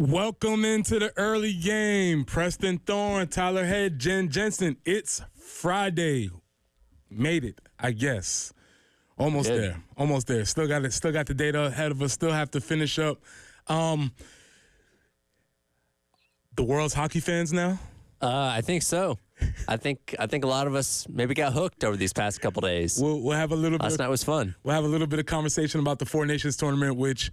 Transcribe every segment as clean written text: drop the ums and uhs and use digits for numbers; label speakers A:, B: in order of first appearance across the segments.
A: Welcome into the early game. Preston Thorne, Tyler Head, Jen Jensen. It's Friday. Made it, I guess. Almost there. Almost there. Still got the data ahead of us. Still have to finish up. The world's hockey fans now?
B: I think so. I think a lot of us maybe got hooked over these past couple days.
A: We'll have a little bit.
B: Last night was fun.
A: We'll have a little bit of conversation about the Four Nations tournament, which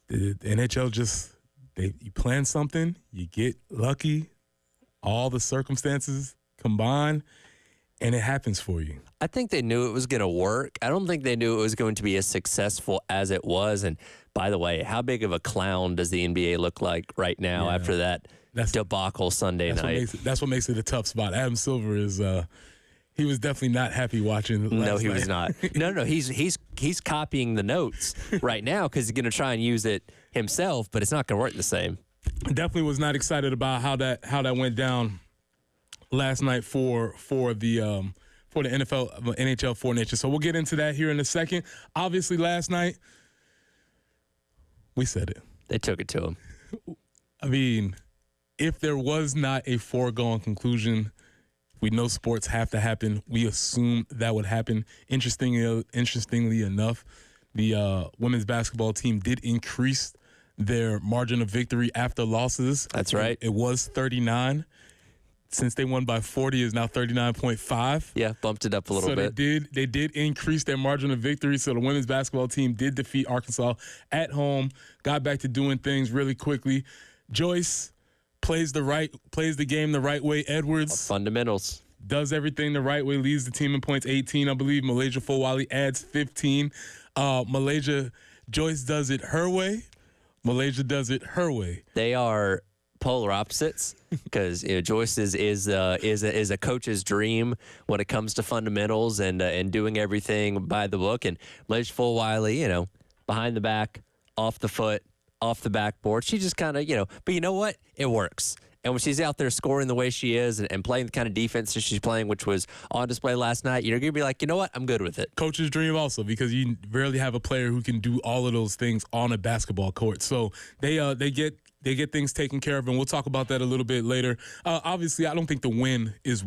A: the NHL just you plan something, you get lucky, all the circumstances combine, and it happens for you.
B: I think they knew it was going to work. I don't think they knew it was going to be as successful as it was. And by the way, how big of a clown does the NBA look like right now after that debacle Sunday night?
A: That's what makes it a tough spot. Adam Silver is he was definitely not happy watching last
B: No, he
A: night.
B: was not. No, he's copying the notes right now because he's going to try and use it himself, but it's not going to work the same.
A: Definitely was not excited about how that went down last night for the NHL Four Nations. So we'll get into that here in a second. Obviously, last night we said it.
B: They took it to him.
A: I mean, if there was not a foregone conclusion, we know sports have to happen. We assume that would happen. Interestingly enough, the women's basketball team did increase their margin of victory after losses.
B: That's right.
A: It was 39. Since they won by 40, is now 39.5.
B: Yeah, bumped it up a little bit.
A: They did increase their margin of victory. So the women's basketball team did defeat Arkansas at home, got back to doing things really quickly. Joyce plays the game the right way. Edwards
B: Fundamentals.
A: does everything the right way, leads the team in points, 18, I believe. Malaysia Fulwiley adds 15. Joyce does it her way. Malaysia does it her way.
B: They are polar opposites because Joyce is a coach's dream when it comes to fundamentals and doing everything by the book. And Malaysia Fulwiley, behind the back, off the foot, off the backboard. She just kind of, but you know what? It works. And when she's out there scoring the way she is and playing the kind of defense that she's playing, which was on display last night, you're going to be like, you know what? I'm good with it.
A: Coach's dream also, because you rarely have a player who can do all of those things on a basketball court. So they get things taken care of, and we'll talk about that a little bit later. Obviously, I don't think the win is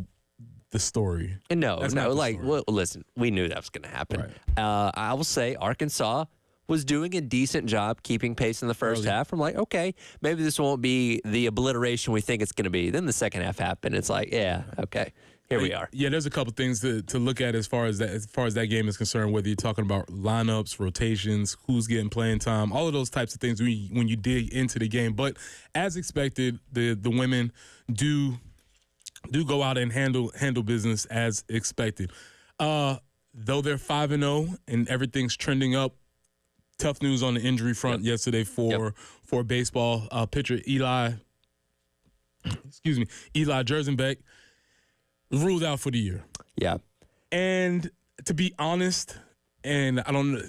A: the story.
B: No. Well, listen, we knew that was going to happen. Right. I will say Arkansas was doing a decent job keeping pace in the first half. I'm like, okay, maybe this won't be the obliteration we think it's going to be. Then the second half happened. It's like, yeah, okay, here we are.
A: Yeah, there's a couple things to look at as far as that game is concerned, whether you're talking about lineups, rotations, who's getting playing time, all of those types of things when you dig into the game. But as expected, the women do go out and handle business as expected. Though they're 5-0 and everything's trending up, tough news on the injury front yesterday for baseball. Pitcher Eli Jersenbeck ruled out for the year. Yeah. And to be honest, and I don't know,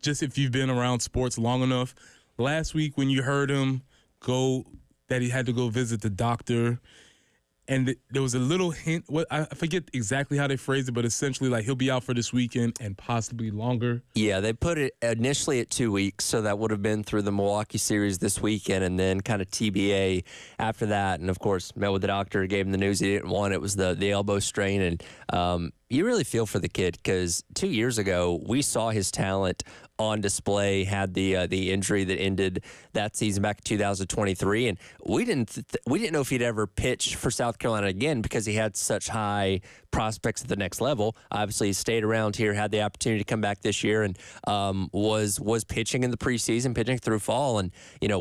A: just if you've been around sports long enough, last week when you heard him that he had to go visit the doctor, and there was a little hint. I forget exactly how they phrased it, but essentially, like, he'll be out for this weekend and possibly longer.
B: Yeah, they put it initially at 2 weeks, so that would have been through the Milwaukee series this weekend, and then kind of TBA after that. And, of course, met with the doctor, gave him the news he didn't want. It was the elbow strain, and you really feel for the kid because 2 years ago, we saw his talent on display, had the injury that ended that season back in 2023, and we didn't know if he'd ever pitch for South Carolina again because he had such high prospects at the next level. Obviously, he stayed around here, had the opportunity to come back this year, and was pitching in the preseason, pitching through fall, and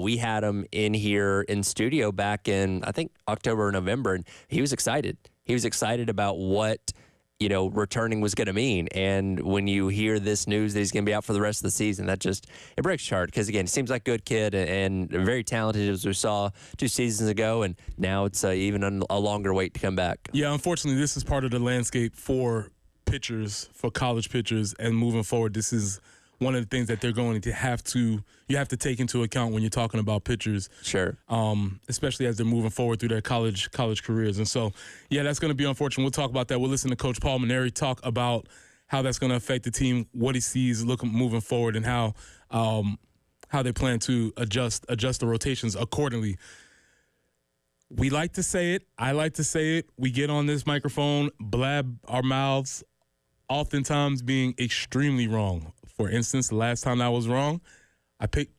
B: we had him in here in studio back in I think October or November, and he was excited. He was excited about what returning was going to mean. And when you hear this news that he's going to be out for the rest of the season, it breaks your heart because, again, he seems like a good kid and very talented, as we saw 2 seasons ago, and now it's even a longer wait to come back.
A: Yeah, unfortunately, this is part of the landscape for pitchers, for college pitchers, and moving forward, this is one of the things that they're going to have to take into account when you're talking about pitchers.
B: Sure.
A: Especially as they're moving forward through their college careers. And so, yeah, that's going to be unfortunate. We'll talk about that. We'll listen to Coach Paul Maneri talk about how that's going to affect the team, what he sees moving forward, and how how they plan to adjust the rotations accordingly. We like to say it. I like to say it. We get on this microphone, blab our mouths, oftentimes being extremely wrong. For instance, the last time I was wrong, I picked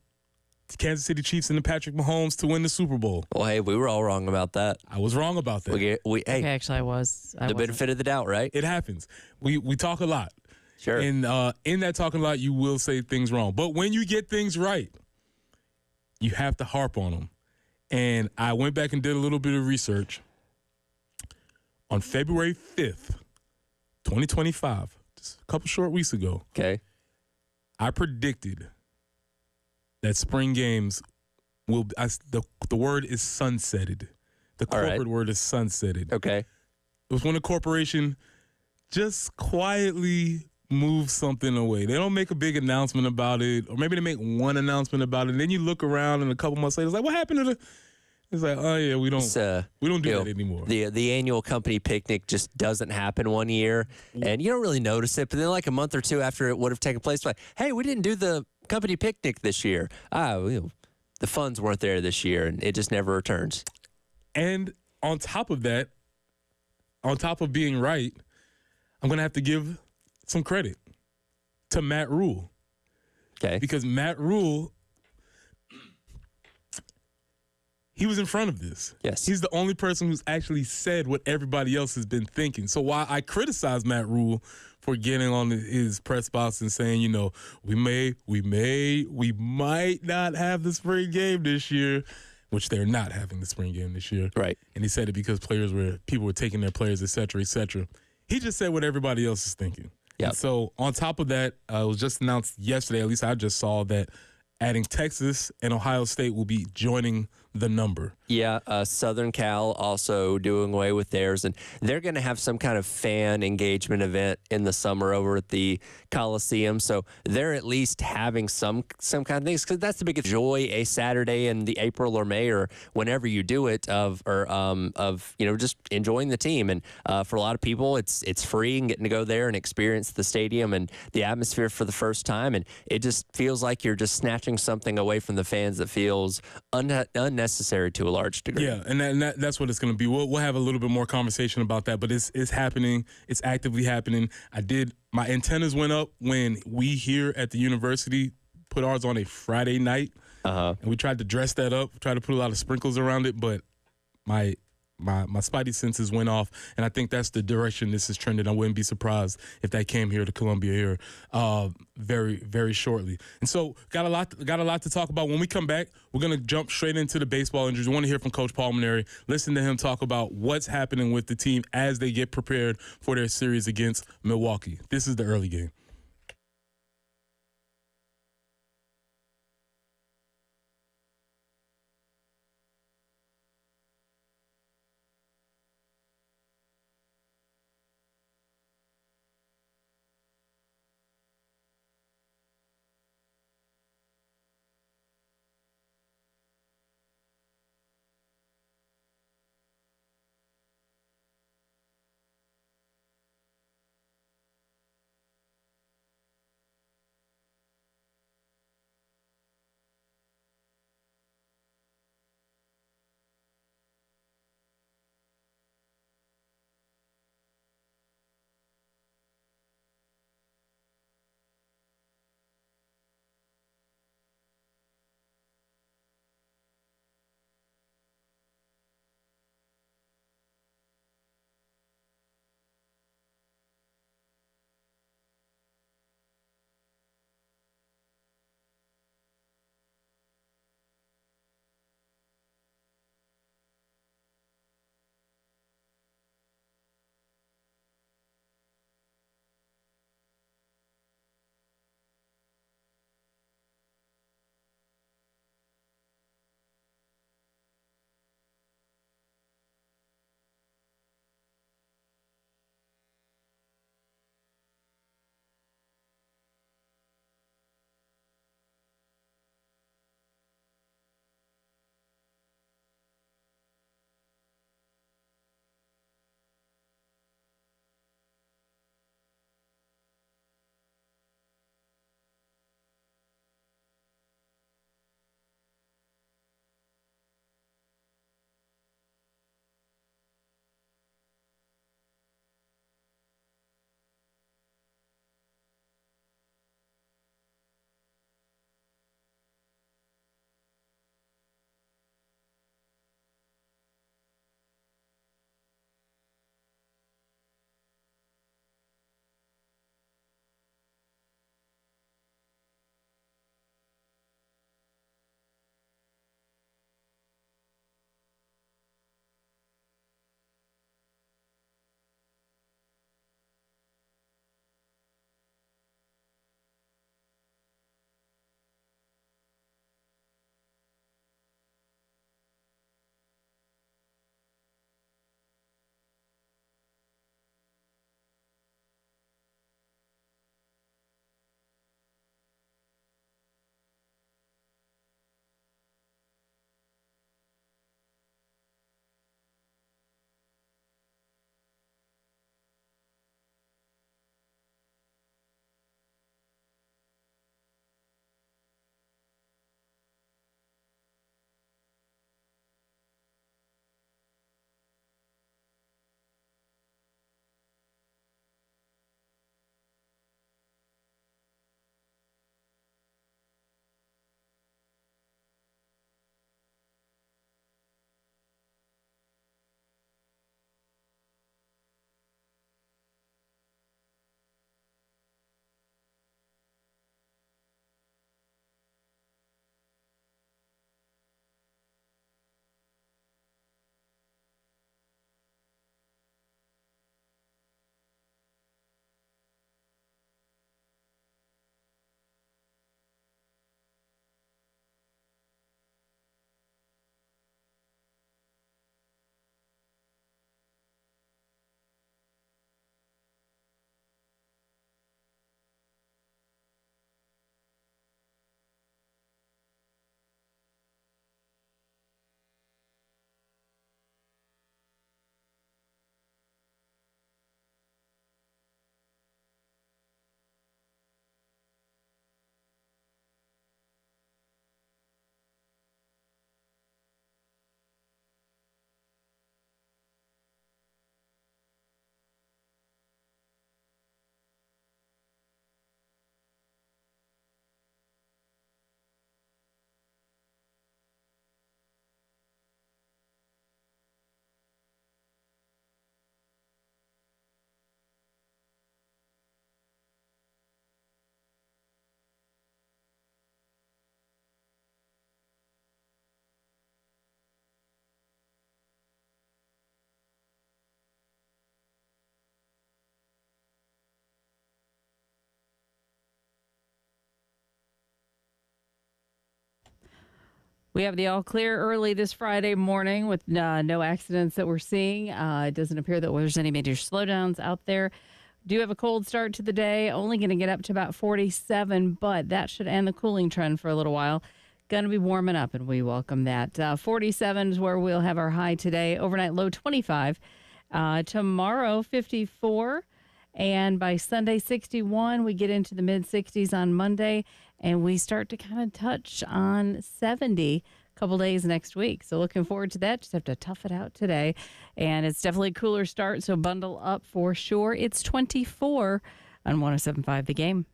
A: Kansas City Chiefs and the Patrick Mahomes to win the Super Bowl.
B: Well, hey, we were all wrong about that.
A: I was wrong about that.
B: Hey,
C: Okay, actually, I was.
B: the benefit of the doubt, right?
A: It happens. We talk a lot.
B: Sure.
A: And in that talking a lot, you will say things wrong. But when you get things right, you have to harp on them. And I went back and did a little bit of research. On February 5th, 2025, just a couple short weeks ago,
B: Okay.
A: I predicted that spring games will the word is sunsetted. The
B: All right.
A: corporate word is sunsetted.
B: Okay.
A: It was when a corporation just quietly moves something away. They don't make a big announcement about it, or maybe they make one announcement about it, and then you look around and a couple months later, it's like, what happened to the? It's like, oh yeah, we don't do that anymore.
B: The annual company picnic just doesn't happen one year, and you don't really notice it. But then, like a month or two after it would have taken place, like, hey, we didn't do the company picnic this year. The funds weren't there this year, and it just never returns.
A: And on top of that, on top of being right, I'm gonna have to give some credit to Matt Rule.
B: Okay.
A: Because Matt Rule, he was in front of this.
B: Yes.
A: He's the only person who's actually said what everybody else has been thinking. So while I criticize Matt Rule for getting on his press box and saying, you know, we might not have the spring game this year, which they're not having the spring game this year.
B: Right.
A: And he said it because people were taking their players, et cetera, et cetera. He just said what everybody else is thinking.
B: Yep.
A: And so on top of that, it was just announced yesterday, at least I just saw that adding Texas and Ohio State will be joining the number.
B: Yeah, Southern Cal also doing away with theirs, and they're going to have some kind of fan engagement event in the summer over at the Coliseum. So they're at least having some kind of things, because that's the biggest joy a Saturday in the April or May or whenever you do it of just enjoying the team. And for a lot of people, it's free and getting to go there and experience the stadium and the atmosphere for the first time. And it just feels like you're just snatching something away from the fans that feels unnecessary to a large degree.
A: Yeah, and that's what it's going to be. We'll have a little bit more conversation about that, but it's happening. It's actively happening. My antennas went up when we here at the university put ours on a Friday night, and we tried to dress that up, tried to put a lot of sprinkles around it, but my spidey senses went off, and I think that's the direction this is trending. I wouldn't be surprised if that came here to Columbia here very, very shortly. And so got a lot to talk about. When we come back, we're going to jump straight into the baseball injuries. We want to hear from Coach Palmineri, listen to him talk about what's happening with the team as they get prepared for their series against Milwaukee. This is the early game.
C: We have the all clear early this Friday morning with no accidents that we're seeing. It doesn't appear that there's any major slowdowns out there. Do have a cold start to the day, only going to get up to about 47, but that should end the cooling trend for a little while. Going to be warming up, and we welcome that. 47 is where we'll have our high today. Overnight low 25. Tomorrow, 54. And by Sunday, 61. We get into the mid-60s on Monday, and we start to kind of touch on 70 a couple days next week. So looking forward to that. Just have to tough it out today. And it's definitely a cooler start, so bundle up for sure. It's 24 on 107.5 The Game.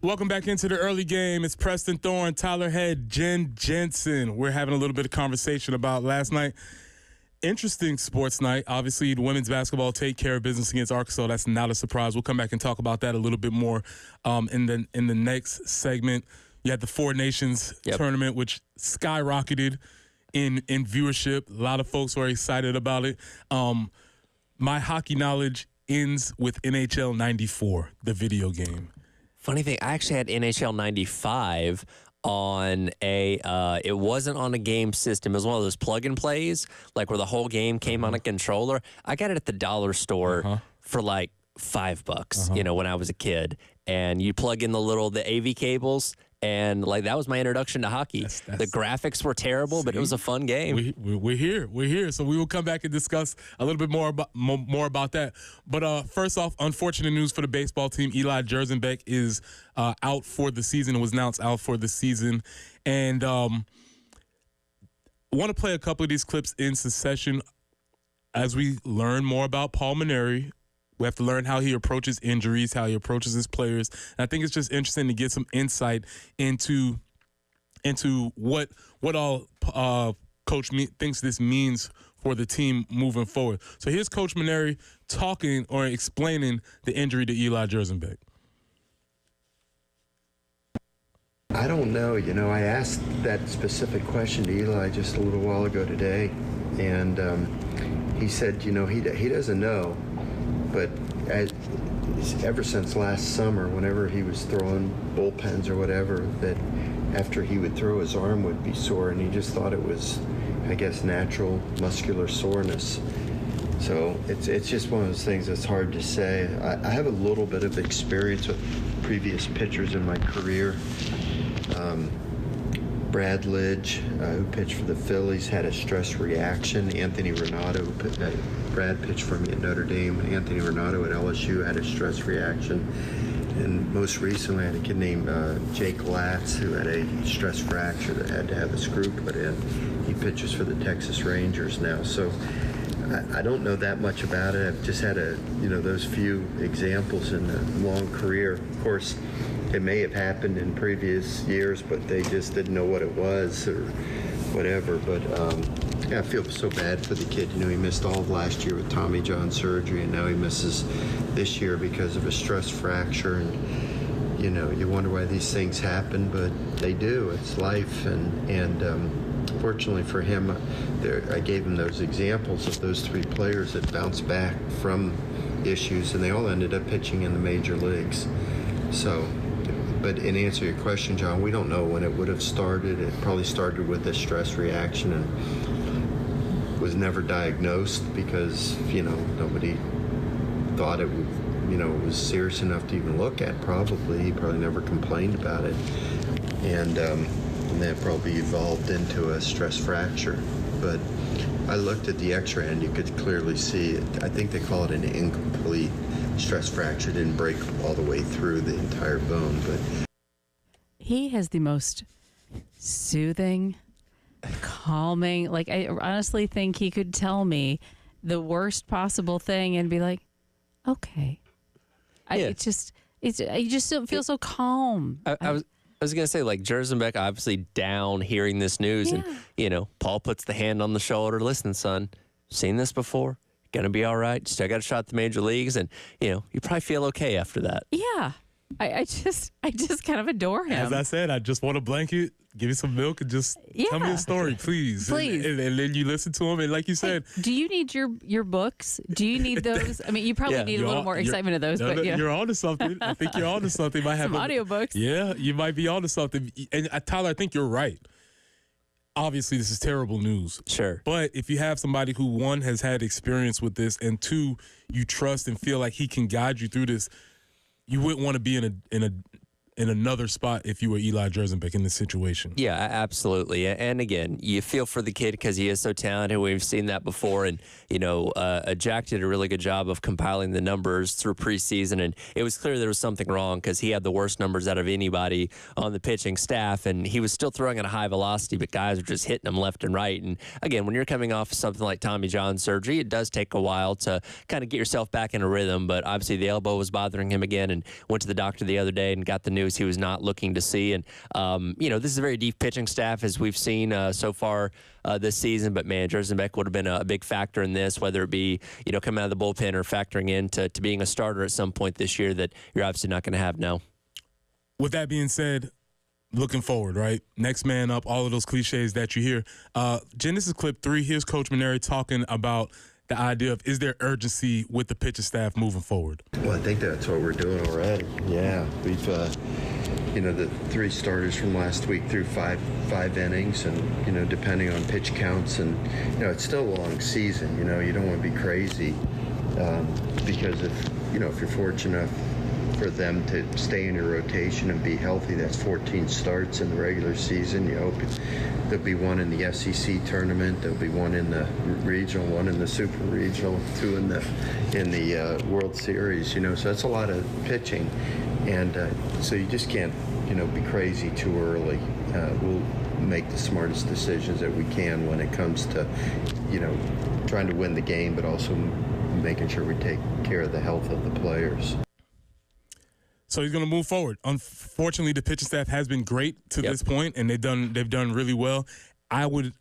A: Welcome back into the early game. It's Preston Thorne, Tyler Head, Jen Jensen. We're having a little bit of conversation about last night. Interesting sports night. Obviously, the women's basketball take care of business against Arkansas. That's not a surprise. We'll come back and talk about that a little bit more in the next segment. You had the Four Nations tournament, which skyrocketed in viewership. A lot of folks were excited about it. My hockey knowledge ends with NHL 94, the video game.
B: Funny thing, I actually had NHL 95 on it wasn't on a game system. It was one of those plug and plays, like where the whole game came on a controller. I got it at the dollar store for like $5, when I was a kid. And you plug in the AV cables, and like that was my introduction to hockey. The graphics were terrible, but it was a fun game.
A: We're here. So we will come back and discuss a little bit more about that. But first off, unfortunate news for the baseball team. Eli Jersenbeck is out for the season. It was announced out for the season. And I want to play a couple of these clips in succession as we learn more about Paul Mainieri. We have to learn how he approaches injuries, how he approaches his players. And I think it's just interesting to get some insight into what all Coach thinks this means for the team moving forward. So here's Coach Mainieri talking or explaining the injury to Eli Jersenbeck.
D: I don't know. I asked that specific question to Eli just a little while ago today, and he said, he doesn't know. But ever since last summer, whenever he was throwing bullpens or whatever, that after he would throw, his arm would be sore, and he just thought it was, I guess, natural muscular soreness. So it's just one of those things that's hard to say. I have a little bit of experience with previous pitchers in my career. Brad Lidge, who pitched for the Phillies, had a stress reaction. Anthony Renato, Brad pitched for me at Notre Dame. Anthony Renato at LSU had a stress reaction. And most recently, I had a kid named Jake Latz, who had a stress fracture that had to have a screw put in. He pitches for the Texas Rangers now. So I don't know that much about it. I've just had those few examples in a long career. Of course, it may have happened in previous years, but they just didn't know what it was or whatever. But I feel so bad for the kid. He missed all of last year with Tommy John surgery, and now he misses this year because of a stress fracture. And you wonder why these things happen, but they do. It's life, and fortunately for him, I gave him those examples of those three players that bounced back from issues, and they all ended up pitching in the major leagues. So. But in answer to your question, John, we don't know when it would have started. It probably started with a stress reaction and was never diagnosed because, nobody thought it would, was serious enough to even look at, probably. He probably never complained about it. And that probably evolved into a stress fracture. But I looked at the x-ray and you could clearly see it. I think they call it an incomplete stress fracture. Didn't break all the way through the entire bone, but
C: he has the most soothing, calming, I honestly think he could tell me the worst possible thing and be like, okay, You just don't feel so calm.
B: I was going to say, like, Jerzenbeck obviously down hearing this news.
C: Yeah.
B: And, Paul puts the hand on the shoulder. Listen, son, seen this before. Going to be all right. Still got a shot at the major leagues. And, you probably feel okay after that.
C: Yeah. I just kind of adore him.
A: As I said, I just want a blanket, give me some milk, and just tell me a story, please.
C: Please.
A: And then you listen to him, and like you said.
C: Hey, do you need your books? Do you need those? I mean, you probably need a little more excitement of those, but yeah.
A: You're on to something. I think you're on to something. Might have
C: some audiobooks.
A: Yeah, you might be on to something. And Tyler, I think you're right. Obviously, this is terrible news.
B: Sure.
A: But if you have somebody who, one, has had experience with this, and two, you trust and feel like he can guide you through this, you wouldn't want to be in another spot if you were Eli Jerzenbeck in this situation.
B: Yeah, absolutely. And again, you feel for the kid because he is so talented. We've seen that before. And, Jack did a really good job of compiling the numbers through preseason. And it was clear there was something wrong because he had the worst numbers out of anybody on the pitching staff. And he was still throwing at a high velocity, but guys were just hitting him left and right. And again, when you're coming off of something like Tommy John surgery, it does take a while to kind of get yourself back in a rhythm. But obviously the elbow was bothering him again, and went to the doctor the other day and got the news he was not looking to see. And, this is a very deep pitching staff as we've seen so far this season. But, man, Jerzenbeck would have been a big factor in this, whether it be, coming out of the bullpen or factoring into being a starter at some point this year that you're obviously not going to have now.
A: With that being said, looking forward, right? Next man up, all of those cliches that you hear. Jen, this is clip 3. Here's Coach Mainieri talking about the idea of, is there urgency with the pitching staff moving forward?
D: Well, I think that's what we're doing already. Yeah, we've, the 3 starters from last week through five innings, and, depending on pitch counts, and, it's still a long season. You don't want to be crazy because if you're fortunate enough for them to stay in your rotation and be healthy, that's 14 starts in the regular season. You hope there'll be one in the SEC tournament, there'll be one in the regional, one in the super regional, 2 in the World Series. So that's a lot of pitching, and so you just can't be crazy too early. We'll make the smartest decisions that we can when it comes to trying to win the game, but also making sure we take care of the health of the players.
A: So he's going to move forward. Unfortunately, the pitching staff has been great to this point, and they've done really well. I would,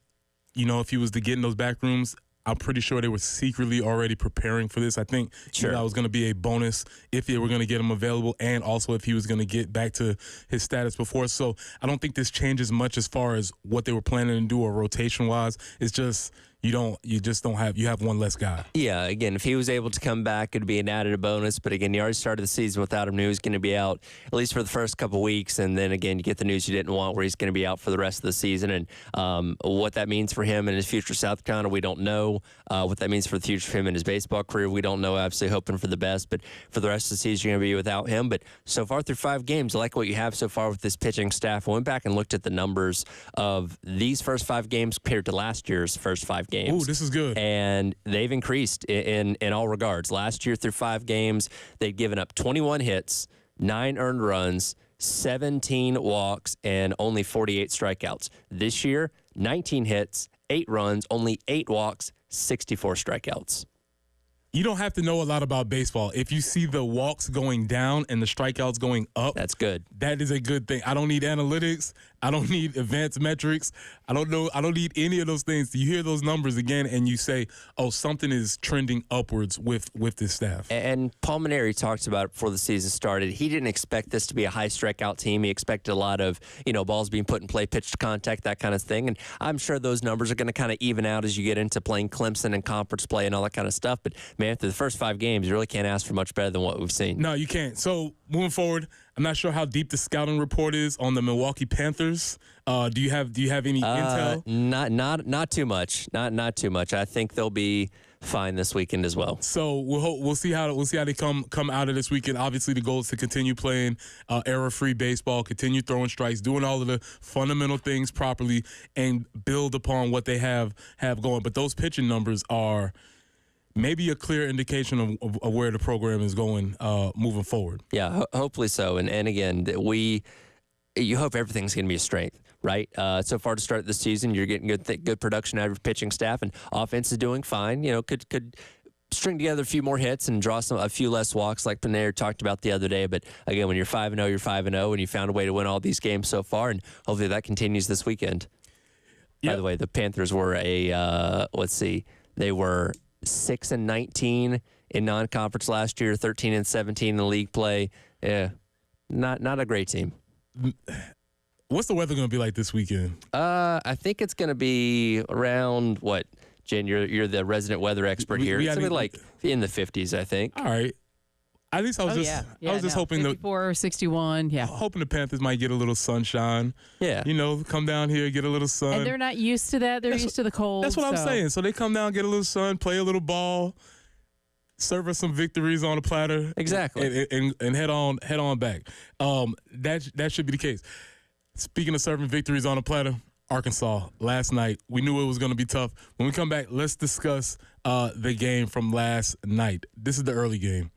A: if he was to get in those back rooms, I'm pretty sure they were secretly already preparing for this. I think Eli was going to be a bonus if they were going to get him available, and also if he was going to get back to his status before. So I don't think this changes much as far as what they were planning to do or rotation-wise. It's just you have one less guy.
B: Yeah, again, if he was able to come back, it'd be an added bonus. But again, you already started the season without him. He was going to be out at least for the first couple weeks, and then again, you get the news you didn't want, where he's going to be out for the rest of the season. And what that means for him and his future South Carolina, we don't know. What that means for the future for him in his baseball career, we don't know. Obviously, hoping for the best, but for the rest of the season, you're going to be without him. But so far through 5 games, I like what you have so far with this pitching staff. I went back and looked at the numbers of these first 5 games compared to last year's first 5 games.
A: Ooh, this is good.
B: And they've increased in all regards. Last year through 5 games, they'd given up 21 hits, 9 earned runs, 17 walks, and only 48 strikeouts. This year, 19 hits, 8 runs, only 8 walks, 64 strikeouts.
A: You don't have to know a lot about baseball. If you see the walks going down and the strikeouts going up,
B: that's good.
A: That is a good thing. I don't need analytics. I don't need advanced metrics. I don't need any of those things. You hear those numbers again and you say, oh, something is trending upwards with this staff.
B: And Paul Mainieri talked about it before the season started. He didn't expect this to be a high strikeout team. He expected a lot of, balls being put in play, pitch to contact, that kind of thing. And I'm sure those numbers are going to kind of even out as you get into playing Clemson and conference play and all that kind of stuff. But, man, after the first 5 games, you really can't ask for much better than what we've seen.
A: No, you can't. So, moving forward, I'm not sure how deep the scouting report is on the Milwaukee Panthers. Do you have any intel?
B: Not too much. Not too much. I think they'll be fine this weekend as well.
A: So we'll see how they come out of this weekend. Obviously, the goal is to continue playing error-free baseball, continue throwing strikes, doing all of the fundamental things properly, and build upon what they have going. But those pitching numbers are maybe a clear indication of where the program is going moving forward.
B: Yeah, hopefully so. And again, you hope everything's going to be a strength, right? So far to start the season, you're getting good production out of your pitching staff, and offense is doing fine. Could string together a few more hits and draw a few less walks like Panera talked about the other day. But again, when you're 5-0, you're 5-0, and you found a way to win all these games so far, and hopefully that continues this weekend. By the way, the Panthers were they were 6-19 in non-conference last year, 13-17 in league play. Yeah, not a great team.
A: What's the weather going to be like this weekend?
B: I think it's going to be around what? Jen, you're the resident weather expert here. It's going to be like in the 50s, I think.
A: All right. At least I was just hoping
C: 54 or 61,
A: hoping the Panthers might get a little sunshine.
B: Yeah.
A: Come down here, get a little sun.
C: And they're not used to that. They're used to the cold.
A: That's what I'm saying. So they come down, get a little sun, play a little ball, serve us some victories on a platter.
B: Exactly.
A: And head on back. That should be the case. Speaking of serving victories on a platter, Arkansas last night. We knew it was going to be tough. When we come back, let's discuss the game from last night. This is the early game.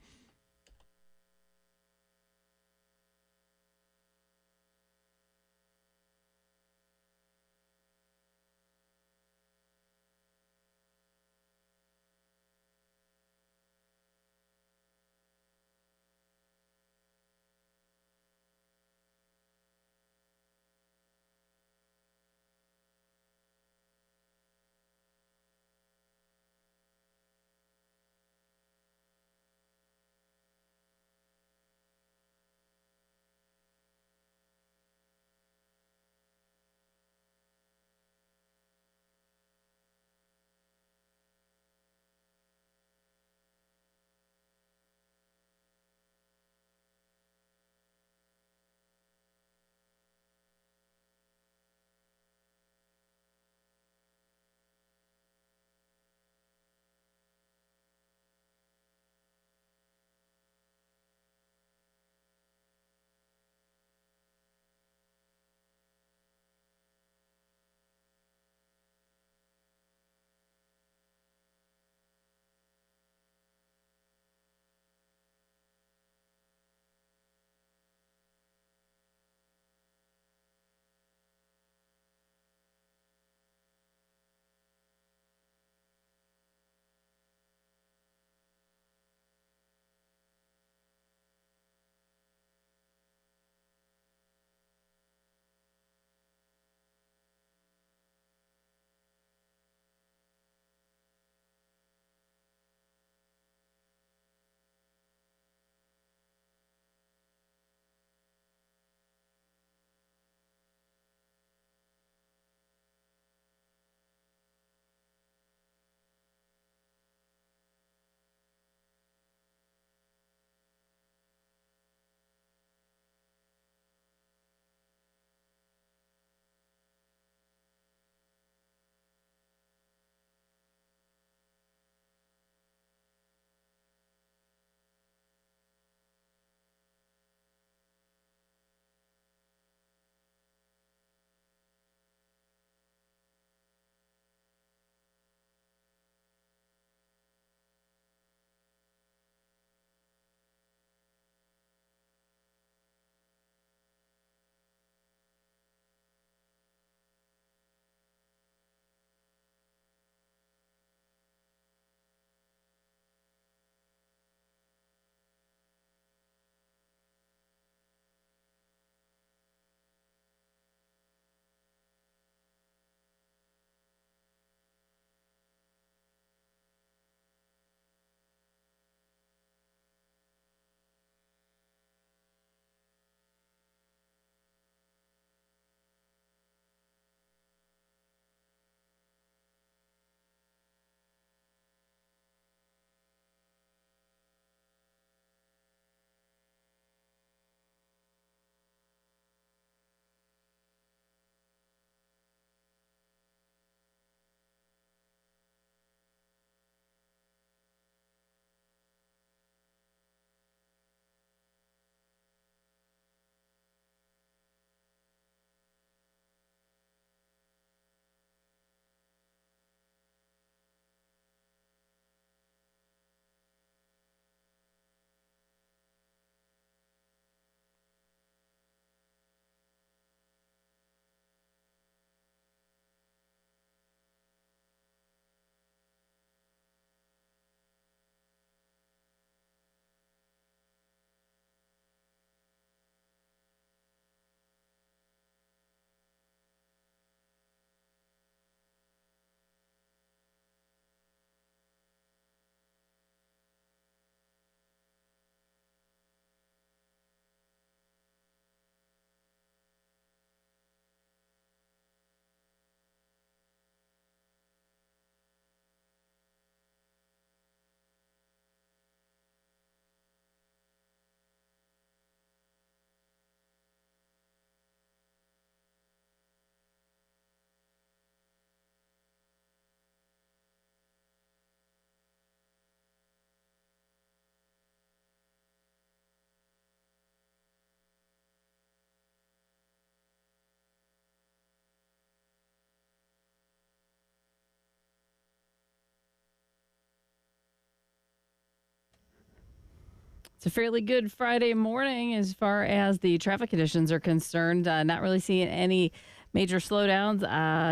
C: It's a fairly good Friday morning as far as the traffic conditions are concerned. Not really seeing any major slowdowns,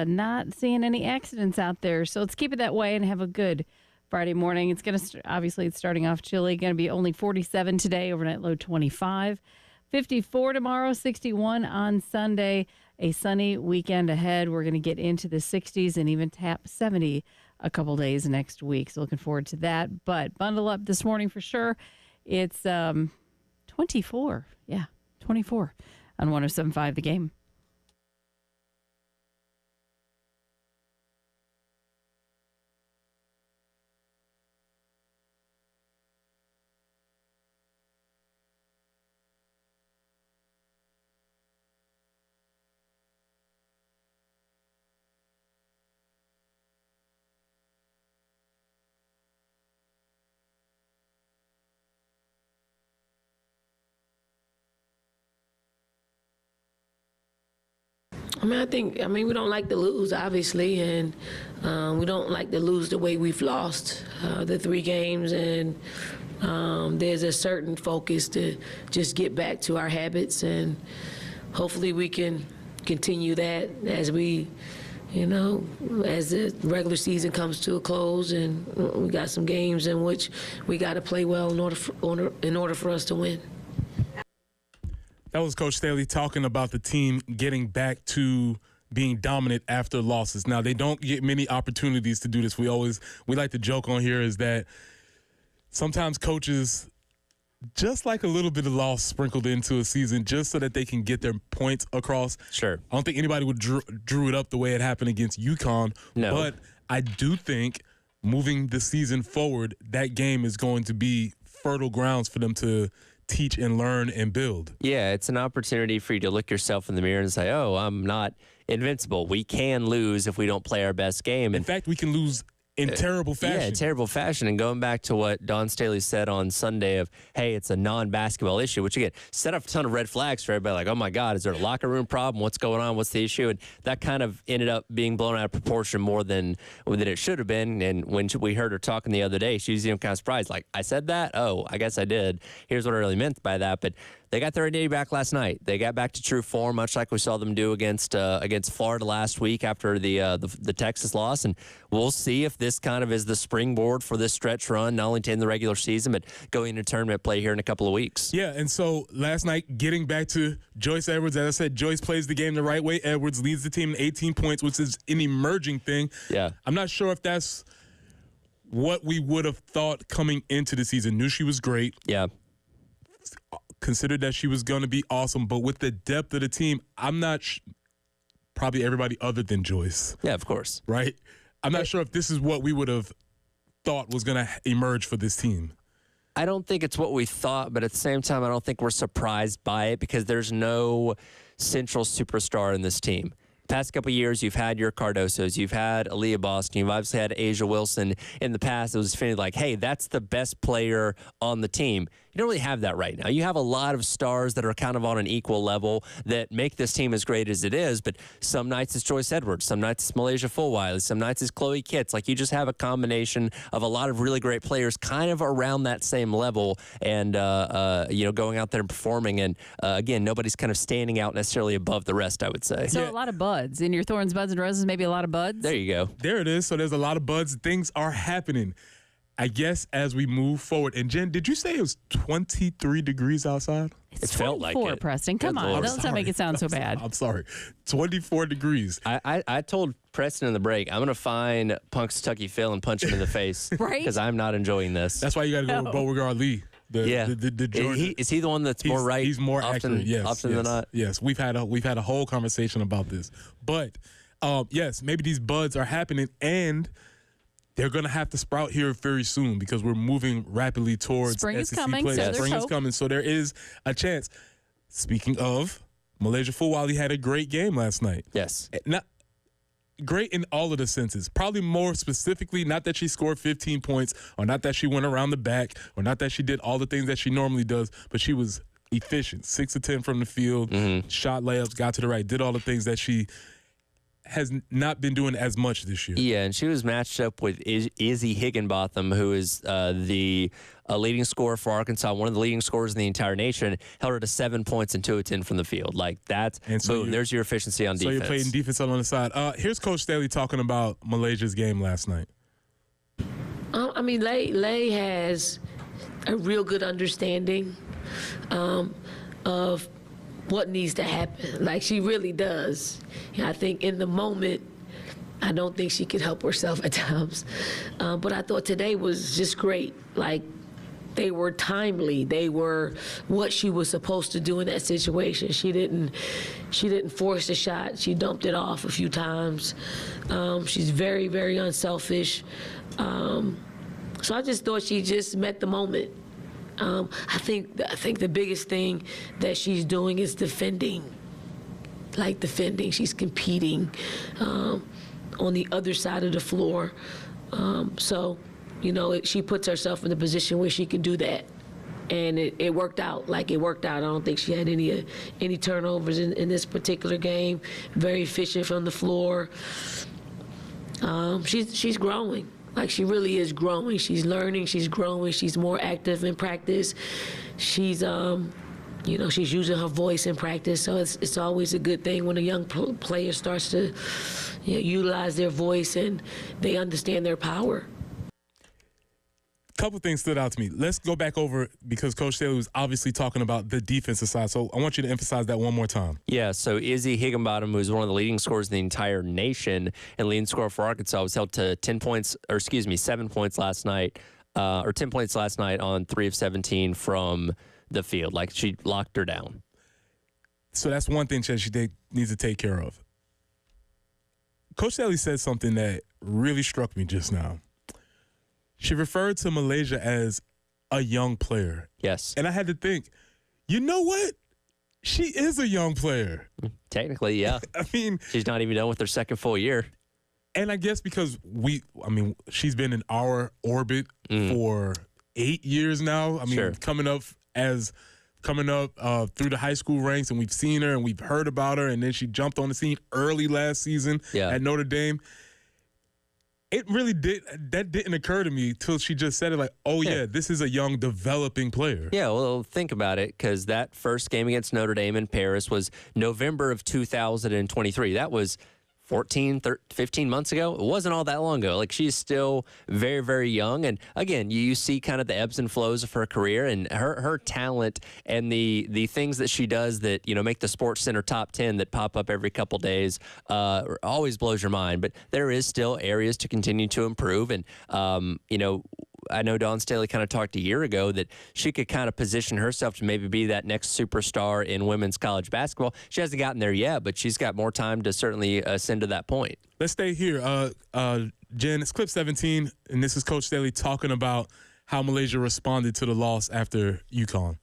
C: not seeing any accidents out there. So let's keep it that way and have a good Friday morning. It's going to, obviously, it's starting off chilly. Going to be only 47 today, overnight low 25. 54 tomorrow, 61 on Sunday. A sunny weekend ahead. We're going to get into the 60s and even tap 70 a couple days next week. So looking forward to that. But bundle up this morning for sure. It's 24. Yeah, 24 on 107.5 The Game.
E: I mean, we don't like to lose, obviously, and we don't like to lose the way we've lost the 3 games, and there's a certain focus to just get back to our habits, and hopefully we can continue that as we, as the regular season comes to a close, and we got some games in which we got to play well in order for us to win.
A: That was Coach Staley talking about the team getting back to being dominant after losses. Now, they don't get many opportunities to do this. We like to joke on here is that sometimes coaches just like a little bit of loss sprinkled into a season just so that they can get their points across.
B: Sure.
A: I don't think anybody would drew it up the way it happened against UConn.
B: No.
A: But I do think moving the season forward, that game is going to be fertile grounds for them to teach and learn and build.
B: Yeah, it's an opportunity for you to look yourself in the mirror and say, oh, I'm not invincible. We can lose if we don't play our best game.
A: In fact, we can lose in terrible fashion.
B: Yeah, terrible fashion. And going back to what Don Staley said on Sunday of, hey, it's a non-basketball issue, which, again, set up a ton of red flags for everybody. Like, oh, my God, is there a locker room problem? What's going on? What's the issue? And that kind of ended up being blown out of proportion more than it should have been. And when we heard her talking the other day, she was even kind of surprised. Like, I said that? Oh, I guess I did. Here's what I really meant by that. But they got their identity back last night. They got back to true form, much like we saw them do against Florida last week after the Texas loss. And we'll see if this kind of is the springboard for this stretch run, not only to end the regular season, but going into tournament play here in a couple of weeks.
A: Yeah, and so last night, getting back to Joyce Edwards, as I said, Joyce plays the game the right way. Edwards leads the team in 18 points, which is an emerging thing.
B: Yeah.
A: I'm not sure if that's what we would have thought coming into the season. Knew she was great.
B: Yeah.
A: Considered that she was going to be awesome, but with the depth of the team, I'm not probably everybody other than Joyce.
B: Yeah, of course.
A: Right? I'm not sure if this is what we would have thought was going to emerge for this team.
B: I don't think it's what we thought, but at the same time, I don't think we're surprised by it because there's no central superstar in this team. Past couple of years, you've had your Cardosos, you've had Aaliyah Boston, you've obviously had Asia Wilson. In the past, it was feeling like, hey, that's the best player on the team. You don't really have that right now. You have a lot of stars that are kind of on an equal level that make this team as great as it is, but some nights it's Joyce Edwards, some nights it's Malaysia Fulwiley, some nights it's Chloe Kitts. Like, you just have a combination of a lot of really great players kind of around that same level and, going out there and performing. And, again, nobody's kind of standing out necessarily above the rest, I would say.
C: So a lot of buds. In your Thorns, Buds, and Roses, maybe a lot of buds?
B: There you go.
A: There it is. So there's a lot of buds. Things are happening, I guess, as we move forward. And Jen, did you say it was 23 degrees outside?
C: It's
B: It felt like
C: 24,
B: it.
C: Preston. Come
B: Good
C: on.
B: Lord.
C: Don't make it sound so bad.
A: I'm sorry. 24 degrees.
B: I told Preston in the break, I'm going to find Punxsutawney Phil and punch him in the face.
C: Right?
B: Because I'm not enjoying this.
A: That's why you got to go with Beauregard Lee. The Georgia.
B: Is he the one that's more right?
A: He's more
B: often,
A: accurate. Yes,
B: often than not.
A: Yes, we've had a whole conversation about this. But yes, maybe these buds are happening, and they're going to have to sprout here very soon because we're moving rapidly towards
C: Spring is
A: SEC
C: coming,
A: play.
C: so there's
A: Spring is
C: hope.
A: coming, so there is a chance. Speaking of, Malaysia Fulwiley had a great game last night.
B: Yes.
A: Not great in all of the senses. Probably more specifically, not that she scored 15 points or not that she went around the back or not that she did all the things that she normally does, but she was efficient. 6 of 10 from the field, shot layups, got to the right, did all the things that she has not been doing as much this year.
B: Yeah, and she was matched up with Izzy Higginbotham, who is the leading scorer for Arkansas, one of the leading scorers in the entire nation, held her to 7 points and 2 of 10 from the field. Like, that's, and so boom, there's your efficiency on defense.
A: So you're playing defense on the side. Here's Coach Staley talking about Malaysia's game last night.
E: I mean, Lay has a real good understanding of what needs to happen. Like, she really does. I think in the moment, I don't think she could help herself at times. But I thought today was just great. Like, they were timely. They were what she was supposed to do in that situation. She didn't force the shot. She dumped it off a few times. She's very, very unselfish. So I just thought she just met the moment. I think the biggest thing that she's doing is defending. Like defending. She's competing on the other side of the floor. So, you know, she puts herself in a position where she can do that. And it worked out. Like, it worked out. I don't think she had any turnovers in this particular game. Very efficient from the floor. She's growing. Like, she really is growing. She's learning. She's growing. She's more active in practice. She's, you know, she's using her voice in practice. So it's always a good thing when a young player starts to, you know, utilize their voice and they understand their power.
A: Couple things stood out to me. Let's go back over, because Coach Staley was obviously talking about the defensive side. So I want you to emphasize that one more time.
B: Yeah, so Izzy Higginbotham, who's one of the leading scorers in the entire nation and leading scorer for Arkansas, was held to 7 points last night, or 10 points last night on 3 of 17 from the field. Like, she locked her down.
A: So that's one thing she needs to take care of. Coach Staley said something that really struck me just now. She referred to Malaysia as a young player.
B: Yes.
A: And I had to think, you know what? She is a young player.
B: Technically, yeah.
A: I mean,
B: she's not even done with her second full year.
A: And I guess because she's been in our orbit for 8 years now. I mean,
B: sure.
A: coming up through the high school ranks, and we've seen her and we've heard about her, and then she jumped on the scene early last season at Notre Dame. It really didn't occur to me till she just said it, like, oh, yeah, this is a young, developing player.
B: Yeah, well, think about it, because that first game against Notre Dame in Paris was November of 2023. That was 15 months ago. It wasn't all that long ago. Like, she's still very, very young. And again, you see kind of the ebbs and flows of her career and her talent and the things that she does that, you know, make the Sports Center top 10 that pop up every couple days always blows your mind. But there is still areas to continue to improve. And, you know, I know Dawn Staley kind of talked a year ago that she could kind of position herself to maybe be that next superstar in women's college basketball. She hasn't gotten there yet, but she's got more time to certainly ascend to that point.
A: Let's stay here. Jen, it's clip 17, and this is Coach Staley talking about how Malaysia responded to the loss after UConn.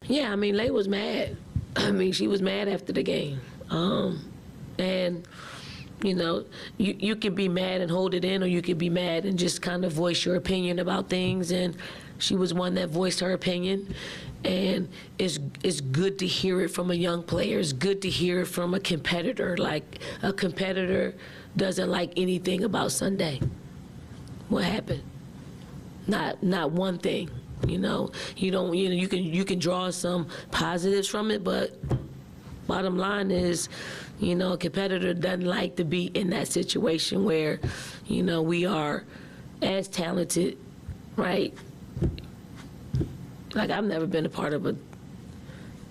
E: Yeah, I mean, Lay was mad. I mean, she was mad after the game. And you know, you can be mad and hold it in, or you can be mad and just kind of voice your opinion about things. And she was one that voiced her opinion. And it's good to hear it from a young player. It's good to hear it from a competitor. Like, a competitor doesn't like anything about Sunday. What happened? Not one thing. You know, you can draw some positives from it, but bottom line is, you know, a competitor doesn't like to be in that situation where, you know, we are as talented, right? Like, I've never been a part of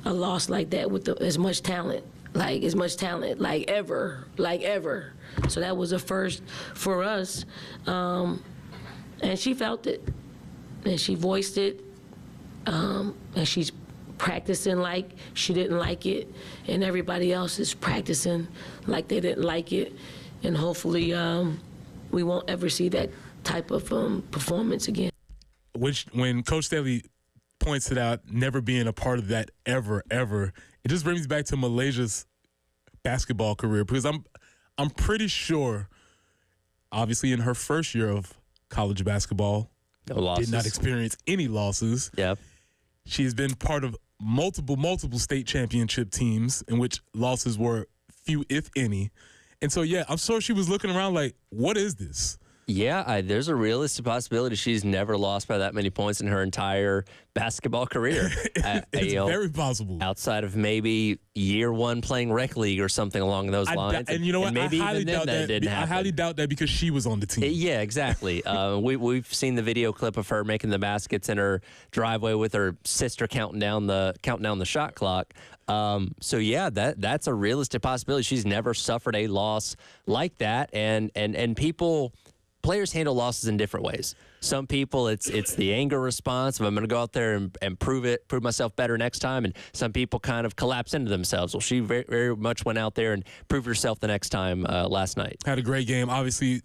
E: a loss like that with as much talent, like ever. So that was a first for us, and she felt it, and she voiced it, and she's practicing like she didn't like it, and everybody else is practicing like they didn't like it, and hopefully we won't ever see that type of performance again.
A: When Coach Staley points it out, never being a part of that ever, it just brings me back to Malaysia's basketball career, because I'm pretty sure, obviously in her first year of college basketball,
B: no losses.
A: Did not experience any losses.
B: Yeah.
A: She's been part of multiple state championship teams in which losses were few, if any. And so, yeah, I'm sure she was looking around like, what is this?
B: Yeah, there's a realistic possibility she's never lost by that many points in her entire basketball career.
A: It's very possible.
B: Outside of maybe year one playing rec league or something along those lines.
A: And you know what?
B: Maybe
A: I highly doubt that.
B: didn't happen.
A: I highly doubt that because she was on the team.
B: Yeah, exactly. We've seen the video clip of her making the baskets in her driveway with her sister counting down the shot clock. So yeah, that's a realistic possibility. She's never suffered a loss like that, and players handle losses in different ways. Some people, it's the anger response of I'm going to go out there and prove myself better next time. And some people kind of collapse into themselves. Well, she very, very much went out there and proved herself the next time last night.
A: Had a great game. Obviously,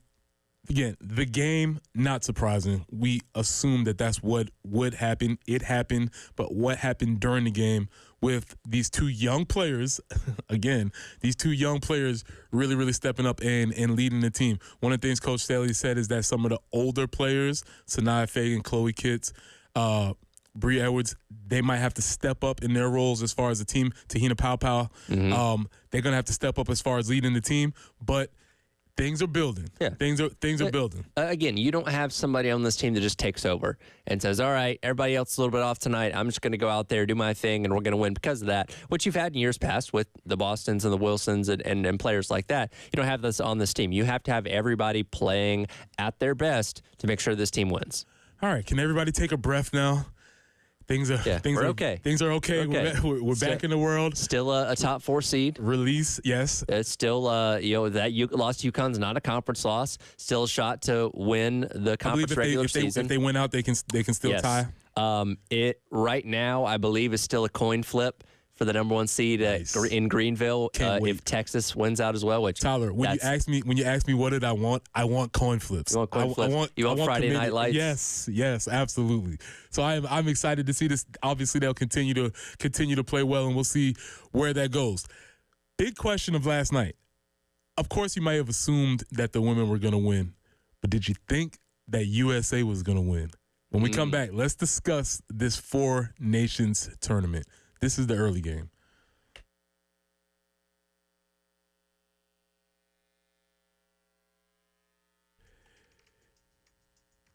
A: again, the game, not surprising. We assumed that that's what would happen. It happened. But what happened during the game with these two young players, again, these two young players really, really stepping up and leading the team. One of the things Coach Staley said is that some of the older players, Sanaya Fagan, Chloe Kitts, Bree Edwards, they might have to step up in their roles as far as the team. Tahina Powpow, they're going to have to step up as far as leading the team. But things are building.
B: Yeah.
A: Things are building.
B: Again, you don't have somebody on this team that just takes over and says, all right, everybody else is a little bit off tonight. I'm just going to go out there, do my thing, and we're going to win because of that, which you've had in years past with the Bostons and the Wilsons and players like that. You don't have this on this team. You have to have everybody playing at their best to make sure this team wins.
A: All right. Can everybody take a breath now? Things are okay. Things are okay. We're back in the world.
B: Still a top 4 seed.
A: Release, yes.
B: It's still that loss to UConn's not a conference loss. Still a shot to win the conference regular season.
A: If they win out, they can still tie.
B: It right now I believe is still a coin flip for the number 1 seed in Greenville if Texas wins out as well. Which
A: Tyler, when you ask me what did I want coin flips.
B: You want coin flips? You want Friday Night Lights?
A: Yes, absolutely. So I'm excited to see this. Obviously, they'll continue to play well, and we'll see where that goes. Big question of last night. Of course, you might have assumed that the women were going to win, but did you think that USA was going to win? When we come back, let's discuss this 4 Nations tournament. This is the early game.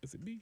A: Is it B?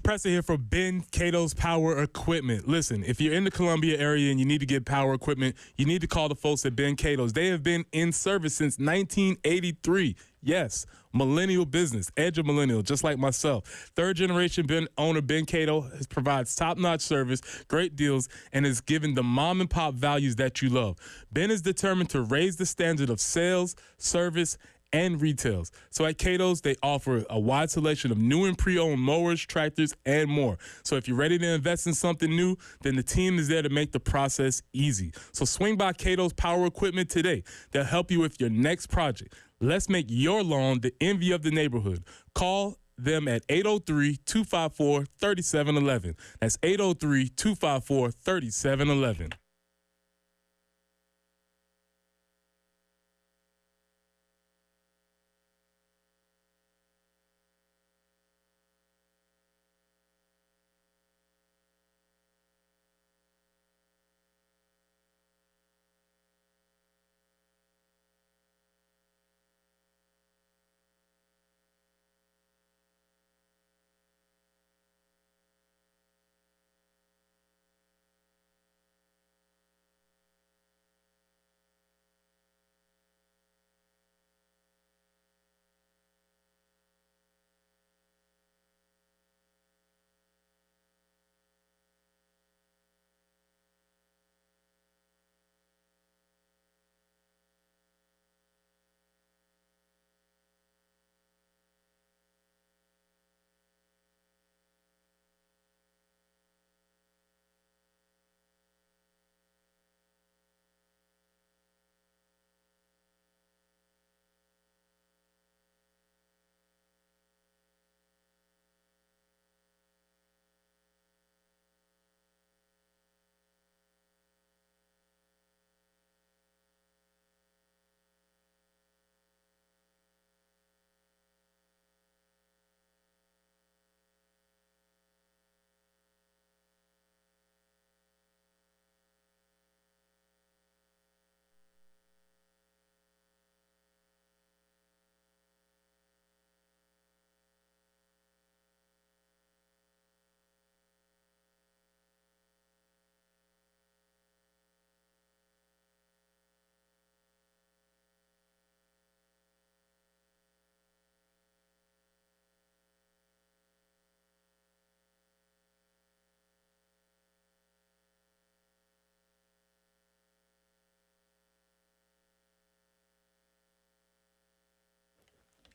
A: Preston here for Ben Cato's Power Equipment. Listen, if you're in the Columbia area and you need to get power equipment, you need to call the folks at Ben Cato's. They have been in service since 1983. Yes, millennial business, edge of millennial, just like myself. Third-generation owner Ben Cato provides top-notch service, great deals, and is giving the mom-and-pop values that you love. Ben is determined to raise the standard of sales, service, and retails. So at Cato's, they offer a wide selection of new and pre-owned mowers, tractors, and more. So if you're ready to invest in something new, then the team is there to make the process easy. So swing by Cato's Power Equipment today. They'll help you with your next project. Let's make your lawn the envy of the neighborhood. Call them at 803-254-3711. That's 803-254-3711.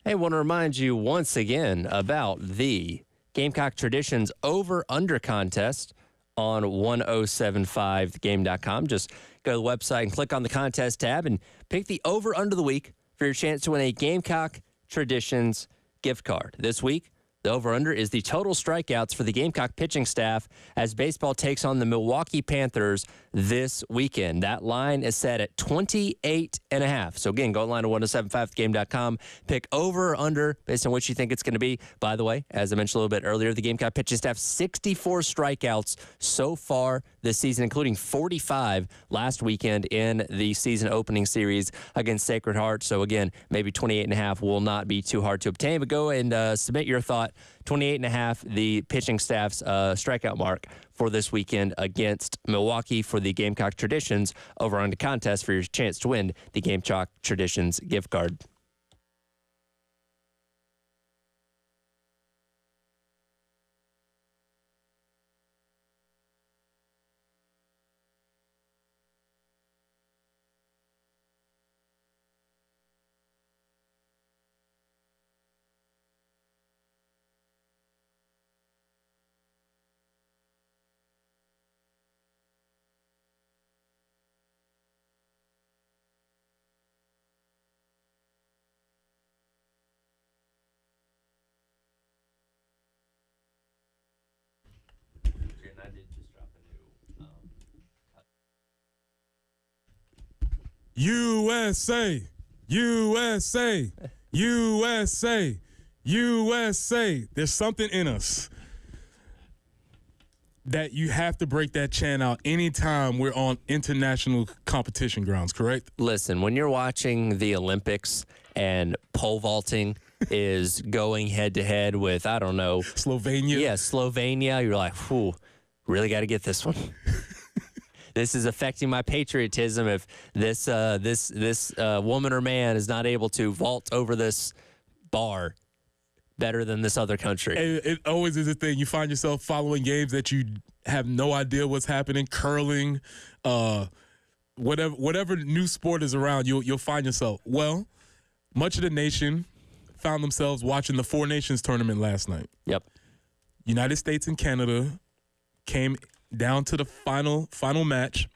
B: Hey, want to remind you once again about the Gamecock Traditions over-under contest on 1075thegame.com. Just go to the website and click on the contest tab and pick the over-under of the week for your chance to win a Gamecock Traditions gift card. This week, the over-under is the total strikeouts for the Gamecock pitching staff as baseball takes on the Milwaukee Panthers this weekend. That line is set at 28.5. So again, go online to 1075thegame.com. Pick over or under based on what you think it's going to be. By the way, as I mentioned a little bit earlier, the Gamecock pitching staff 64 strikeouts so far this season, including 45 last weekend in the season opening series against Sacred Heart. So again, maybe 28.5 will not be too hard to obtain, but go and submit your thought. 28.5, the pitching staff's strikeout mark for this weekend against Milwaukee for the Gamecock Traditions over on the contest for your chance to win the Gamecock Traditions gift card.
A: USA, USA, USA, USA. There's something in us that you have to break that chant out anytime we're on international competition grounds, correct?
B: Listen, when you're watching the Olympics and pole vaulting is going head-to-head with, I don't know.
A: Slovenia?
B: Yeah, Slovenia. You're like, whew, really got to get this one. This is affecting my patriotism if this woman or man is not able to vault over this bar better than this other country.
A: It always is a thing. You find yourself following games that you have no idea what's happening, curling, whatever new sport is around, you'll find yourself. Well, much of the nation found themselves watching the Four Nations tournament last night.
B: Yep.
A: United States and Canada came down to the final match,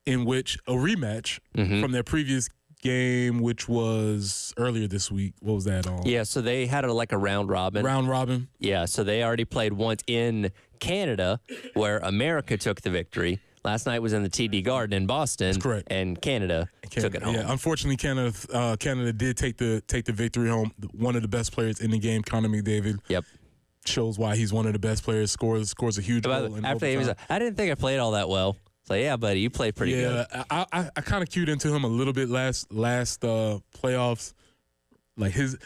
A: in which a rematch from their previous game, which was earlier this week. What was that on?
B: Yeah, so they had a round robin.
A: Round robin.
B: Yeah, so they already played once in Canada, where America took the victory. Last night was in the TD Garden in Boston.
A: That's correct.
B: And Canada took it home.
A: Yeah, unfortunately, Canada did take the victory home. One of the best players in the game, Connor McDavid.
B: Yep. Shows
A: why he's one of the best players. Scores a huge goal.
B: After he was, I didn't think I played all that well. So yeah, buddy, you played pretty good.
A: Yeah, I kind of cued into him a little bit last playoffs. Like if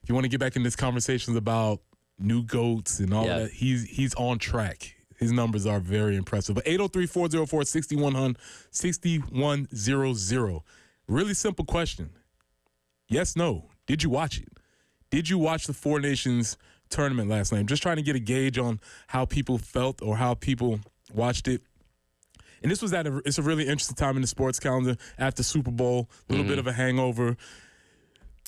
A: you want to get back in this conversations about new GOATs and all that, he's on track. His numbers are very impressive. But 803-404-6100. Really simple question. Yes, no. Did you watch it? Did you watch the Four Nations tournament last night? I'm just trying to get a gauge on how people felt or how people watched it. And this was it's a really interesting time in the sports calendar after Super Bowl, a little bit of a hangover.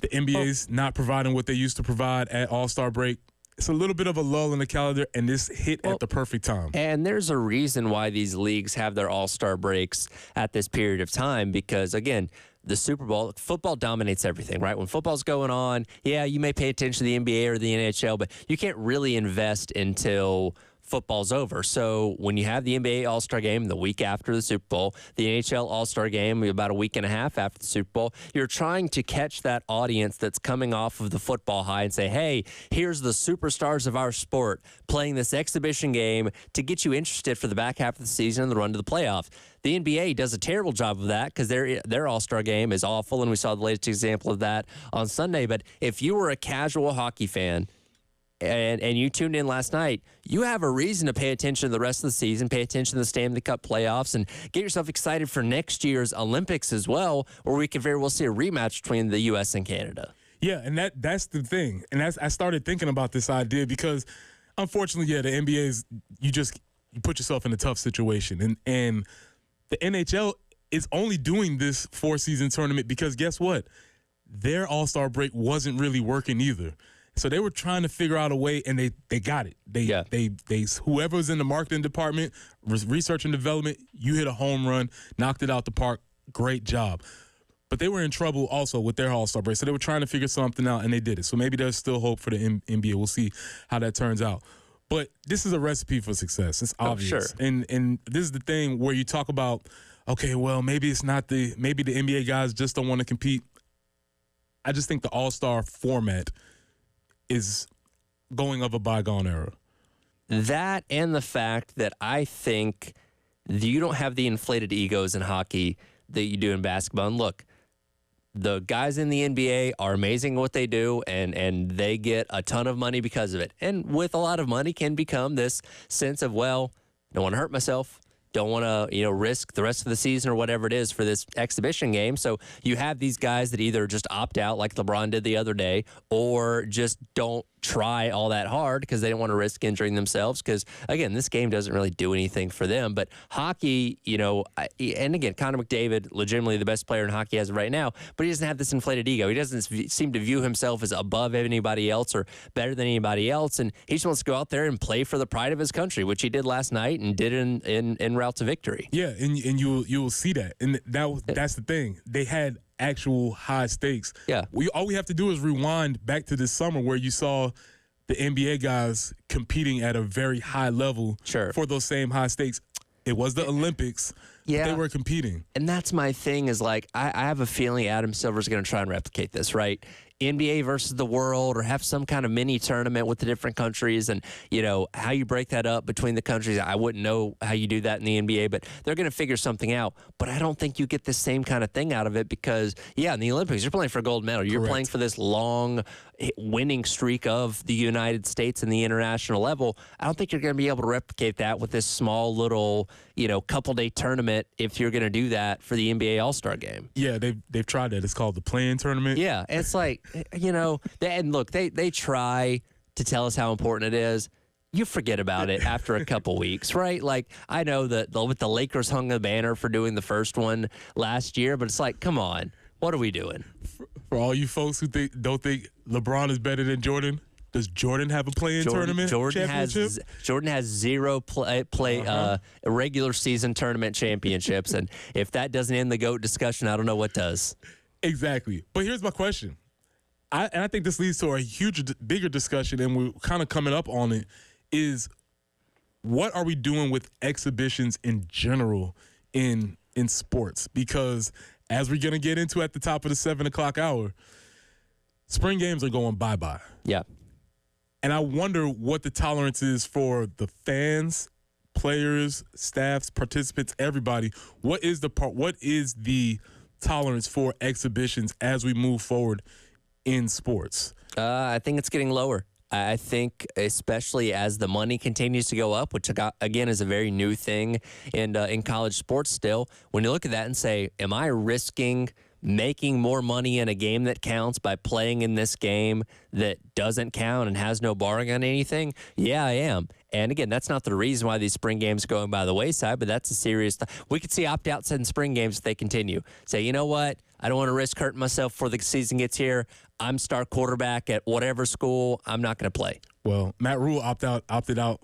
A: The NBA's not providing what they used to provide at All-Star break. It's a little bit of a lull in the calendar, and this hit at the perfect time.
B: And there's a reason why these leagues have their all-star breaks at this period of time because, again, the Super Bowl, football dominates everything, right? When football's going on, yeah, you may pay attention to the NBA or the NHL, but you can't really invest until football's over. So when you have the NBA All-Star Game the week after the Super Bowl, the NHL All-Star Game about a week and a half after the Super Bowl, you're trying to catch that audience that's coming off of the football high and say, hey, here's the superstars of our sport playing this exhibition game to get you interested for the back half of the season and the run to the playoffs. The NBA does a terrible job of that because their All-Star Game is awful, and we saw the latest example of that on Sunday. But if you were a casual hockey fan, and you tuned in last night, you have a reason to pay attention to the rest of the season, pay attention to the Stanley Cup playoffs, and get yourself excited for next year's Olympics as well, where we could very well see a rematch between the U.S. and Canada.
A: Yeah, and that's the thing. And I started thinking about this idea because, unfortunately, the NBA is you put yourself in a tough situation. And the NHL is only doing this 4-season tournament because guess what? their All-Star break wasn't really working either. So they were trying to figure out a way, and they got it. They whoever was in the marketing department, research and development, you hit a home run, knocked it out the park. Great job. But they were in trouble also with their All-Star break. So they were trying to figure something out, and they did it. So maybe there's still hope for the NBA. We'll see how that turns out. But this is a recipe for success. It's obvious.
B: Sure.
A: And this is the thing where you talk about, okay, well, maybe the NBA guys just don't want to compete. I just think the All-Star format is going of a bygone era.
B: That and the fact that I think you don't have the inflated egos in hockey that you do in basketball. And look, the guys in the NBA are amazing at what they do, and they get a ton of money because of it. And with a lot of money can become this sense of, well, don't want to hurt myself. Don't want to, risk the rest of the season or whatever it is for this exhibition game. So you have these guys that either just opt out like LeBron did the other day, or just don't try all that hard because they don't want to risk injuring themselves. Because, again, this game doesn't really do anything for them. But hockey, and again, Connor McDavid, legitimately the best player in hockey as of right now, but he doesn't have this inflated ego. He doesn't seem to view himself as above anybody else or better than anybody else. And he just wants to go out there and play for the pride of his country, which he did last night and did in route to victory.
A: Yeah, and you will see that. And that's the thing. They had actual high stakes.
B: Yeah.
A: All we have to do is rewind back to this summer where you saw the NBA guys competing at a very high level for those same high stakes. It was the Olympics.
B: Yeah.
A: But they were competing.
B: And that's my thing is I have a feeling Adam Silver's going to try and replicate this, right? NBA versus the world, or have some kind of mini tournament with the different countries, and how you break that up between the countries. I wouldn't know how you do that in the NBA, but they're going to figure something out. But I don't think you get the same kind of thing out of it because, in the Olympics, you're playing for a gold medal. You're
A: Correct.
B: playing for this long winning streak of the United States and the international level. I don't think you're going to be able to replicate that with this small little, couple-day tournament if you're going to do that for the NBA All-Star game.
A: Yeah, they've tried that. It's called the play-in tournament.
B: Yeah, it's like, and look, they try to tell us how important it is. You forget about it after a couple weeks, right? Like, I know that with the Lakers hung the banner for doing the first one last year, but it's like, come on, what are we doing?
A: For all you folks who don't think LeBron is better than Jordan, does Jordan have a play-in tournament championship?
B: Jordan has zero regular season tournament championships, and if that doesn't end the GOAT discussion, I don't know what does.
A: Exactly. But here's my question. I think this leads to a bigger discussion, and we're kind of coming up on it, is what are we doing with exhibitions in general in sports? Because as we're going to get into at the top of the 7 o'clock hour, spring games are going bye-bye.
B: Yeah.
A: And I wonder what the tolerance is for the fans, players, staffs, participants, everybody. What is the tolerance for exhibitions as we move forward in sports?
B: I think it's getting lower. I think especially as the money continues to go up, which again is a very new thing in college sports still, when you look at that and say, am I risking making more money in a game that counts by playing in this game that doesn't count and has no barring on anything? Yeah, I am. And again, that's not the reason why these spring games are going by the wayside, but that's a serious we could see opt-outs in spring games if they continue. Say, you know what? I don't want to risk hurting myself before the season gets here. I'm star quarterback at whatever school. I'm not going to play.
A: Well, Matt Rule opted out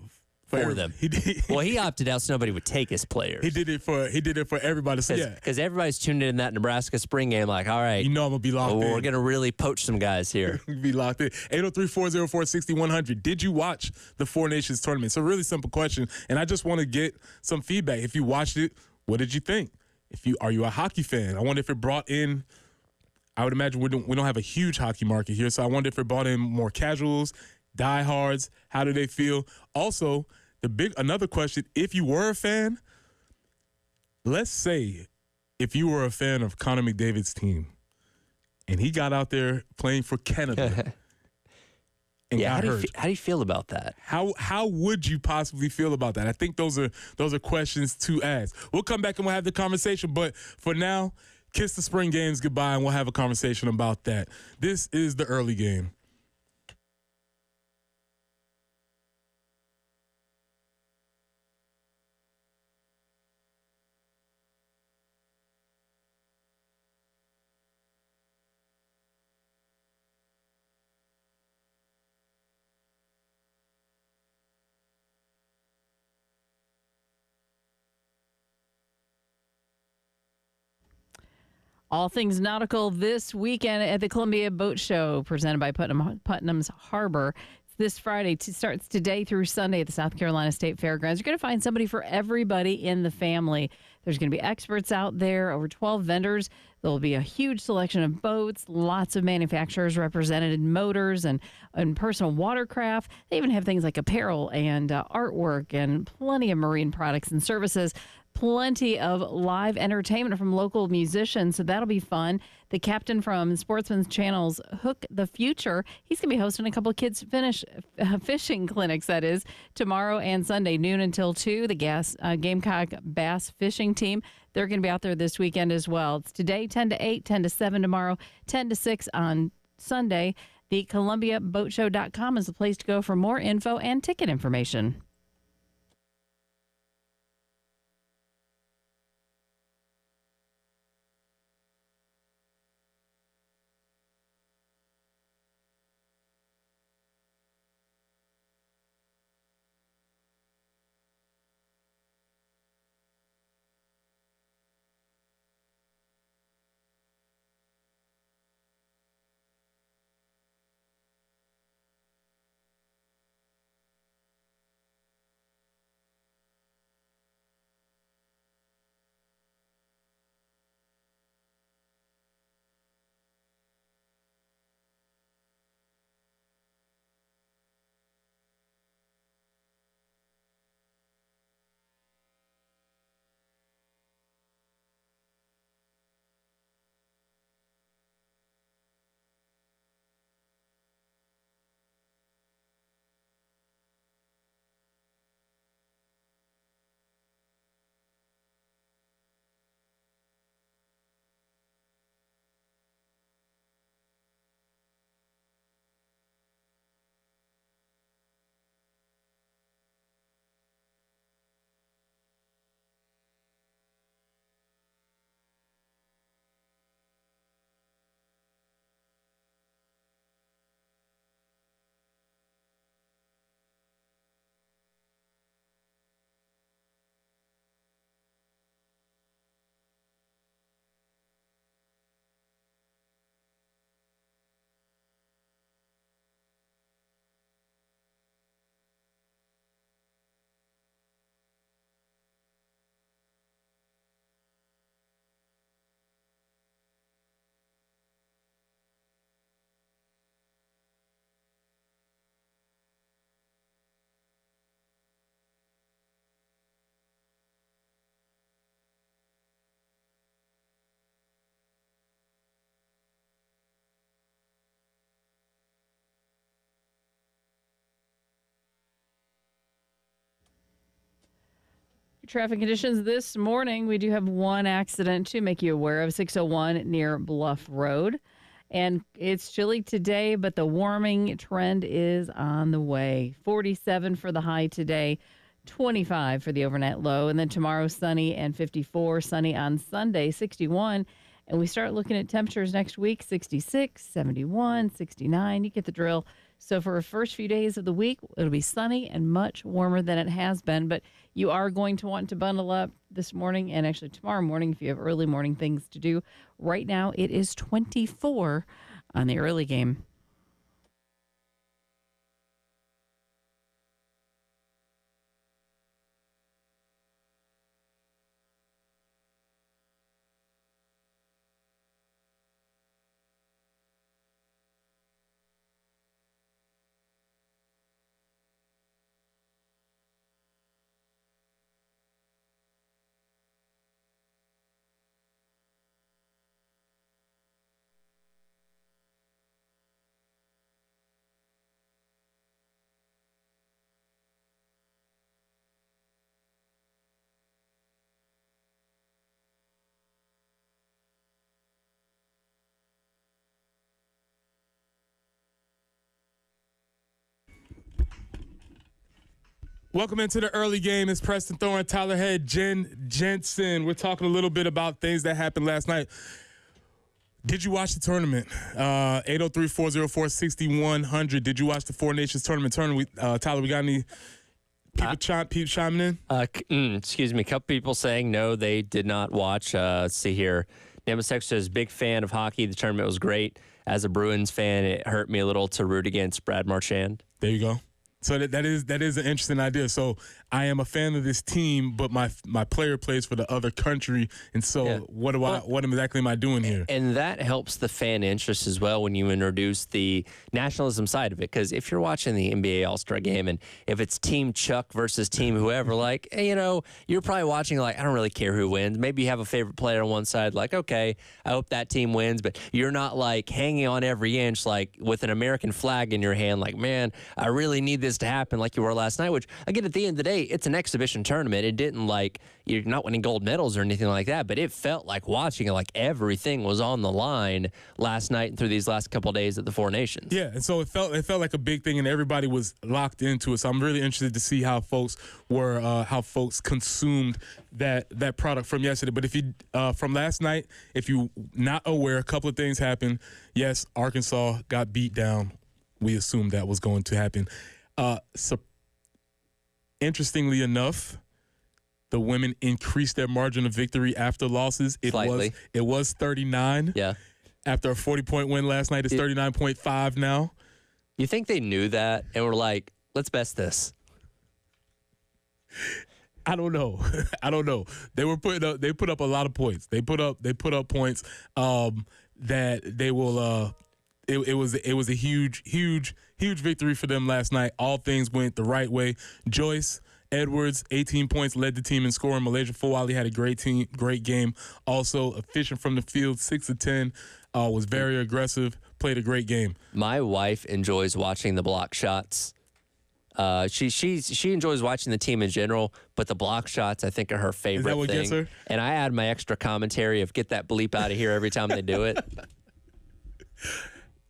B: for them. He opted out so nobody would take his players.
A: He did it for everybody. So
B: because everybody's tuned in that Nebraska spring game like, all right,
A: I'm gonna be locked in.
B: We're gonna really poach some guys here.
A: Be locked in. 803-404-6100. Did you watch the Four Nations tournament? It's a really simple question, and I just want to get some feedback. If you watched it, what did you think? Are you a hockey fan? I wonder if it brought in. I would imagine we don't have a huge hockey market here, so I wonder if it brought in more casuals, diehards. How do they feel? Also, another question: if you were a fan, let's say if you were a fan of Connor McDavid's team, and he got out there playing for Canada, and got hurt.
B: How do you feel about that?
A: How would you possibly feel about that? I think those are questions to ask. We'll come back and we'll have the conversation, but for now, kiss the spring games goodbye, and we'll have a conversation about that. This is the early game.
C: All things nautical this weekend at the Columbia Boat Show, presented by Putnam's Harbor. This Friday starts today through Sunday at the South Carolina State Fairgrounds. You're going to find somebody for everybody in the family. There's going to be experts out there, over 12 vendors. There will be a huge selection of boats, lots of manufacturers represented in motors and personal watercraft. They even have things like apparel and artwork and plenty of marine products and services. Plenty of live entertainment from local musicians, so that'll be fun. The captain from Sportsman's Channel's Hook the Future, he's going to be hosting a couple of kids' fishing clinics, that is, tomorrow and Sunday, noon until 2. The Gamecock Bass Fishing Team, they're going to be out there this weekend as well. It's today, 10 to 8, 10 to 7 tomorrow, 10 to 6 on Sunday. The ColumbiaBoatShow.com is the place to go for more info and ticket information. Traffic conditions this morning, we do have one accident to make you aware of, 601 near Bluff Road. And it's chilly today, but the warming trend is on the way. 47 for the high today, 25 for the overnight low. And then tomorrow, sunny and 54, sunny on Sunday, 61. And we start looking at temperatures next week, 66, 71, 69. You get the drill. So for the first few days of the week, it'll be sunny and much warmer than it has been. But you are going to want to bundle up this morning and actually tomorrow morning if you have early morning things to do. Right now, it is 24 on the early game.
A: Welcome into the early game. It's Preston Thorne, Tyler Head, Jen Jensen. We're talking a little bit about things that happened last night. Did you watch the tournament? 803-404-6100. Did you watch the Four Nations tournament? Tyler, we got any people chiming in?
B: Excuse me. A couple people saying no, they did not watch. Let's see here. Nama's text says, big fan of hockey. The tournament was great. As a Bruins fan, it hurt me a little to root against Brad Marchand.
A: There you go. So that is an interesting idea. So I am a fan of this team, but my player plays for the other country, and so what exactly am I doing here?
B: And that helps the fan interest as well when you introduce the nationalism side of it. Because if you're watching the NBA All-Star Game, and if it's Team Chuck versus Team whoever, like, you know, you're probably watching like, I don't really care who wins. Maybe you have a favorite player on one side, like, okay, I hope that team wins, but you're not like hanging on every inch, like with an American flag in your hand, like, man, I really need this to happen, like you were last night. Which, again, at the end of the day, it's an exhibition tournament. It didn't, like, you're not winning gold medals or anything like that, but it felt like watching it, like everything was on the line last night and through these last couple of days at the Four Nations.
A: Yeah, and so it felt like a big thing, and everybody was locked into it. So I'm really interested to see how folks consumed that product from yesterday. But if you from last night, if you not aware, a couple of things happened. Yes, Arkansas got beat down. We assumed that was going to happen. So interestingly enough, the women increased their margin of victory after losses.
B: Slightly.
A: It was 39.
B: Yeah.
A: After a 40-point win last night, it's 39.5 now.
B: You think they knew that and were like, let's best this?
A: I don't know. They put up a lot of points. They put up points that they will. It was a huge victory for them last night. All things went the right way. Joyce Edwards, 18 points, led the team in scoring. Malaysia Fawali had a great game. Also efficient from the field, 6 of 10. Was very aggressive. Played a great game.
B: My wife enjoys watching the block shots. She enjoys watching the team in general, but the block shots, I think, are her favorite
A: Is that what
B: thing.
A: gets her?
B: And I add my extra commentary of get that bleep out of here every time they do it.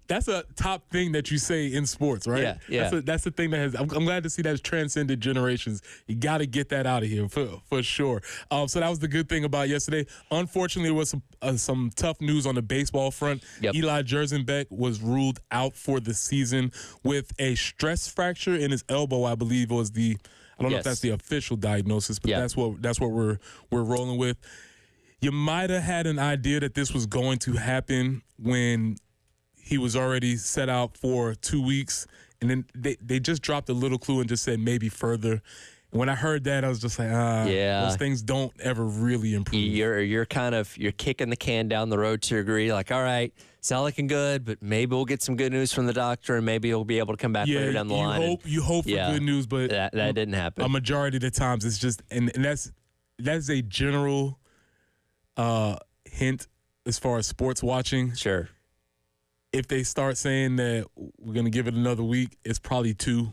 A: That's a top thing that you say in sports, right?
B: Yeah.
A: That's the thing that has. I'm glad to see that has transcended generations. You got to get that out of here for sure. So that was the good thing about yesterday. Unfortunately, there was some tough news on the baseball front.
B: Yep.
A: Eli Jerzenbeck was ruled out for the season with a stress fracture in his elbow. I believe was the. I don't know if that's the official diagnosis, but that's what we're rolling with. You might have had an idea that this was going to happen when he was already set out for 2 weeks, and then they just dropped a little clue and just said maybe further. And when I heard that, I was just like, those things don't ever really improve.
B: You're kicking the can down the road to a degree, like, all right, it's not looking good, but maybe we'll get some good news from the doctor, and maybe he'll be able to come back later down the line.
A: You hope for good news, but
B: that didn't happen.
A: A majority of the times, it's just, and that's a general hint as far as sports watching.
B: Sure.
A: If they start saying that we're going to give it another week, it's probably 2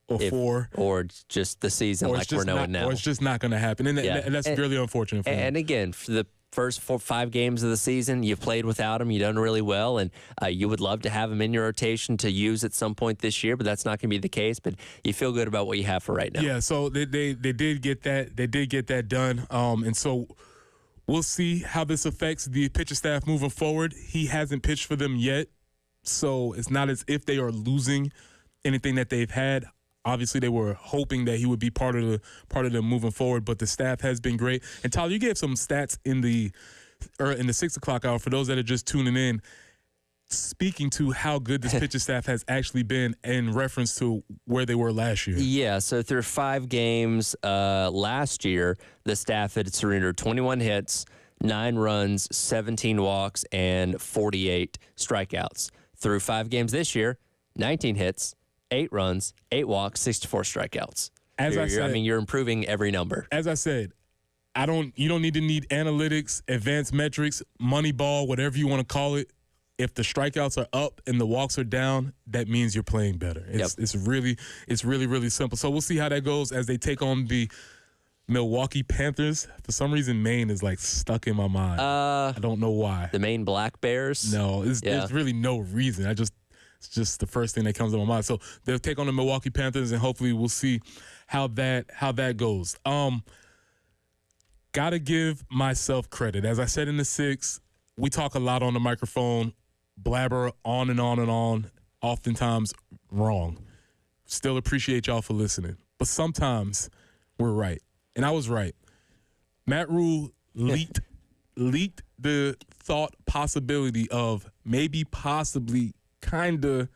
A: or 4.
B: Or it's just the season like we're knowing now.
A: Or it's just not going to happen. And that's really unfortunate for them.
B: And again, for the first 4-5 games of the season, you've played without him. You've done really well. And you would love to have him in your rotation to use at some point this year, but that's not going to be the case. But you feel good about what you have for right now.
A: Yeah, so they did get that. They did get that done. And so we'll see how this affects the pitcher staff moving forward. He hasn't pitched for them yet, so it's not as if they in anything that they've had. Obviously, they were hoping that he would be part of them moving forward, but the staff has been great. And Tyler, you gave some stats in the 6 o'clock hour for those that are just tuning in, speaking to how good this pitcher staff has actually been in reference to where they were last year.
B: Yeah, so through 5 games last year, the staff had surrendered 21 hits, 9 runs, 17 walks, and 48 strikeouts. Through 5 games this year, 19 hits, 8 runs, 8 walks, 64 strikeouts. You're improving every number.
A: As I said, you don't need analytics, advanced metrics, money ball, whatever you want to call it. If the strikeouts are up and the walks are down, that means you're playing better. It's really simple. So we'll see how that goes as they take on the Milwaukee Panthers. For some reason, Maine is like stuck in my mind. I don't know why.
B: The Maine Black Bears?
A: No, there's really no reason. It's just the first thing that comes to my mind. So they'll take on the Milwaukee Panthers, and hopefully we'll see how that goes. Gotta give myself credit. As I said in the 6, we talk a lot on the microphone, blabber on and on and on, oftentimes wrong. Still appreciate y'all for listening. But sometimes we're right. And I was right. Matt Rule leaked the thought possibility of maybe, possibly, kind of,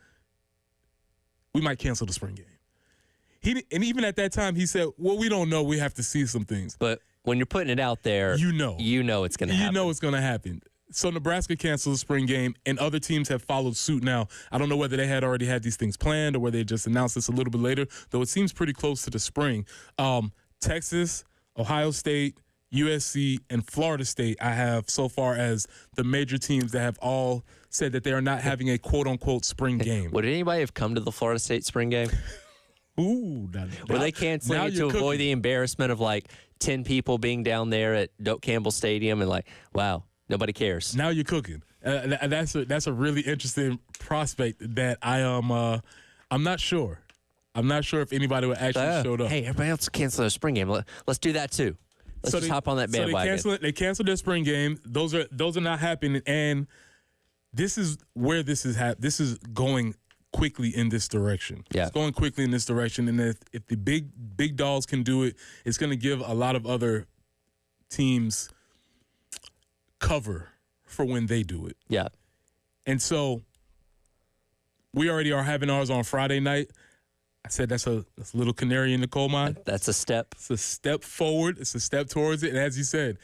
A: we might cancel the spring game. And even at that time, he said, well, we don't know. We have to see some things.
B: But when you're putting it out there,
A: you know
B: it's going to happen.
A: You know it's going to happen. So Nebraska canceled the spring game, and other teams have followed suit now. I don't know whether they had already had these things planned or whether they just announced this a little bit later, though it seems pretty close to the spring. Texas, Ohio State, USC, and Florida State I have so far as the major teams that have all said that they are not having a quote-unquote spring game.
B: Would anybody have come to the Florida State spring game?
A: Ooh.
B: Were they canceling it to avoid the embarrassment of like 10 people being down there at Doak Campbell Stadium and like, wow, nobody cares?
A: Now you're cooking. That's a really interesting prospect that I'm not sure. I'm not sure if anybody would actually showed up.
B: Hey, everybody else cancel their spring game. Let's do that too. Let's just hop on that bandwagon.
A: So they canceled their spring game. Those are not happening, and this is where this is going quickly in this direction.
B: Yeah.
A: It's going quickly in this direction, and if the big dogs can do it, it's going to give a lot of other teams cover for when they do it.
B: Yeah.
A: And so we already are having ours on Friday night. I said that's a little canary in the coal mine.
B: That's a step.
A: It's a step forward. It's a step towards it. And as you said,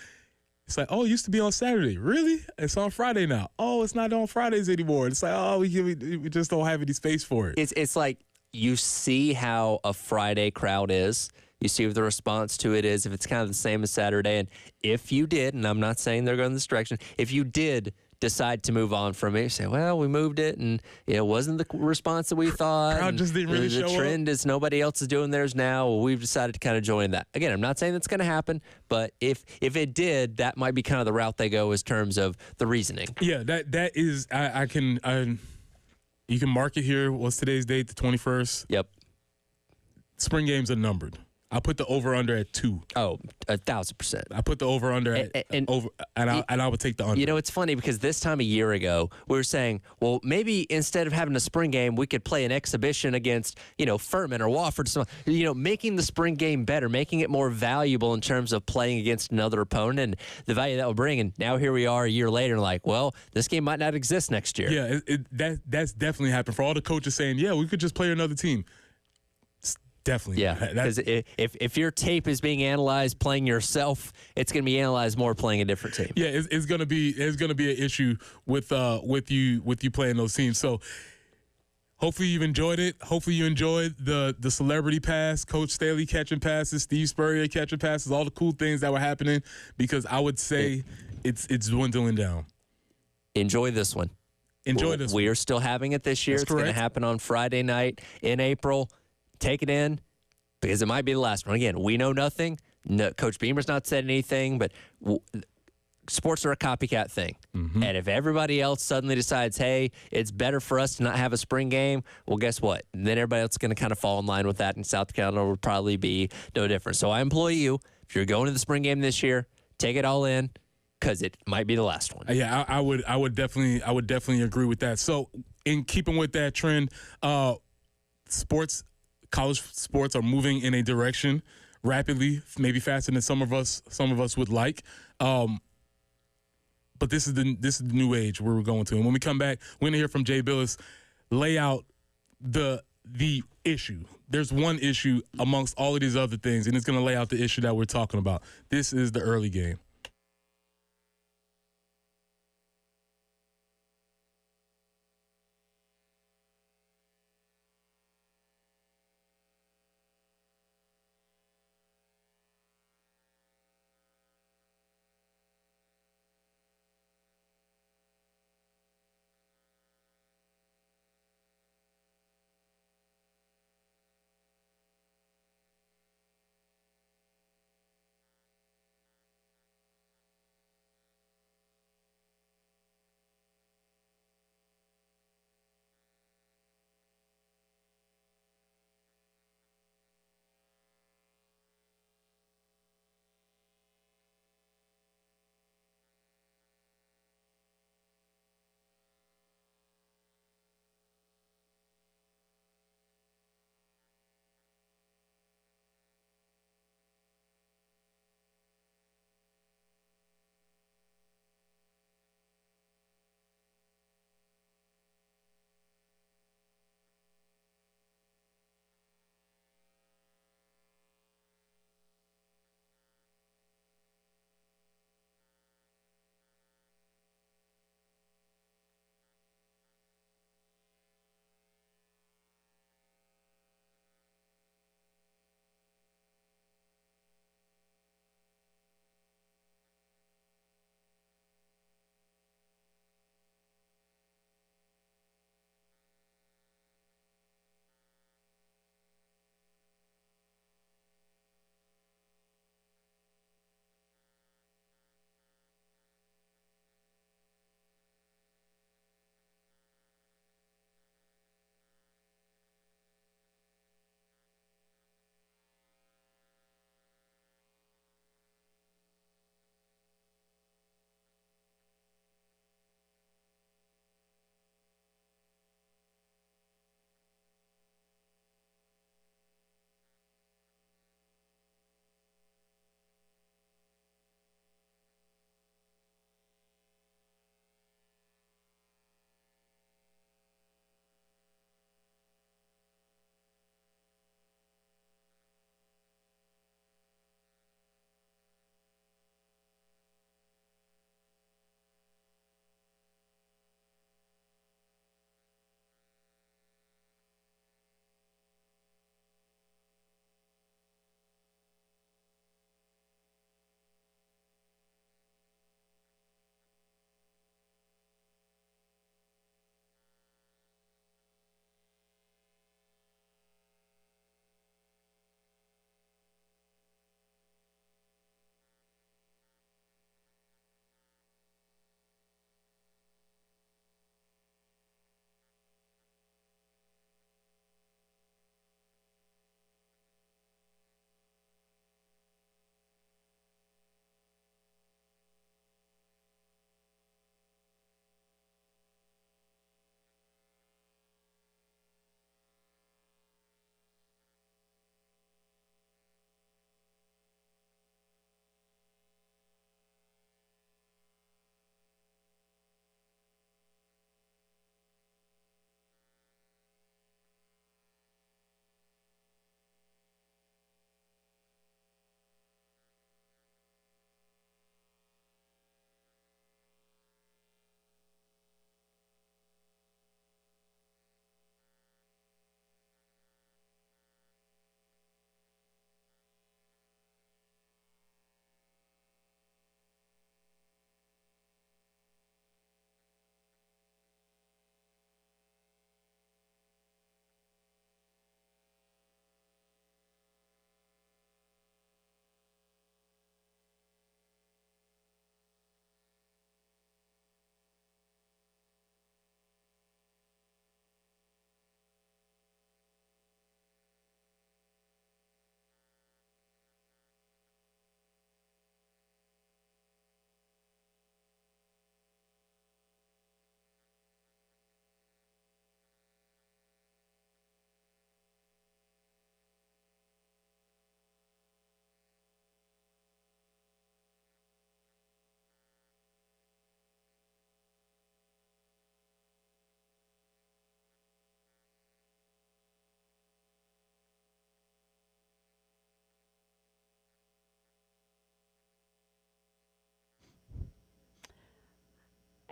A: it's like, oh, it used to be on Saturday. Really? It's on Friday now. Oh, it's not on Fridays anymore. It's like, oh, we just don't have any space for it.
B: It's like you see how a Friday crowd is. You see what the response to it is, if it's kind of the same as Saturday. And if you did, and I'm not saying they're going this direction, if you did decide to move on from it, you say, well, we moved it, and it wasn't the response that we thought.
A: Crowd just didn't really show up.
B: The trend is nobody else is doing theirs now. Well, we've decided to kind of join that. Again, I'm not saying that's going to happen, but if it did, that might be kind of the route they go as terms of the reasoning.
A: Yeah, that is, you can mark it here. What's today's date? The 21st?
B: Yep.
A: Spring games are numbered. I put the over-under at 2.
B: Oh, 1,000%.
A: I put the over-under at over, and I would take the under.
B: You know, it's funny because this time a year ago, we were saying, well, maybe instead of having a spring game, we could play an exhibition against, Furman or Wofford. So, making the spring game better, making it more valuable in terms of playing against another opponent and the value that will bring. And now here we are a year later, like, well, this game might not exist next year.
A: Yeah, that's definitely happened. For all the coaches saying, yeah, we could just play another team. Definitely.
B: Yeah, because if your tape is being analyzed playing yourself, it's going to be analyzed more playing a different team.
A: Yeah, it's going to be an issue with you playing those teams. So hopefully you've enjoyed it. Hopefully you enjoyed the celebrity pass, Coach Staley catching passes, Steve Spurrier catching passes, all the cool things that were happening. Because I would say it's dwindling down.
B: Enjoy this one. We are still having it this year.
A: That's
B: it's going to happen on Friday night in April. Take it in because it might be the last one. Again, we know nothing. No, Coach Beamer's not said anything, but sports are a copycat thing. Mm-hmm. And if everybody else suddenly decides, hey, it's better for us to not have a spring game, well, guess what? Then everybody else is going to kind of fall in line with that, and South Carolina will probably be no different. So I implore you, if you're going to the spring game this year, take it all in because it might be the last one.
A: Yeah, I would definitely agree with that. So in keeping with that trend, college sports are moving in a direction rapidly, maybe faster than some of us would like. But this is the new age where we're going to. And when we come back, we're going to hear from Jay Billis lay out the issue. There's one issue amongst all of these other things, and it's going to lay out the issue that we're talking about. This is the early game.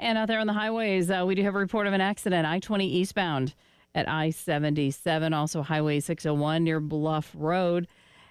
C: And out there on the highways, we do have a report of an accident, I-20 eastbound at I-77, also Highway 601 near Bluff Road.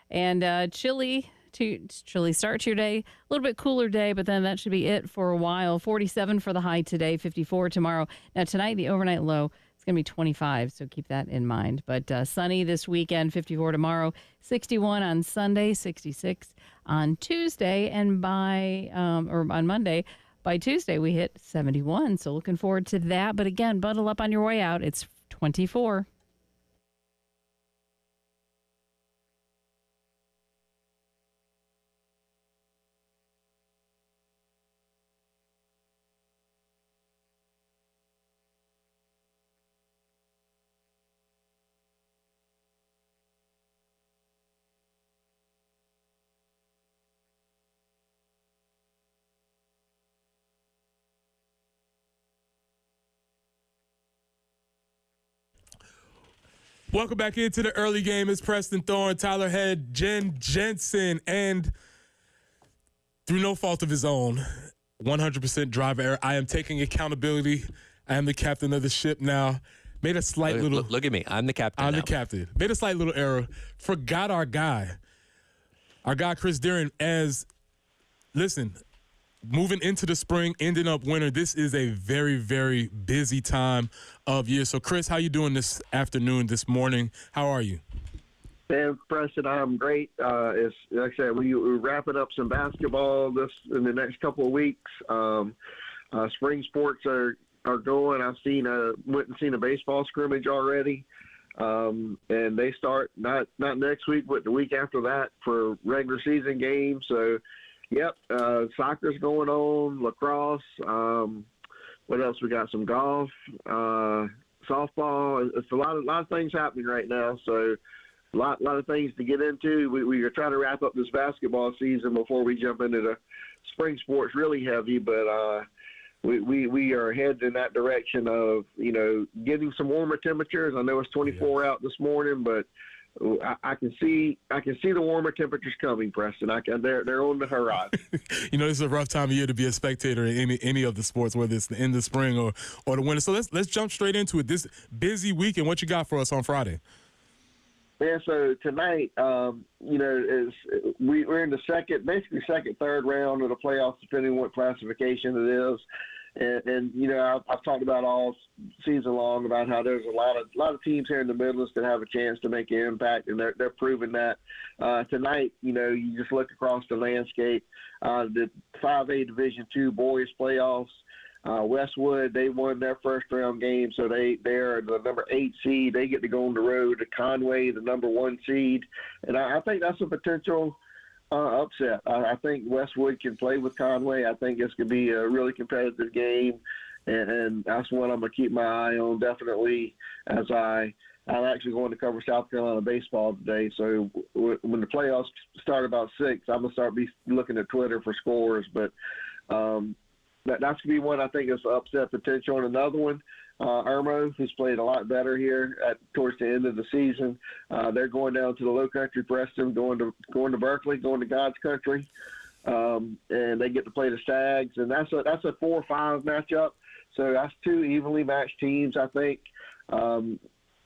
C: And chilly start to your day. A little bit cooler day, but then that should be it for a while. 47 for the high today, 54 tomorrow. Now tonight, the overnight low is going to be 25, so keep that in mind. But sunny this weekend, 54 tomorrow, 61 on Sunday, 66 on Tuesday, and on Monday. By Tuesday, we hit 71, so looking forward to that. But again, bundle up on your way out. It's 24.
A: Welcome back into the early game. It's Preston Thorne, Tyler Head, Jen Jensen, and through no fault of his own, 100% driver error. I am taking accountability. I am the captain of the ship now. Made a slight
B: Look at me. I'm the captain
A: I'm
B: now.
A: the captain. Made a slight little error. Forgot our guy Chris Deering. Moving into the spring, ending up winter. This is a very, very busy time of year. So, Chris, how you doing this afternoon, this morning? How are you?
F: Man, Preston, I'm great. It's like I said, we're wrapping up some basketball in the next couple of weeks. Spring sports are going. I've went and seen a baseball scrimmage already, and they start not next week, but the week after that for regular season games. So. Yep, soccer's going on, lacrosse. What else? We got some golf, softball. It's a lot of things happening right now. So, a lot of things to get into. We are trying to wrap up this basketball season before we jump into the spring sports really heavy. But we are headed in that direction of getting some warmer temperatures. I know it's 24 out this morning, but I can see the warmer temperatures coming, Preston. They're on the horizon.
A: This is a rough time of year to be a spectator in any of the sports, whether it's in the spring or the winter. So let's jump straight into it. This busy weekend, what you got for us on Friday?
F: Yeah, so tonight, we're in the second, third round of the playoffs, depending on what classification it is. And I've talked about all season long about how there's a lot of teams here in the Midlands that have a chance to make an impact, and they're proving that. Tonight, you just look across the landscape. The 5A Division II boys playoffs. Westwood, they won their first round game, so they're the number 8 seed. They get to go on the road to Conway, the number 1 seed, and I think that's a potential upset. I think Westwood can play with Conway. I think it's going to be a really competitive game, and that's one I'm going to keep my eye on definitely as I'm actually going to cover South Carolina baseball today. So when the playoffs start about 6, I'm going to start looking at Twitter for scores. But that's going to be one I think is upset potential. And another one, Irmo, who's played a lot better here towards the end of the season. They're going down to the Low Country, Preston, going to Berkeley, going to God's Country, and they get to play the Stags, and that's a 4-5 matchup. So that's 2 evenly matched teams, I think.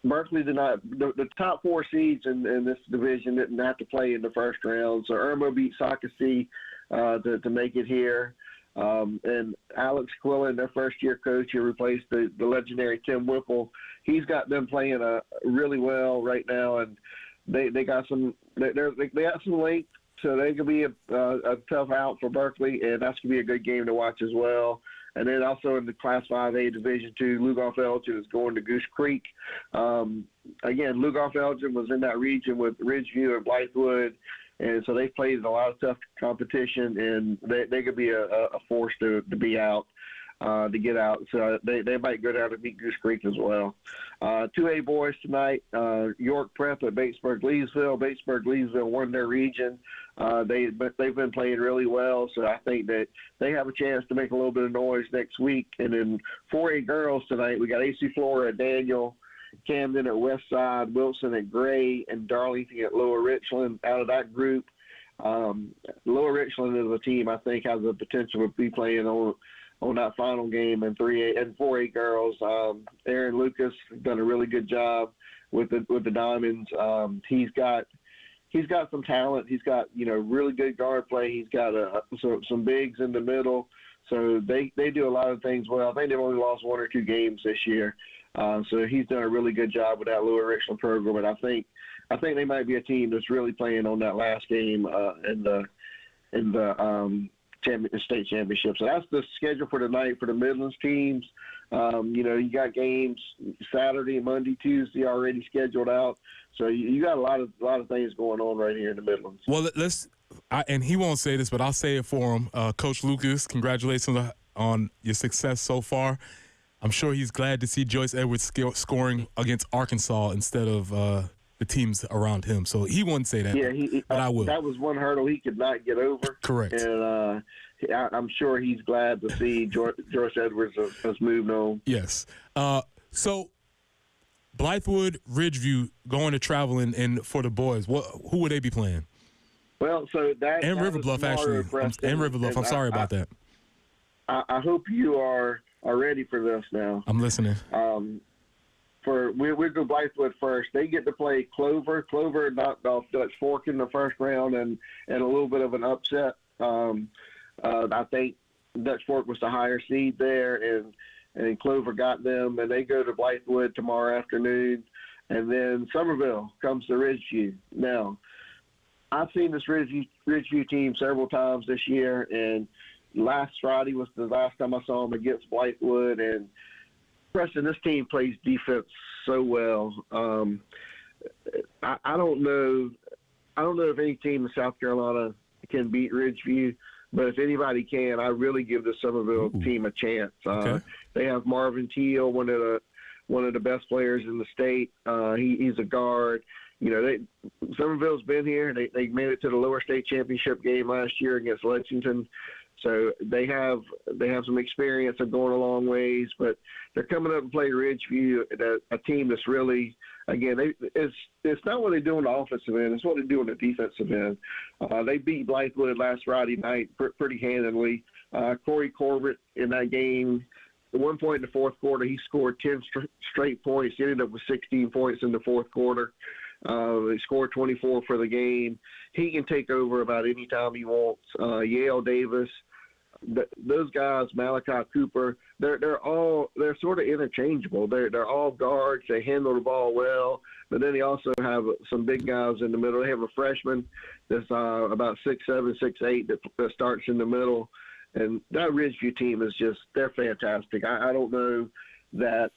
F: Berkeley did not. The top 4 seeds in this division didn't have to play in the first round. So Irmo beat Socastee to make it here. And Alex Quillen, their first-year coach, who replaced the legendary Tim Whipple, he's got them playing really well right now, and they got some length, so they could be a tough out for Berkeley, and that's gonna be a good game to watch as well. And then also in the Class 5A Division II, Lugoff Elgin is going to Goose Creek. Again, Lugoff Elgin was in that region with Ridgeview and Blythewood. And so they've played a lot of tough competition, and they could be a force to be out, to get out. So they might go down to beat Goose Creek as well. 2A boys tonight, York Prep at Batesburg-Leesville. Batesburg-Leesville won their region. They've been playing really well, so I think that they have a chance to make a little bit of noise next week. And then 4A girls tonight, we got AC Flora at Daniel, Camden at Westside, Wilson at Gray, and Darlington at Lower Richland. Out of that group, Lower Richland is a team I think has the potential to be playing on on that final game in 3A and 4A girls. Aaron Lucas has done a really good job with the Diamonds. He's got some talent. He's got really good guard play. He's got some bigs in the middle. So they do a lot of things well. I think they've only lost 1 or 2 games this year. So he's done a really good job with that Lower Richland program. And I think they might be a team that's really playing on that last game in the state championship. So that's the schedule for tonight for the Midlands teams. You got games Saturday, Monday, Tuesday already scheduled out. So you got a lot of things going on right here in the Midlands.
A: Well, and he won't say this, but I'll say it for him. Coach Lucas, congratulations on your success so far. I'm sure he's glad to see Joyce Edwards scoring against Arkansas instead of the teams around him. So he wouldn't say that, but I will. That
F: was one hurdle he could not get over.
A: Correct.
F: And I'm sure he's glad to see Joyce Edwards has moved on.
A: Yes. So Blythewood, Ridgeview going to traveling, and for the boys, who would they be playing?
F: Well, so that
A: and River Bluff actually, and River Bluff. I'm sorry about that.
F: I hope you are ready for this now.
A: I'm listening.
F: We go Blythewood first. They get to play Clover. Clover knocked off Dutch Fork in the first round, and a little bit of an upset. I think Dutch Fork was the higher seed there, and Clover got them, and they go to Blythewood tomorrow afternoon, and then Somerville comes to Ridgeview. Now, I've seen this Ridgeview team several times this year, and last Friday was the last time I saw them against Blythewood, and Preston, this team plays defense so well. I don't know if any team in South Carolina can beat Ridgeview, but if anybody can, I really give the Somerville team a chance.
A: Okay.
F: They have Marvin Teal, one of the best players in the state. He's a guard. Somerville's been here. They made it to the lower state championship game last year against Lexington. So they have some experience of going a long ways, but they're coming up and play Ridgeview, a team that's really, again, it's not what they do on the offensive end, it's what they do on the defensive end. They beat Blythewood last Friday night pretty handily. Corey Corbett in that game, at one point in the fourth quarter, he scored 10 straight points. He ended up with 16 points in the fourth quarter. He scored 24 for the game. He can take over about any time he wants. Yale Davis, those guys, Malachi Cooper, they're sort of interchangeable. They're all guards. They handle the ball well, but then they also have some big guys in the middle. They have a freshman that's about 6'7", 6'8", that starts in the middle. And that Ridgeview team is they're fantastic. I don't know that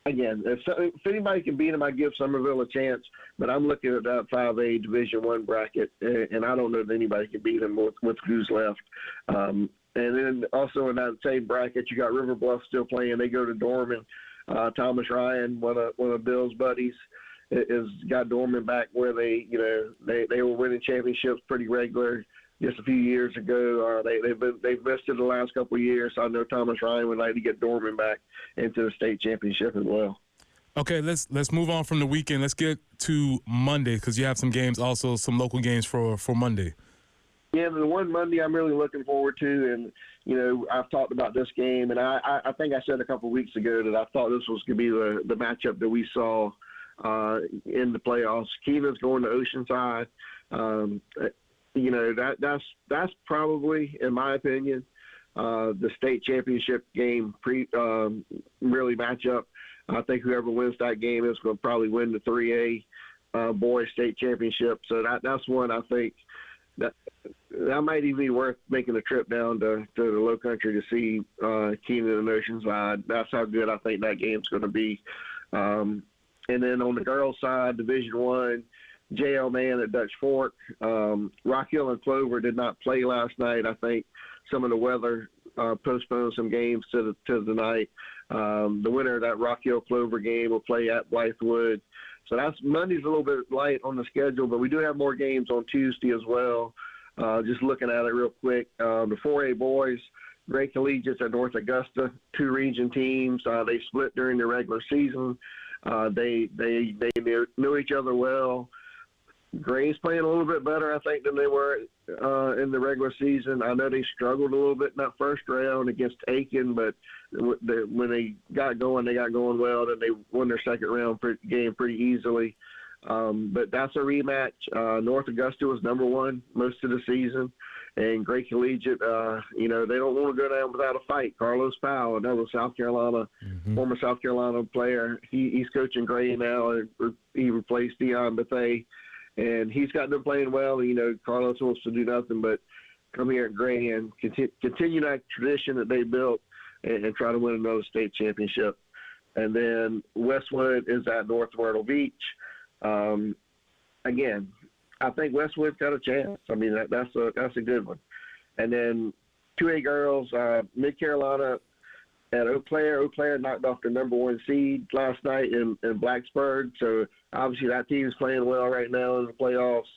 F: again, if anybody can beat them, I give Somerville a chance. But I'm looking at that 5A Division I bracket, and I don't know that anybody can beat them with who's left. And then also in that same bracket, you got River Bluff still playing. They go to Dorman. Thomas Ryan, one of Bill's buddies, is got Dorman back where they were winning championships pretty regular just a few years ago. They've missed it the last couple of years. So I know Thomas Ryan would like to get Dorman back into the state championship as well.
A: Okay, let's move on from the weekend. Let's get to Monday because you have some games, also some local games for Monday.
F: Yeah, the one Monday I'm really looking forward to, and I've talked about this game, and I think I said a couple of weeks ago that I thought this was going to be the matchup that we saw in the playoffs. Keenan's going to Oceanside. That's probably, in my opinion, the state championship game really matchup. I think whoever wins that game is going to probably win the 3A boys state championship. So that's one I think that might even be worth making a trip down to the Low Country to see Keenan and Oceanside. That's how good I think that game's going to be. And then on the girls' side, Division I, JL Man at Dutch Fork. Rock Hill and Clover did not play last night. I think some of the weather postponed some games to the night. The winner of that Rock Hill Clover game will play at Blythewood. So Monday's a little bit light on the schedule, but we do have more games on Tuesday as well. Just looking at it real quick, the 4A boys, Gray Collegiates at North Augusta, 2 region teams. They split during the regular season. They knew each other well. Gray's playing a little bit better, I think, than they were in the regular season. I know they struggled a little bit in that first round against Aiken, but when they got going well. Then they won their second round game pretty easily. But that's a rematch. North Augusta was number one most of the season. And Gray Collegiate, they don't want to go down without a fight. Carlos Powell, another former South Carolina player, he's coaching Gray now. He replaced Deion Bethea. And he's got them playing well. Carlos wants to do nothing but come here at Gray and continue that tradition that they built and try to win another state championship. And then Westwood is at North Myrtle Beach. Again, I think Westwood's got a chance. I mean, that's a good one. And then 2A girls, Mid Carolina at Eau Claire. Eau Claire knocked off the number one seed last night in Blacksburg. So obviously that team is playing well right now in the playoffs.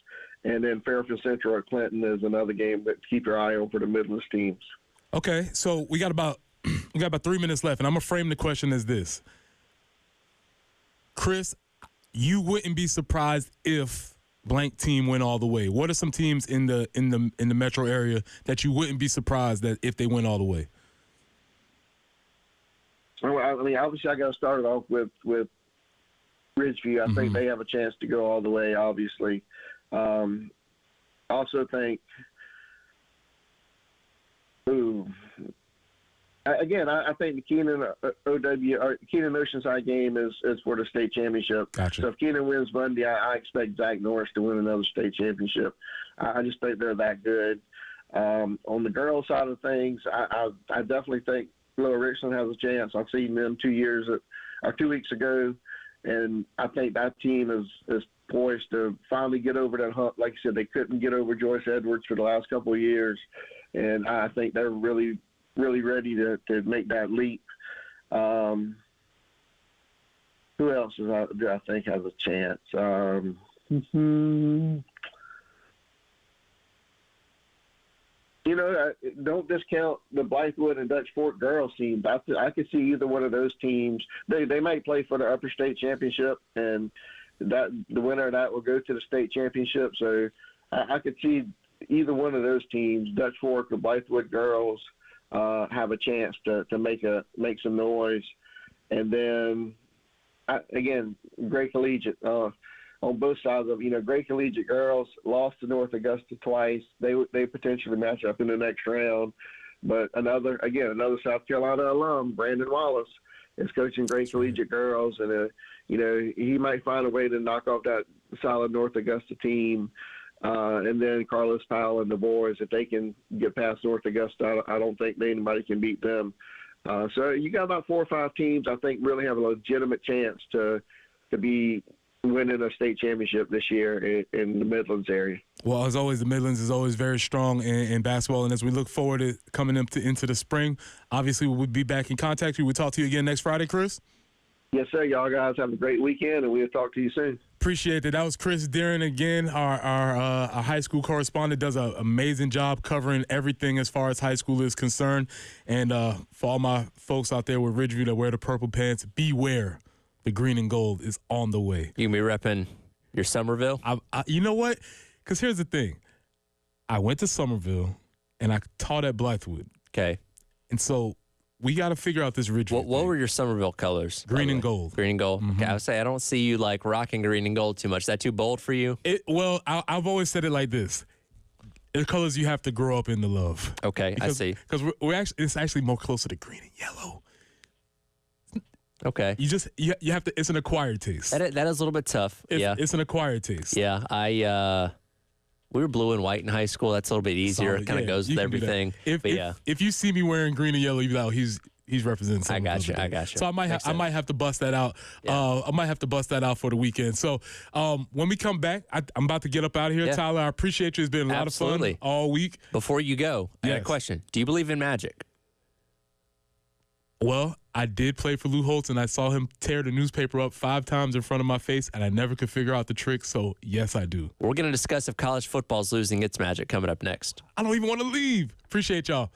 F: And then Fairfield Central at Clinton is another game that keep your eye on for the Midlands teams.
A: Okay, so we got about 3 minutes left, and I'm gonna frame the question as this: Chris, you wouldn't be surprised if blank team went all the way. What are some teams in the metro area that you wouldn't be surprised that if they went all the way?
F: Well, I mean, obviously, I got to start it off with Ridgeview. I think they have a chance to go all the way. Obviously, also think. Again, I think the Keenan Keenan Oceanside game is for the state championship.
A: Gotcha.
F: So if Keenan wins Monday, I expect Zach Norris to win another state championship. I just think they're that good. On the girls' side of things, I definitely think Lower Richland has a chance. I've seen them 2 weeks ago, and I think that team is poised to finally get over that hump. Like you said, they couldn't get over Joyce Edwards for the last couple of years, and I think they're really ready to make that leap. Who else do I think has a chance? Don't discount the Blythewood and Dutch Fork girls teams. I could see either one of those teams. They might play for the upper state championship, and that the winner of that will go to the state championship. So I could see either one of those teams, Dutch Fork or Blythewood girls, have a chance to make some noise. And then again, Gray Collegiate on both sides of Gray Collegiate girls lost to North Augusta twice. They potentially match up in the next round. But another South Carolina alum, Brandon Wallace, is coaching Gray Collegiate girls, and he might find a way to knock off that solid North Augusta team. And then Carlos Powell and the boys, if they can get past North Augusta, I don't think anybody can beat them. So you got about 4 or 5 teams I think really have a legitimate chance to be winning a state championship this year in the Midlands area.
A: Well, as always, the Midlands is always very strong in basketball, and as we look forward to coming into the spring, obviously we'll be back in contact. We'll talk to you again next Friday, Chris.
F: Yes, sir. Y'all guys have a great weekend, and we'll talk to you soon.
A: Appreciate it. That was Chris Deering again, our high school correspondent. Does an amazing job covering everything as far as high school is concerned. And for all my folks out there with Ridgeview that wear the purple pants, beware. The green and gold is on the way.
B: You can be repping your Somerville?
A: You know what? Because here's the thing. I went to Somerville, and I taught at Blythewood.
B: Okay.
A: And so we got to figure out this Ridgeview
B: What were your Somerville colors?
A: Green and gold.
B: Green and gold. Mm-hmm. Okay, I would say I don't see you like rocking green and gold too much. Is that too bold for you?
A: I've always said it like this. The colors you have to grow up into love.
B: Okay, I see.
A: Because it's actually more closer to green and yellow.
B: Okay.
A: You have to. It's an acquired taste.
B: That is a little bit tough.
A: It's an acquired taste.
B: Yeah, we were blue and white in high school. That's a little bit easier. It kind of goes with everything.
A: If you see me wearing green and yellow, you be like, he's representing something.
B: I got you.
A: So I might have to bust that out. Yeah. I might have to bust that out for the weekend. So when we come back, I'm about to get up out of here. Yeah. Tyler, I appreciate you. It's been a lot of fun all week.
B: Before you go, I got a question. Do you believe in magic?
A: Well, I did play for Lou Holtz, and I saw him tear the newspaper up 5 times in front of my face, and I never could figure out the trick, so yes, I do.
B: We're going to discuss if college football is losing its magic coming up next.
A: I don't even want to leave. Appreciate y'all.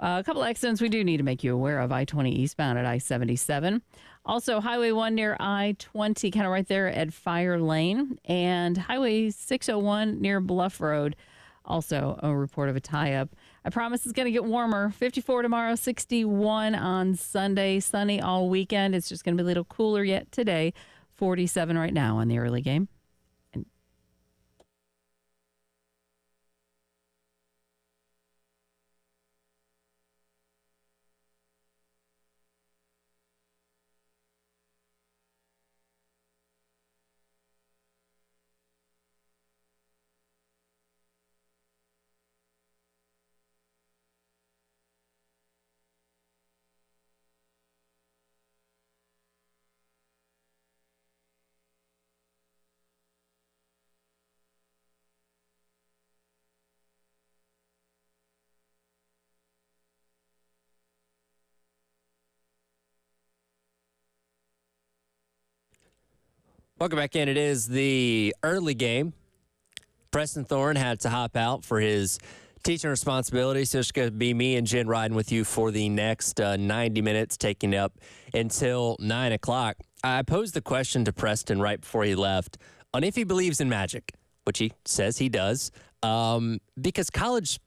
C: A couple accidents we do need to make you aware of. I-20 eastbound at I-77. Also, Highway 1 near I-20, kind of right there at Fire Lane. And Highway 601 near Bluff Road. Also, a report of a tie-up. I promise it's going to get warmer. 54 tomorrow, 61 on Sunday. Sunny all weekend. It's just going to be a little cooler yet today. 47 right now on the early game.
B: Welcome back in. It is the early game. Preston Thorne had to hop out for his teaching responsibilities, so it's going to be me and Jen riding with you for the next 90 minutes, taking up until 9 o'clock. I posed the question to Preston right before he left on if he believes in magic, which he says he does, because college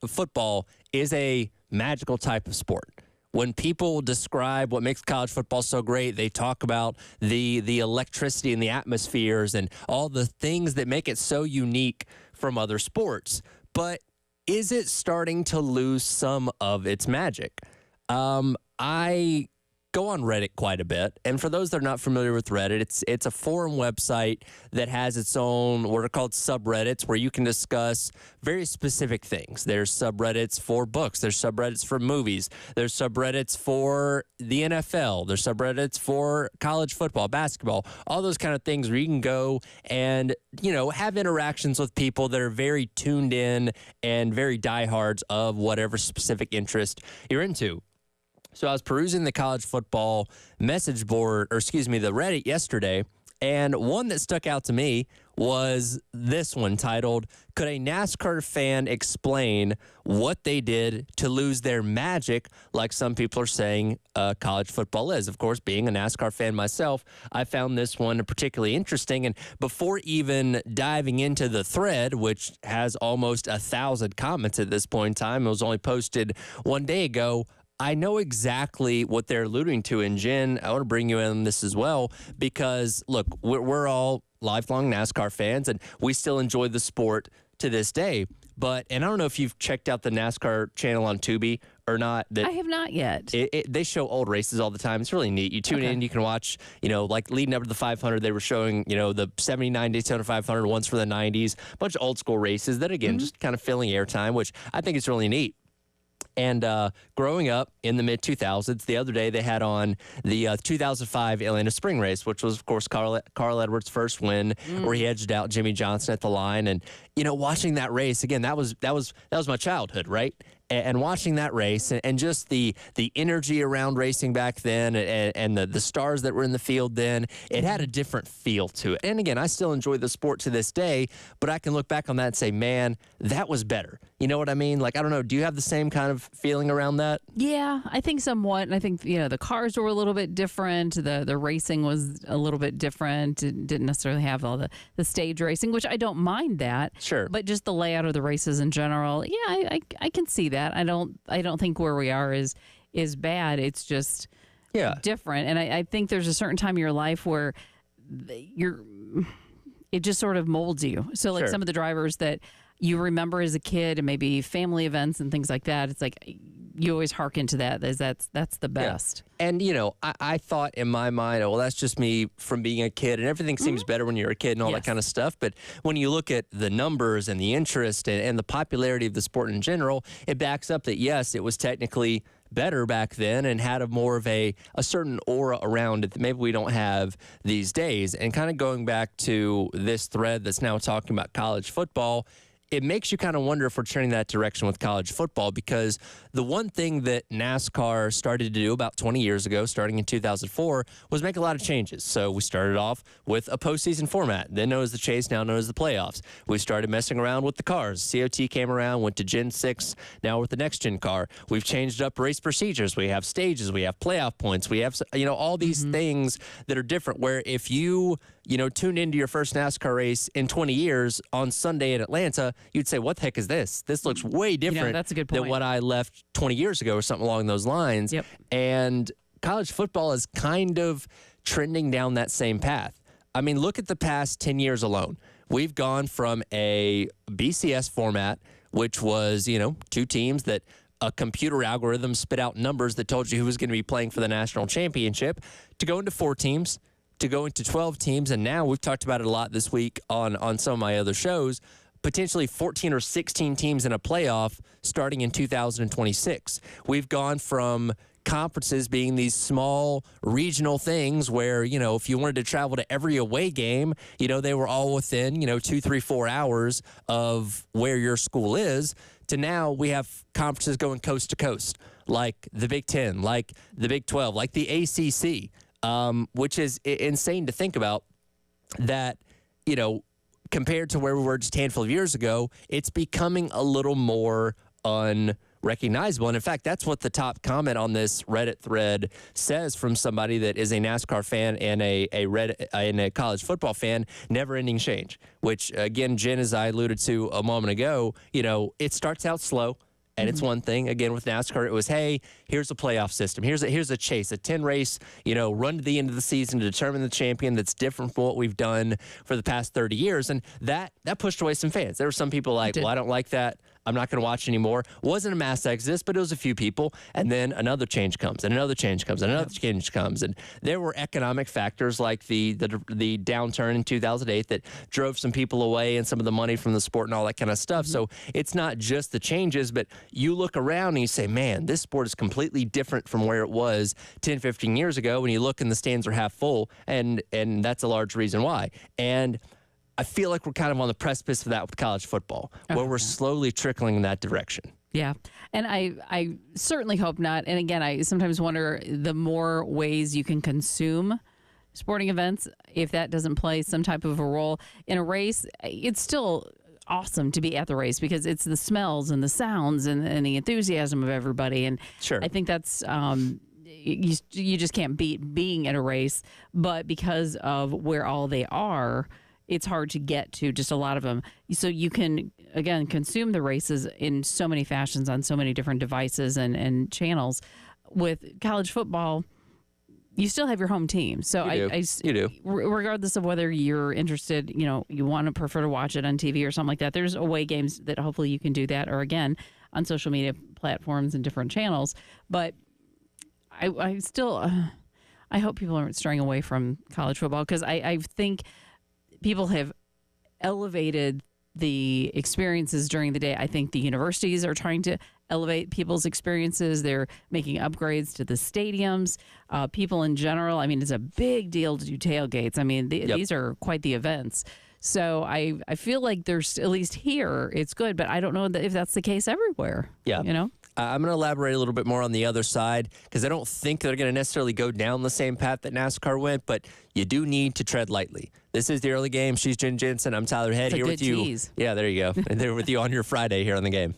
B: football is a magical type of sport. When people describe what makes college football so great, they talk about the electricity and the atmospheres and all the things that make it so unique from other sports. But is it starting to lose some of its magic? I go on Reddit quite a bit, and for those that are not familiar with Reddit, it's a forum website that has its own what are called subreddits, where you can discuss very specific things. There's subreddits for books, there's subreddits for movies, there's subreddits for the NFL, there's subreddits for college football, basketball, all those kind of things where you can go and, you know, have interactions with people that are very tuned in and very diehards of whatever specific interest you're into. So I was perusing the college football message board, or excuse me, the Reddit yesterday, and one that stuck out to me was this one titled, "Could a NASCAR fan explain what they did to lose their magic, like some people are saying college football is?" Of course, being a NASCAR fan myself, I found this one particularly interesting. And before even diving into the thread, which has almost 1,000 comments at this point in time, it was only posted one day ago, I know exactly what they're alluding to. And Jen, I want to bring you in on this as well, because look, we're all lifelong NASCAR fans and we still enjoy the sport to this day. And I don't know if you've checked out the NASCAR channel on Tubi or not.
C: I have not yet.
B: They show old races all the time. It's really neat. You tune in, you can watch, you know, like leading up to the 500, they were showing, you know, the 79 Daytona 500, ones for the 90s, a bunch of old school races that, again, just kind of filling airtime, which I think is really neat. And growing up in the mid-2000s, the other day they had on the 2005 Atlanta Spring Race, which was, of course, Carl Edwards' first win, where he edged out Jimmy Johnson at the line. And, you know, watching that race, again, that was my childhood, right? And watching that race and just the energy around racing back then and the stars that were in the field then, it had a different feel to it. And again, I still enjoy the sport to this day, but I can look back on that and say, man, that was better. You know what I mean? Like, I don't know. Do you have the same kind of feeling around that?
C: Yeah, I think somewhat. And I think, you know, the cars were a little bit different. The racing was a little bit different. It didn't necessarily have all the stage racing, which I don't mind that.
B: Sure.
C: But just the layout of the races in general, yeah, I can see that. I don't think where we are is bad. It's just different. And I think there's a certain time in your life where it just sort of molds you. So like some of the drivers that you remember as a kid and maybe family events and things like that, it's like you always hearken to that. That's the best.
B: Yeah. And, you know, I thought in my mind, well, that's just me from being a kid, and everything seems better when you're a kid and all that kind of stuff. But when you look at the numbers and the interest and the popularity of the sport in general, it backs up that, yes, it was technically better back then and had a more of a certain aura around it that maybe we don't have these days. And kind of going back to this thread that's now talking about college football, it makes you kind of wonder if we're turning that direction with college football, because the one thing that NASCAR started to do about 20 years ago, starting in 2004, was make a lot of changes. So we started off with a postseason format, then known as the Chase, now known as the playoffs. We started messing around with the cars. COT came around, went to Gen 6, now with the next gen car. We've changed up race procedures. We have stages, we have playoff points, we have, all these things that are different, where if you tuned into your first NASCAR race in 20 years on Sunday in Atlanta, you'd say, what the heck is this? This looks way different
C: that's a good point.
B: than what I left 20 years ago or something along those lines.
C: Yep.
B: And college football is kind of trending down that same path. I mean, look at the past 10 years alone. We've gone from a BCS format, which was, two teams that a computer algorithm spit out numbers that told you who was going to be playing for the national championship, to go into 4 teams, to go into 12 teams, and now we've talked about it a lot this week on some of my other shows, potentially 14 or 16 teams in a playoff starting in 2026. We've gone from conferences being these small regional things where, if you wanted to travel to every away game, they were all within, 2, 3, 4 hours of where your school is, to now we have conferences going coast to coast, like the Big Ten, like the Big 12, like the ACC. Which is insane to think about, that, compared to where we were just a handful of years ago, it's becoming a little more unrecognizable. And in fact, that's what the top comment on this Reddit thread says from somebody that is a NASCAR fan and a college football fan: never-ending change. Which, again, Jen, as I alluded to a moment ago, it starts out slow. And it's one thing. Again, with NASCAR, it was, hey, here's a playoff system. Here's a chase, a 10-race, run to the end of the season to determine the champion. That's different from what we've done for the past 30 years. And that pushed away some fans. There were some people like, well, I don't like that. I'm not going to watch anymore. Wasn't a mass exodus, but it was a few people. And then another change comes, and another change comes, and another change comes. And there were economic factors like the downturn in 2008 that drove some people away, and some of the money from the sport and all that kind of stuff. So it's not just the changes, but you look around and you say, man, this sport is completely different from where it was 10, 15 years ago. When you look and the stands are half full, and that's a large reason why. And I feel like we're kind of on the precipice of that with college football, where we're slowly trickling in that direction.
C: Yeah. And I certainly hope not. And again, I sometimes wonder, the more ways you can consume sporting events, if that doesn't play some type of a role in a race, it's still awesome to be at the race, because it's the smells and the sounds and the enthusiasm of everybody. And
B: sure,
C: I think that's you just can't beat being at a race. But because of where all they are, it's hard to get to just a lot of them. So you can, again, consume the races in so many fashions on so many different devices and channels. With college football, you still have your home team. So
B: you do.
C: Regardless of whether you're interested, you want to prefer to watch it on TV or something like that, there's away games that hopefully you can do that, or again, on social media platforms and different channels. But I still, I hope people aren't straying away from college football, because I think people have elevated the experiences during the day. I think the universities are trying to elevate people's experiences. They're making upgrades to the stadiums. People in general, it's a big deal to do tailgates. These are quite the events. So I feel like there's, at least here, it's good, but I don't know if that's the case everywhere.
B: Yeah. I'm going to elaborate a little bit more on the other side, because I don't think they're going to necessarily go down the same path that NASCAR went, but you do need to tread lightly. This is the early game. She's Jen Jensen. I'm Tyler Head, here with you.
C: Tease.
B: Yeah, there you go. And they're with you on your Friday here on the game.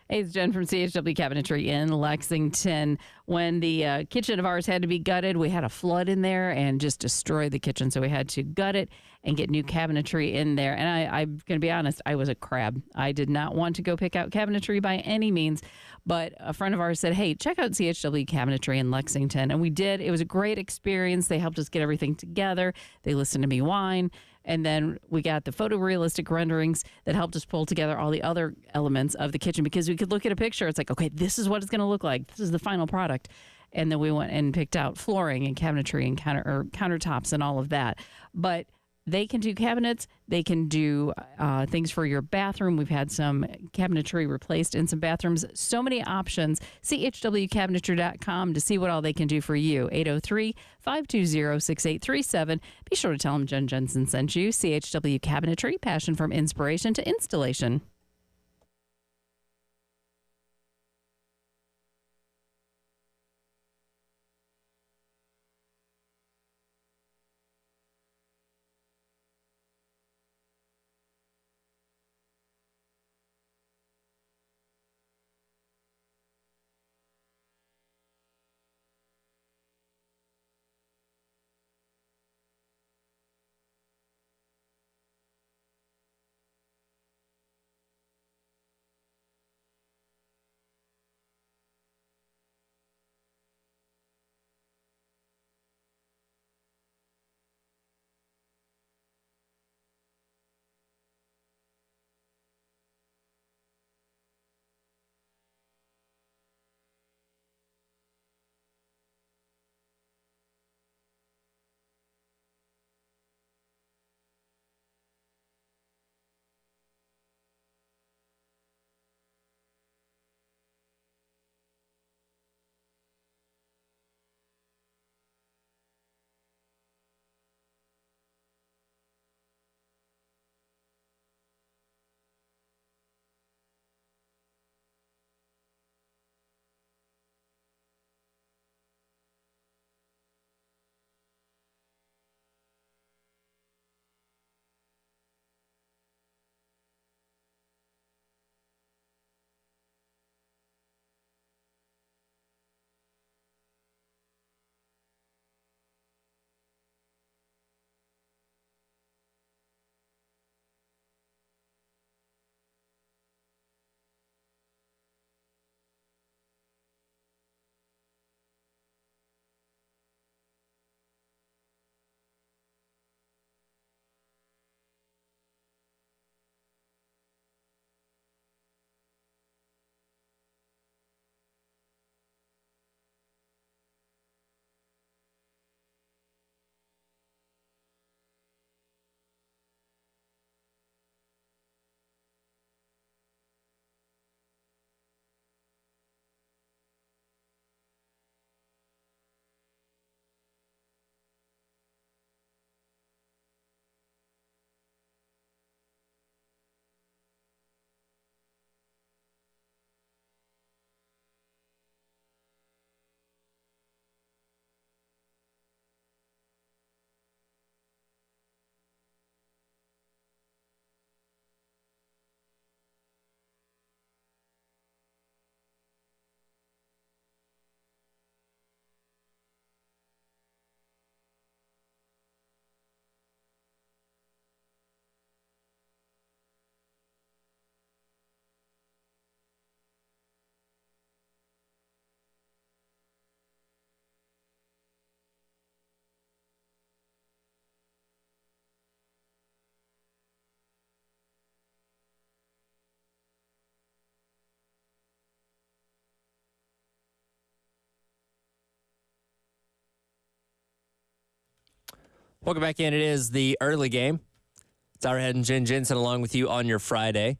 C: Hey, it's Jen from CHW Cabinetry in Lexington. When the kitchen of ours had to be gutted, we had a flood in there and just destroyed the kitchen. So we had to gut it and get new cabinetry in there. And I'm going to be honest, I was a crab. I did not want to go pick out cabinetry by any means. But a friend of ours said, hey, check out CHW Cabinetry in Lexington. And we did. It was a great experience. They helped us get everything together. They listened to me whine. And then we got the photorealistic renderings that helped us pull together all the other elements of the kitchen, because we could look at a picture. It's like, okay, this is what it's going to look like. This is the final product. And then we went and picked out flooring and cabinetry and countertops and all of that. But They can do cabinets. They can do things for your bathroom. We've had some cabinetry replaced in some bathrooms. So many options. CHWCabinetry.com to see what all they can do for you. 803-520-6837. Be sure to tell them Jen Jensen sent you. CHW Cabinetry, passion from inspiration to installation.
B: Welcome back in. It is the early game. It's our head and Jen Jensen along with you on your Friday.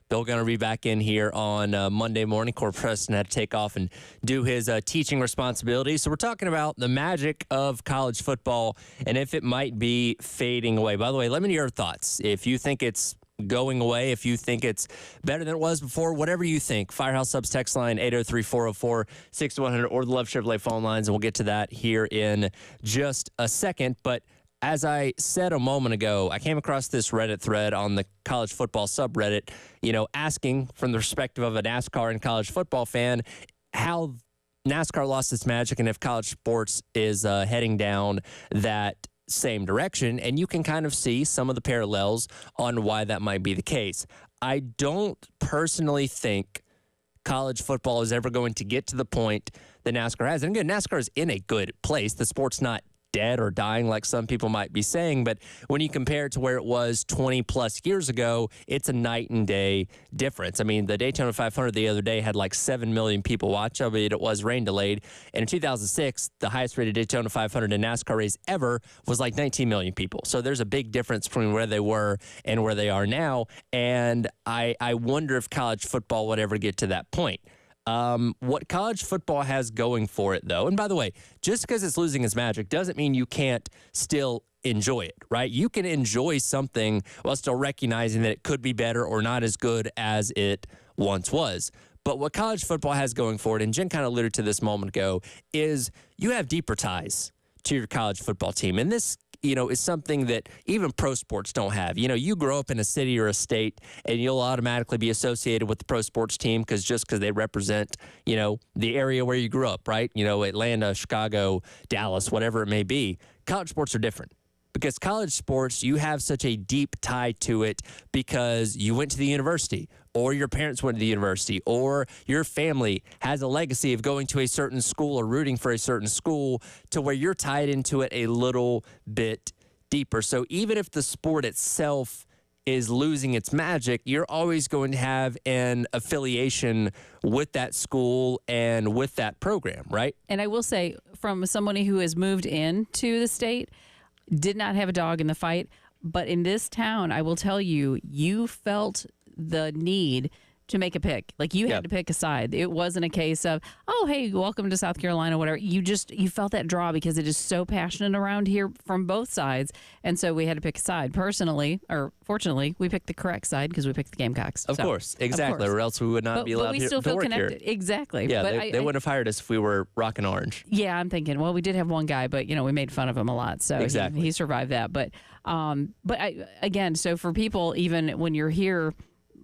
B: Bill going to be back in here on Monday morning. Corey Preston had to take off and do his teaching responsibilities. So we're talking about the magic of college football and if it might be fading away. By the way, let me know your thoughts. If you think it's going away, if you think it's better than it was before, whatever you think. Firehouse Subs text line 803-404-6100 or the Love Chevrolet phone lines, and we'll get to that here in just a second. But as I said a moment ago, I came across this Reddit thread on the college football subreddit, asking from the perspective of a NASCAR and college football fan how NASCAR lost its magic and if college sports is heading down that same direction. And you can kind of see some of the parallels on why that might be the case. I don't personally think college football is ever going to get to the point that NASCAR has. And again, NASCAR is in a good place. The sport's not dead or dying like some people might be saying, but when you compare it to where it was 20 plus years ago, it's a night and day difference. I mean, the Daytona 500 the other day had like 7 million people watch, albeit it was rain delayed. And in 2006, the highest rated Daytona 500 in NASCAR race ever was like 19 million people. So there's a big difference between where they were and where they are now. And I wonder if college football would ever get to that point. What college football has going for it, though, and by the way, just because it's losing its magic doesn't mean you can't still enjoy it, right? You can enjoy something while still recognizing that it could be better or not as good as it once was. But what college football has going for it, and Jen kind of alluded to this a moment ago, is you have deeper ties to your college football team. And this, is something that even pro sports don't have. You grow up in a city or a state and you'll automatically be associated with the pro sports team because they represent, the area where you grew up, right? Atlanta, Chicago, Dallas, whatever it may be. College sports are different. Because college sports, you have such a deep tie to it because you went to the university, or your parents went to the university, or your family has a legacy of going to a certain school or rooting for a certain school, to where you're tied into it a little bit deeper. So even if the sport itself is losing its magic, you're always going to have an affiliation with that school and with that program, right?
C: And I will say, from somebody who has moved into the state, did not have a dog in the fight, but in this town, I will tell you, you felt the need to make a pick. Like, you had to pick a side. It wasn't a case of, oh, hey, welcome to South Carolina, whatever. You felt that draw because it is so passionate around here from both sides. And so we had to pick a side. Personally, or fortunately, we picked the correct side because we picked the Gamecocks.
B: Of course, exactly. Or else we would not be allowed
C: but we
B: here
C: still
B: to
C: feel
B: work
C: connected.
B: here.
C: Exactly.
B: Yeah,
C: but
B: they wouldn't have hired us if we were rocking orange.
C: Yeah, I'm thinking, well, we did have one guy, but, we made fun of him a lot. So
B: exactly.
C: he survived that. But again, so for people, even when you're here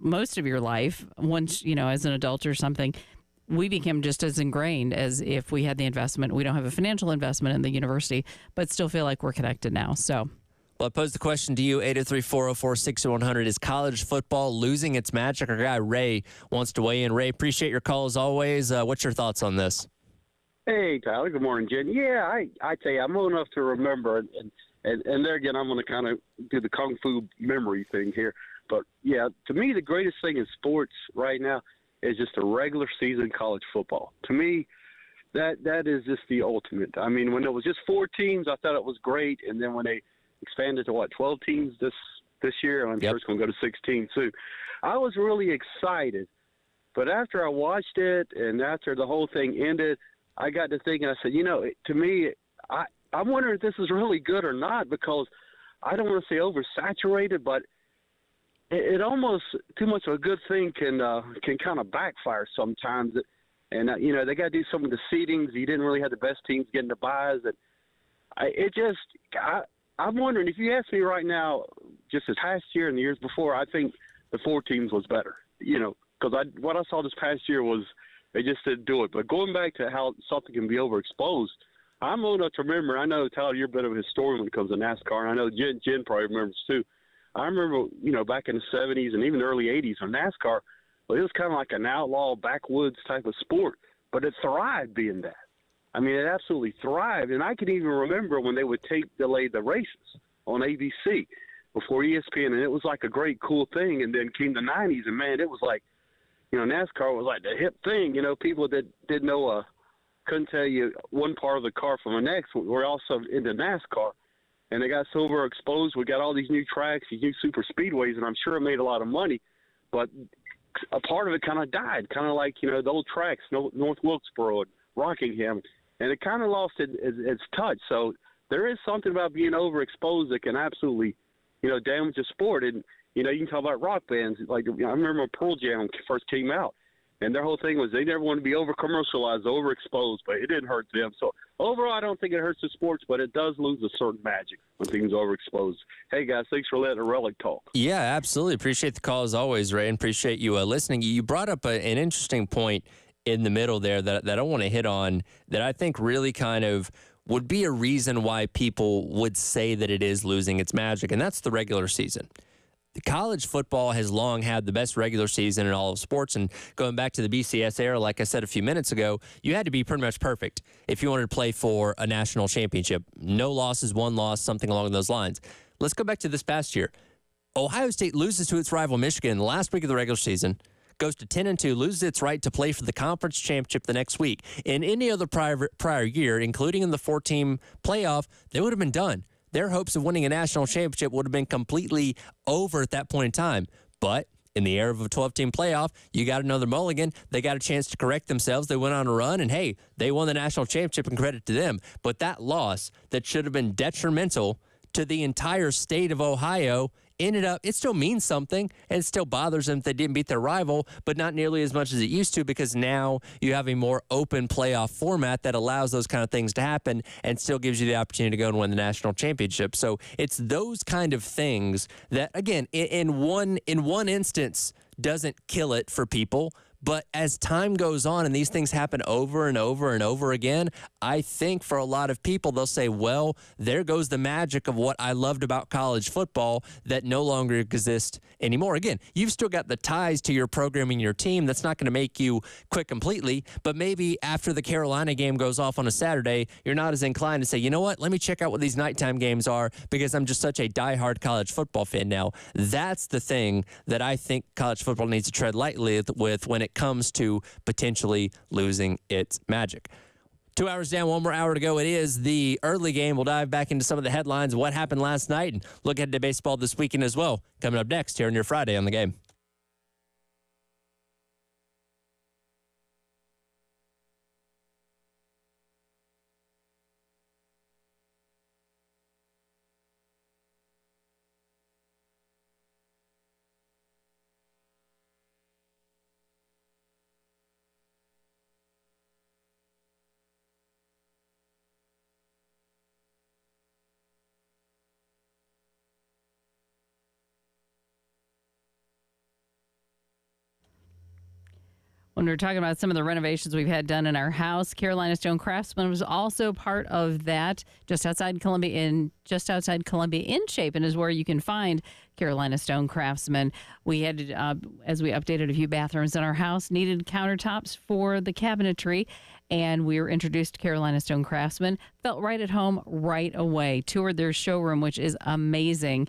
C: most of your life, once, as an adult or something, we became just as ingrained as if we had the investment. We don't have a financial investment in the university, but still feel like we're connected now. So,
B: well, I posed the question to you, 803-404-6100. Is college football losing its magic? Our guy Ray wants to weigh in. Ray, appreciate your call as always. What's your thoughts on this?
G: Hey, Tyler. Good morning, Jen. Yeah, I tell you, I'm old enough to remember, and there again, I'm going to kind of do the kung fu memory thing here. But, yeah, to me, the greatest thing in sports right now is just a regular season college football. To me, that is just the ultimate. I mean, when it was just 4 teams, I thought it was great. And then when they expanded to, 12 teams this year, and I'm sure it's going to go to 16 soon, I was really excited. But after I watched it and after the whole thing ended, I got to thinking, I said, to me, I'm wondering if this is really good or not, because I don't want to say oversaturated, but it almost too much of a good thing can kind of backfire sometimes. And, they got to do some of the seedings. You didn't really have the best teams getting the buys. And I'm wondering, if you ask me right now, just this past year and the years before, I think the 4 teams was better, because what I saw this past year was they just didn't do it. But going back to how something can be overexposed, I'm old enough to remember. I know, Tyler, you're a bit of a historian when it comes to NASCAR, and I know Jen probably remembers too. I remember, back in the 70s and even the early 80s on NASCAR, well, it was kind of like an outlaw backwoods type of sport, but it thrived being that. I mean, it absolutely thrived. And I can even remember when they would tape delay the races on ABC before ESPN, and it was like a great, cool thing. And then came the 90s, and, man, it was like, NASCAR was like the hip thing. People that didn't know couldn't tell you one part of the car from the next were also into NASCAR. And they got so overexposed. We got all these new tracks, these new super speedways, and I'm sure it made a lot of money. But a part of it kind of died, kind of like, the old tracks, North Wilkesboro and Rockingham. And it kind of lost its touch. So there is something about being overexposed that can absolutely, damage the sport. And, you can talk about rock bands. Like, I remember when Pearl Jam first came out. And their whole thing was they never want to be over-commercialized, overexposed, but it didn't hurt them. So overall, I don't think it hurts the sports, but it does lose a certain magic when things are overexposed. Hey, guys, thanks for letting a relic talk.
B: Yeah, absolutely. Appreciate the call as always, Ray, and appreciate you listening. You brought up an interesting point in the middle there that I want to hit on that I think really kind of would be a reason why people would say that it is losing its magic, and that's the regular season. college football has long had the best regular season in all of sports. And going back to the BCS era, like I said a few minutes ago, you had to be pretty much perfect if you wanted to play for a national championship. No losses, one loss, something along those lines. Let's go back to this past year. Ohio State loses to its rival Michigan the last week of the regular season, goes to 10-2, loses its right to play for the conference championship the next week. In any other prior year, including in the 4-team playoff, they would have been done. Their hopes of winning a national championship would have been completely over at that point in time. But in the era of a 12-team playoff, you got another mulligan. They got a chance to correct themselves. They went on a run, and hey, they won the national championship, and credit to them. But that loss that should have been detrimental to the entire state of Ohio ended up, it still means something, and it still bothers them if they didn't beat their rival, but not nearly as much as it used to, because now you have a more open playoff format that allows those kind of things to happen and still gives you the opportunity to go and win the national championship. So it's those kind of things that, again, in one instance doesn't kill it for people. But as time goes on and these things happen over and over and over again, I think for a lot of people, they'll say, well, there goes the magic of what I loved about college football that no longer exists anymore. Again, you've still got the ties to your program and your team. That's not going to make you quit completely. But maybe after the Carolina game goes off on a Saturday, you're not as inclined to say, you know what, let me check out what these nighttime games are because I'm just such a diehard college football fan now. That's the thing that I think college football needs to tread lightly with when it comes to potentially losing its magic. 2 hours down, one more hour to go. It is the early game. We'll dive back into some of the headlines, what happened last night, and look ahead to baseball this weekend as well. Coming up next here on your Friday on the Game.
C: When we were talking about some of the renovations we've had done in our house, Carolina Stone Craftsman was also part of that. Just outside Columbia in Chapin is where you can find Carolina Stone Craftsman. We had, as we updated a few bathrooms in our house, needed countertops for the cabinetry, and we were introduced to Carolina Stone Craftsman. Felt right at home right away. Toured their showroom, which is amazing.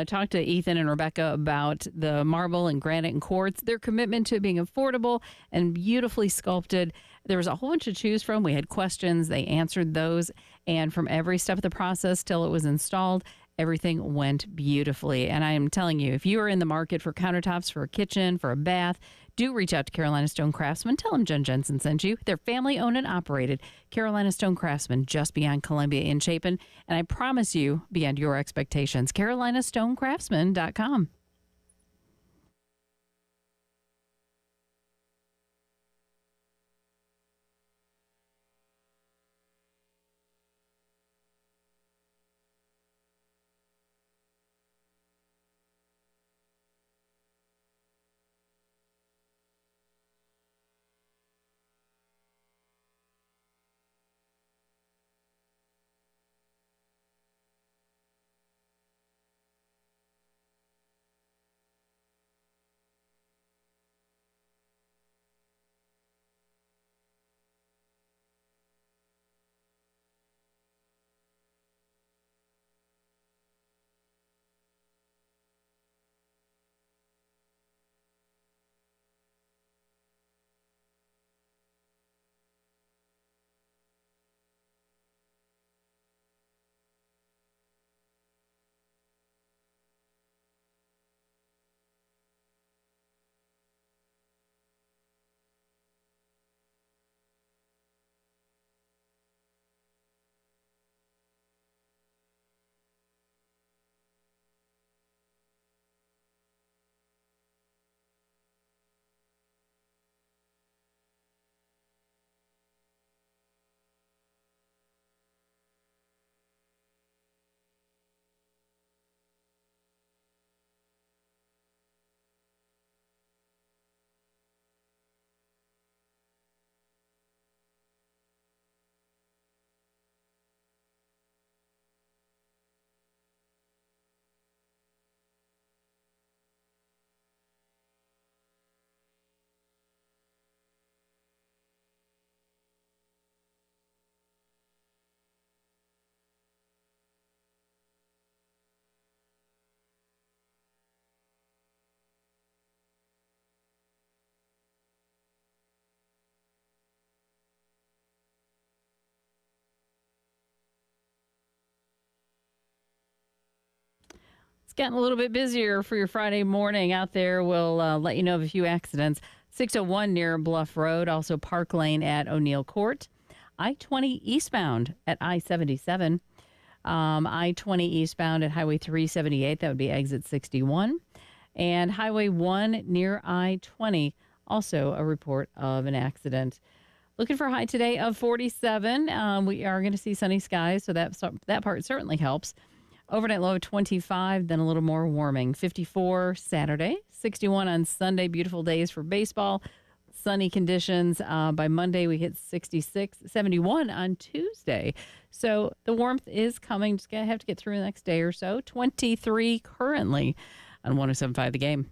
C: Talked to Ethan and Rebecca about the marble and granite and quartz, their commitment to it being affordable and beautifully sculpted. There was a whole bunch to choose from. We had questions. They answered those. And from every step of the process till it was installed, everything went beautifully. And I am telling you, if you are in the market for countertops for a kitchen, for a bath, do reach out to Carolina Stone Craftsman. Tell them Jen Jensen sent you. They're family owned and operated. Carolina Stone Craftsman, just beyond Columbia in Chapin. And I promise you, beyond your expectations, carolinastonecraftsman.com. getting a little bit busier for your Friday morning out there. We'll let you know of a few accidents. 601 near Bluff Road, also Park Lane at O'Neill Court. I-20 eastbound at I-77. I-20 eastbound at Highway 378, that would be exit 61. And Highway 1 near I-20, also a report of an accident. Looking for a high today of 47. We are going to see sunny skies, so that part certainly helps. Overnight low of 25, then a little more warming. 54 Saturday, 61 on Sunday. Beautiful days for baseball. Sunny conditions. By Monday, we hit 66, 71 on Tuesday. So the warmth is coming. Just going to have to get through the next day or so. 23 currently on 107.5 The Game.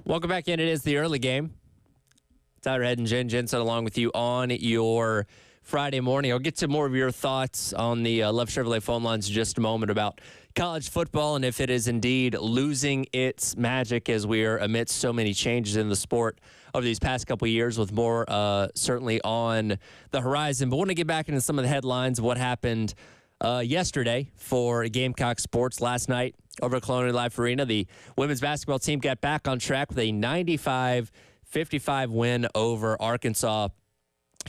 B: Welcome back in. It is the early game. Tyler Head and Jen Jensen along with you on your Friday morning. I'll get to more of your thoughts on the Love Chevrolet phone lines in just a moment about college football and if it is indeed losing its magic as we are amidst so many changes in the sport over these past couple of years, with more certainly on the horizon. But I want to get back into some of the headlines of what happened yesterday for Gamecock sports. Last night over at Colonial Life Arena, the women's basketball team got back on track with a 95-55 win over Arkansas,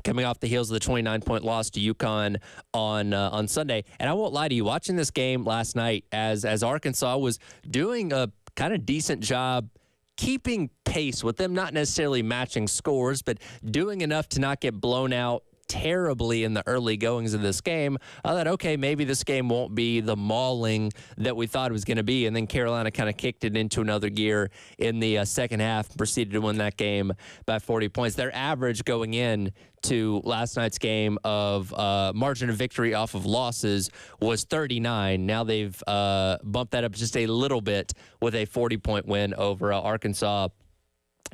B: coming off the heels of the 29-point loss to UConn on Sunday. And I won't lie to you, watching this game last night as Arkansas was doing a kind of decent job keeping pace with them, not necessarily matching scores, but doing enough to not get blown out terribly in the early goings of this game. I thought, okay, maybe this game won't be the mauling that we thought it was going to be. And then Carolina kind of kicked it into another gear in the second half, proceeded to win that game by 40 points. Their average going in to last night's game of margin of victory off of losses was 39. Now they've bumped that up just a little bit with a 40-point win over Arkansas,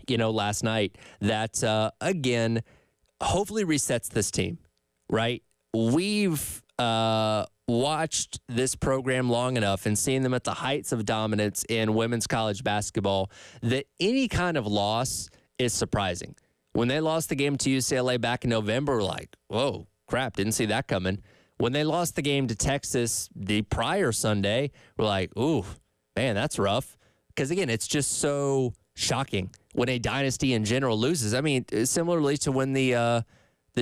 B: last night. That, again, hopefully resets this team, right? We've watched this program long enough and seen them at the heights of dominance in women's college basketball that any kind of loss is surprising. When they lost the game to UCLA back in November, we're like, whoa, crap, didn't see that coming. When they lost the game to Texas the prior Sunday, we're like, ooh, man, that's rough. Because, again, it's just so shocking when a dynasty in general loses. I mean, similarly to when the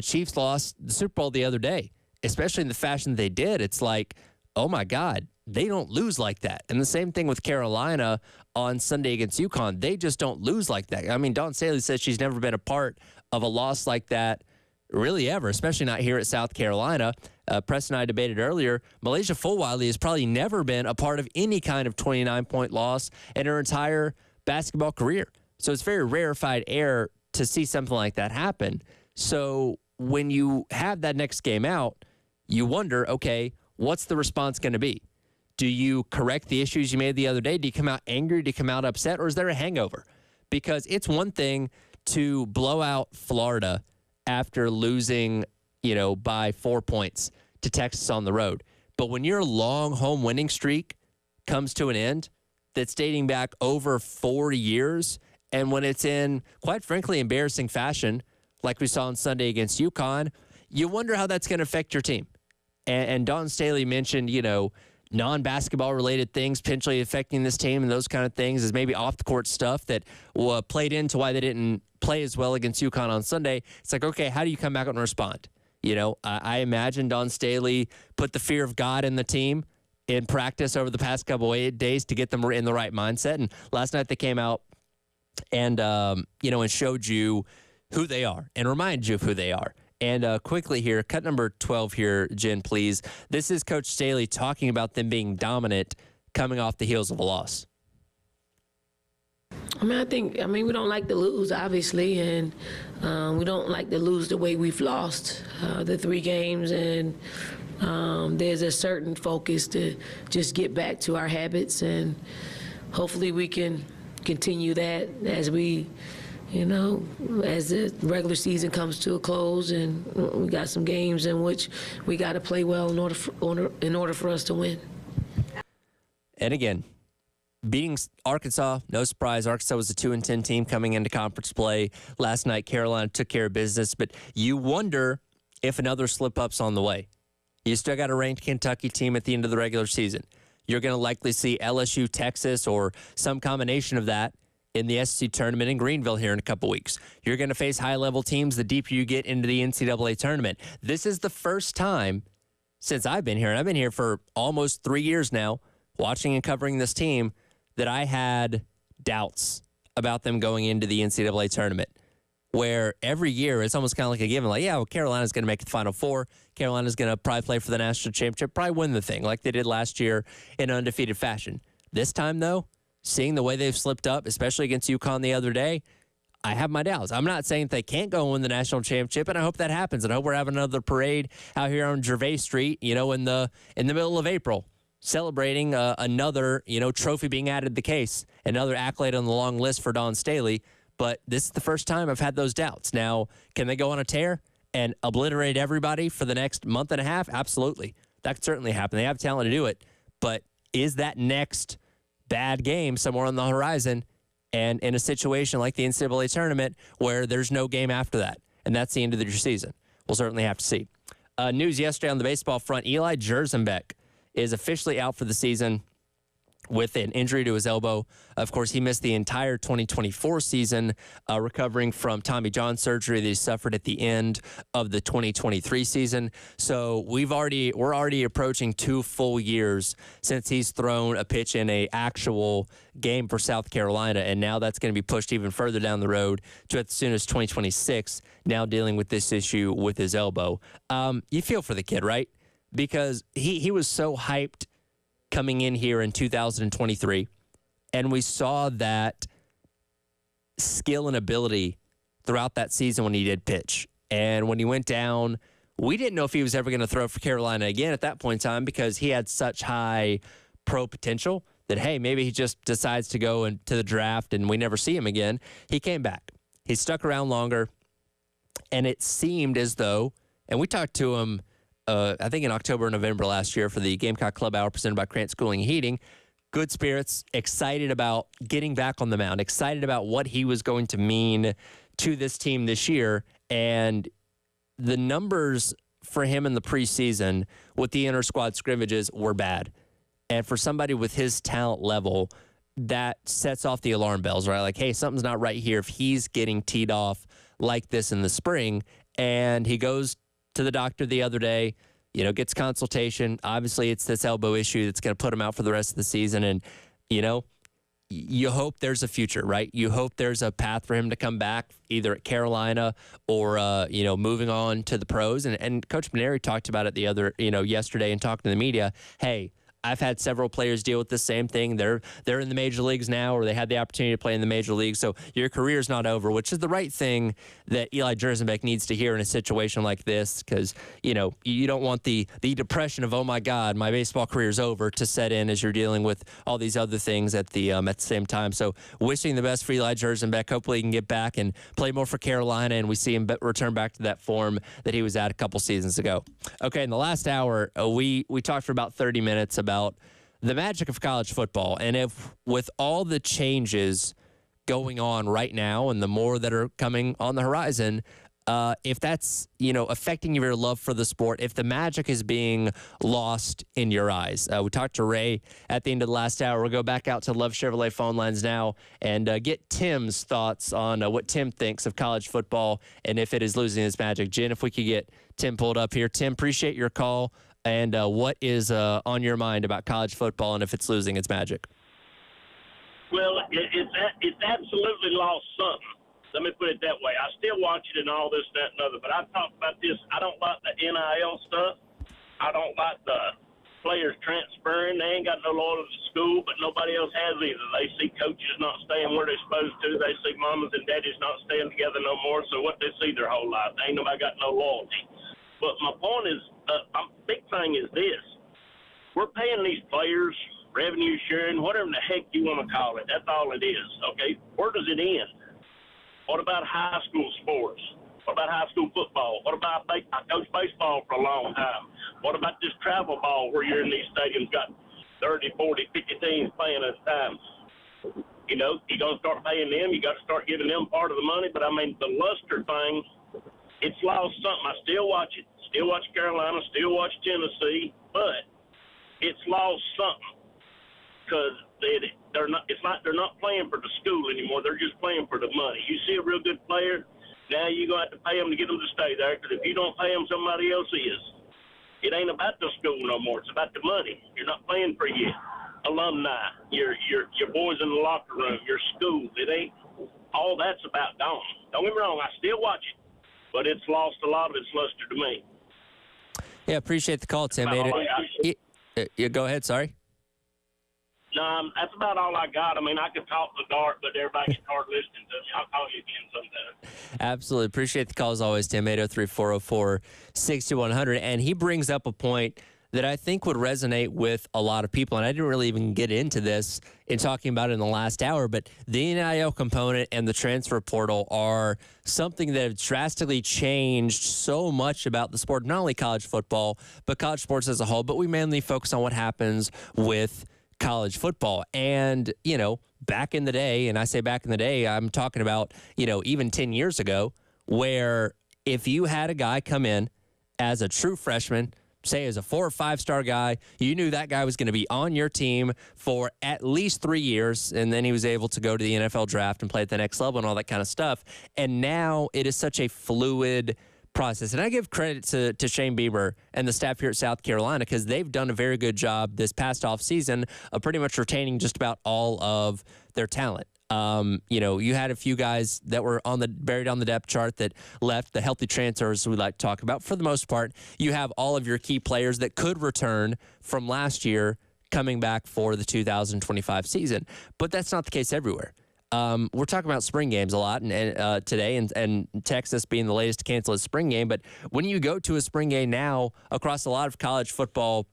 B: Chiefs lost the Super Bowl the other day, especially in the fashion they did, it's like, oh my God, they don't lose like that. And the same thing with Carolina on Sunday against UConn. They just don't lose like that. I mean, Dawn Staley says she's never been a part of a loss like that really ever, especially not here at South Carolina. Preston and I debated earlier, Malaysia Fulwiley has probably never been a part of any kind of 29-point loss in her entire basketball career. So it's very rarefied air to see something like that happen. So when you have that next game out, you wonder, okay, what's the response going to be? Do you correct the issues you made the other day? Do you come out angry? Do you come out upset? Or is there a hangover? Because it's one thing to blow out Florida after losing, by 4 points to Texas on the road. But when your long home winning streak comes to an end, that's dating back over 4 years, and when it's in, quite frankly, embarrassing fashion, like we saw on Sunday against UConn, you wonder how that's going to affect your team. And Dawn Staley mentioned, non-basketball related things potentially affecting this team and those kind of things is maybe off-the-court stuff that played into why they didn't play as well against UConn on Sunday. It's like, okay, how do you come back and respond? I imagine Dawn Staley put the fear of God in the team in practice over the past couple of days to get them in the right mindset. And last night they came out and, and showed you who they are and reminded you of who they are. And quickly here, cut number 12 here, Jen, please. This is Coach Staley talking about them being dominant coming off the heels of a loss.
E: I mean, we don't like to lose, obviously, and we don't like to lose the way we've lost the 3 games. And there's a certain focus to just get back to our habits, and hopefully we can continue that as we, as the regular season comes to a close, and we got some games in which we got to play well in order for us to win.
B: And again, beating Arkansas, no surprise. Arkansas was a 2-10 team coming into conference play. Last night, Carolina took care of business, but you wonder if another slip-up's on the way. You still got a ranked Kentucky team at the end of the regular season. You're going to likely see LSU, Texas, or some combination of that in the SEC tournament in Greenville here in a couple weeks. You're going to face high-level teams the deeper you get into the NCAA tournament. This is the first time since I've been here, and I've been here for almost 3 years now, watching and covering this team, that I had doubts about them going into the NCAA tournament, where every year it's almost kind of like a given, like, yeah, well, Carolina's going to make the Final Four. Carolina's going to probably play for the national championship, probably win the thing like they did last year in undefeated fashion. This time, though, seeing the way they've slipped up, especially against UConn the other day, I have my doubts. I'm not saying they can't go and win the national championship, and I hope that happens. And I hope we're having another parade out here on Gervais Street, in the middle of April, celebrating another, trophy being added to the case, another accolade on the long list for Dawn Staley. But this is the first time I've had those doubts. Now, can they go on a tear and obliterate everybody for the next month and a half? Absolutely. That could certainly happen. They have talent to do it. But is that next bad game somewhere on the horizon, and in a situation like the NCAA tournament where there's no game after that, and that's the end of your season? We'll certainly have to see. News yesterday on the baseball front, Eli Jerzenbeck is officially out for the season with an injury to his elbow. Of course, he missed the entire 2024 season, recovering from Tommy John surgery that he suffered at the end of the 2023 season. So we're already approaching 2 full years since he's thrown a pitch in a actual game for South Carolina, and now that's going to be pushed even further down the road to as soon as 2026, now dealing with this issue with his elbow. You feel for the kid, right? Because he was so hyped coming in here in 2023, and we saw that skill and ability throughout that season when he did pitch. And when he went down, we didn't know if he was ever going to throw for Carolina again at that point in time, because he had such high pro potential that, hey, maybe he just decides to go into the draft and we never see him again. He came back. He stuck around longer, and it seemed as though, and we talked to him I think in October or November last year for the Gamecock Club Hour presented by Krantz Cooling and Heating. Good spirits, excited about getting back on the mound, excited about what he was going to mean to this team this year. And the numbers for him in the preseason with the inter-squad scrimmages were bad. And for somebody with his talent level, that sets off the alarm bells, right? Like, hey, something's not right here if he's getting teed off like this in the spring. And he goes to the doctor the other day, gets consultation. Obviously, it's this elbow issue that's going to put him out for the rest of the season. And, you hope there's a future, right? You hope there's a path for him to come back either at Carolina or, moving on to the pros. And Coach Maneri talked about it yesterday and talking to the media. Hey, I've had several players deal with the same thing. They're in the major leagues now, or they had the opportunity to play in the major leagues. So your career's not over, which is the right thing that Eli Jerzenbeck needs to hear in a situation like this, because, you don't want the depression of, oh, my God, my baseball career's over to set in as you're dealing with all these other things at the same time. So wishing the best for Eli Jerzenbeck. Hopefully he can get back and play more for Carolina, and we see him return back to that form that he was at a couple seasons ago. Okay, in the last hour, we talked for about 30 minutes about the magic of college football. And if with all the changes going on right now and the more that are coming on the horizon, if that's, affecting your love for the sport, if the magic is being lost in your eyes. We talked to Ray at the end of the last hour. We'll go back out to Love Chevrolet phone lines now and get Tim's thoughts on what Tim thinks of college football and if it is losing its magic. Jen, if we could get Tim pulled up here. Tim, appreciate your call. And what is on your mind about college football and if it's losing its magic?
H: Well, it's absolutely lost something. let me put it that way. I still watch it and all this, that, and other, but I talk about this. I don't like the NIL stuff. I don't like the players transferring. They ain't got no loyalty to school, but nobody else has either. They see coaches not staying where they're supposed to. They see mamas and daddies not staying together no more, so what they see their whole life. Ain't nobody got no loyalty. But my point is, big thing is this. We're paying these players revenue sharing, whatever the heck you want to call it. That's all it is, okay? Where does it end? What about high school sports? What about high school football? What about I coached baseball for a long time. What about this travel ball where you're in these stadiums, got 30, 40, 50 teams playing at a time? You know, you're going to start paying them. You got to start giving them part of the money. But, I mean, the luster thing, it's lost something. I still watch it. Still watch Carolina. Still watch Tennessee. But it's lost something because they're not. It's like they're not playing for the school anymore. They're just playing for the money. You see a real good player, now you're going to have to pay them to get them to stay there, because if you don't pay them, somebody else is. It ain't about the school no more. It's about the money. You're not playing for your alumni, your boys in the locker room, your school. It ain't. All that's about gone. Don't get me wrong. I still watch it, but it's lost a lot of its luster to me.
B: Yeah, appreciate the call, Tim. Yeah, go ahead. Sorry.
H: No, that's about all I got. I mean, I could talk the dark, but everybody can start listening to me. I'll call you again sometime.
B: Absolutely. Appreciate the call as always, Tim. 803-404-6100. And he brings up a point that I think would resonate with a lot of people. And I didn't really even get into this in talking about it in the last hour, but the NIL component and the transfer portal are something that have drastically changed so much about the sport, not only college football, but college sports as a whole. But we mainly focus on what happens with college football. And, you know, back in the day, and I say back in the day, I'm talking about, you know, even 10 years ago, where if you had a guy come in as a true freshman, say as a 4 or 5 star guy, you knew that guy was going to be on your team for at least 3 years, and then he was able to go to the NFL draft and play at the next level and all that kind of stuff. And now it is such a fluid process. And I give credit to Shane Bieber and the staff here at South Carolina, because they've done a very good job this past offseason of pretty much retaining just about all of their talent. You know, you had a few guys that were buried on the depth chart that left, the healthy transfers we like to talk about. For the most part, you have all of your key players that could return from last year coming back for the 2025 season. But that's not the case everywhere. We're talking about spring games a lot and today, and Texas being the latest to cancel a spring game. But when you go to a spring game now across a lot of college football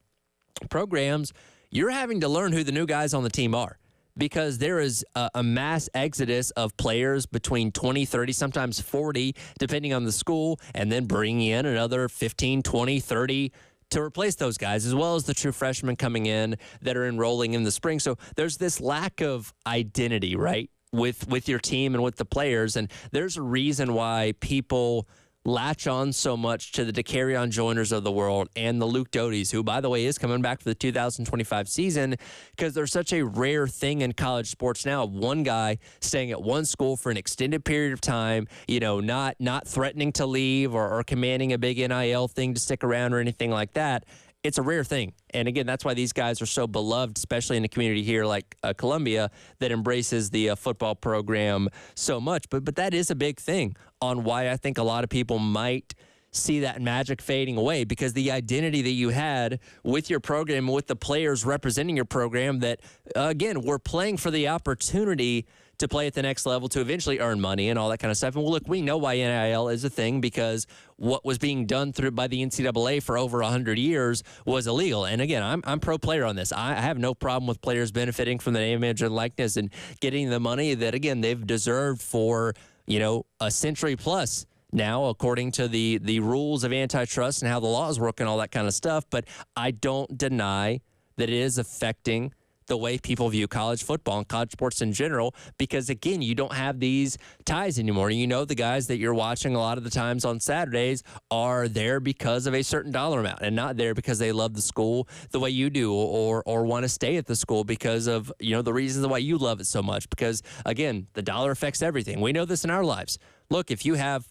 B: programs, you're having to learn who the new guys on the team are, because there is a mass exodus of players between 20, 30, sometimes 40, depending on the school, and then bringing in another 15, 20, 30 to replace those guys, as well as the true freshmen coming in that are enrolling in the spring. So there's this lack of identity, right, with your team and with the players. And there's a reason why people latch on so much to the DeCarrion Joyners of the world and the Luke Doty's, who, by the way, is coming back for the 2025 season, because there's such a rare thing in college sports now of one guy staying at one school for an extended period of time, you know, not threatening to leave or commanding a big NIL thing to stick around or anything like that. It's a rare thing. And again, that's why these guys are so beloved, especially in a community here like Columbia that embraces the football program so much. But that is a big thing on why I think a lot of people might see that magic fading away, because the identity that you had with your program, with the players representing your program that, again, were playing for the opportunity to play at the next level, to eventually earn money and all that kind of stuff. And well, look, we know why NIL is a thing, because what was being done by the NCAA for over 100 years was illegal. And again, I'm pro player on this. I have no problem with players benefiting from the name, image, and likeness and getting the money that, again, they've deserved for, you know, a century plus now, according to the rules of antitrust and how the laws work and all that kind of stuff. But I don't deny that it is affecting the way people view college football and college sports in general, because, again, you don't have these ties anymore. You know, the guys that you're watching a lot of the times on Saturdays are there because of a certain dollar amount and not there because they love the school the way you do or want to stay at the school because of, you know, the reasons why you love it so much. Because, again, the dollar affects everything. We know this in our lives. Look, if you have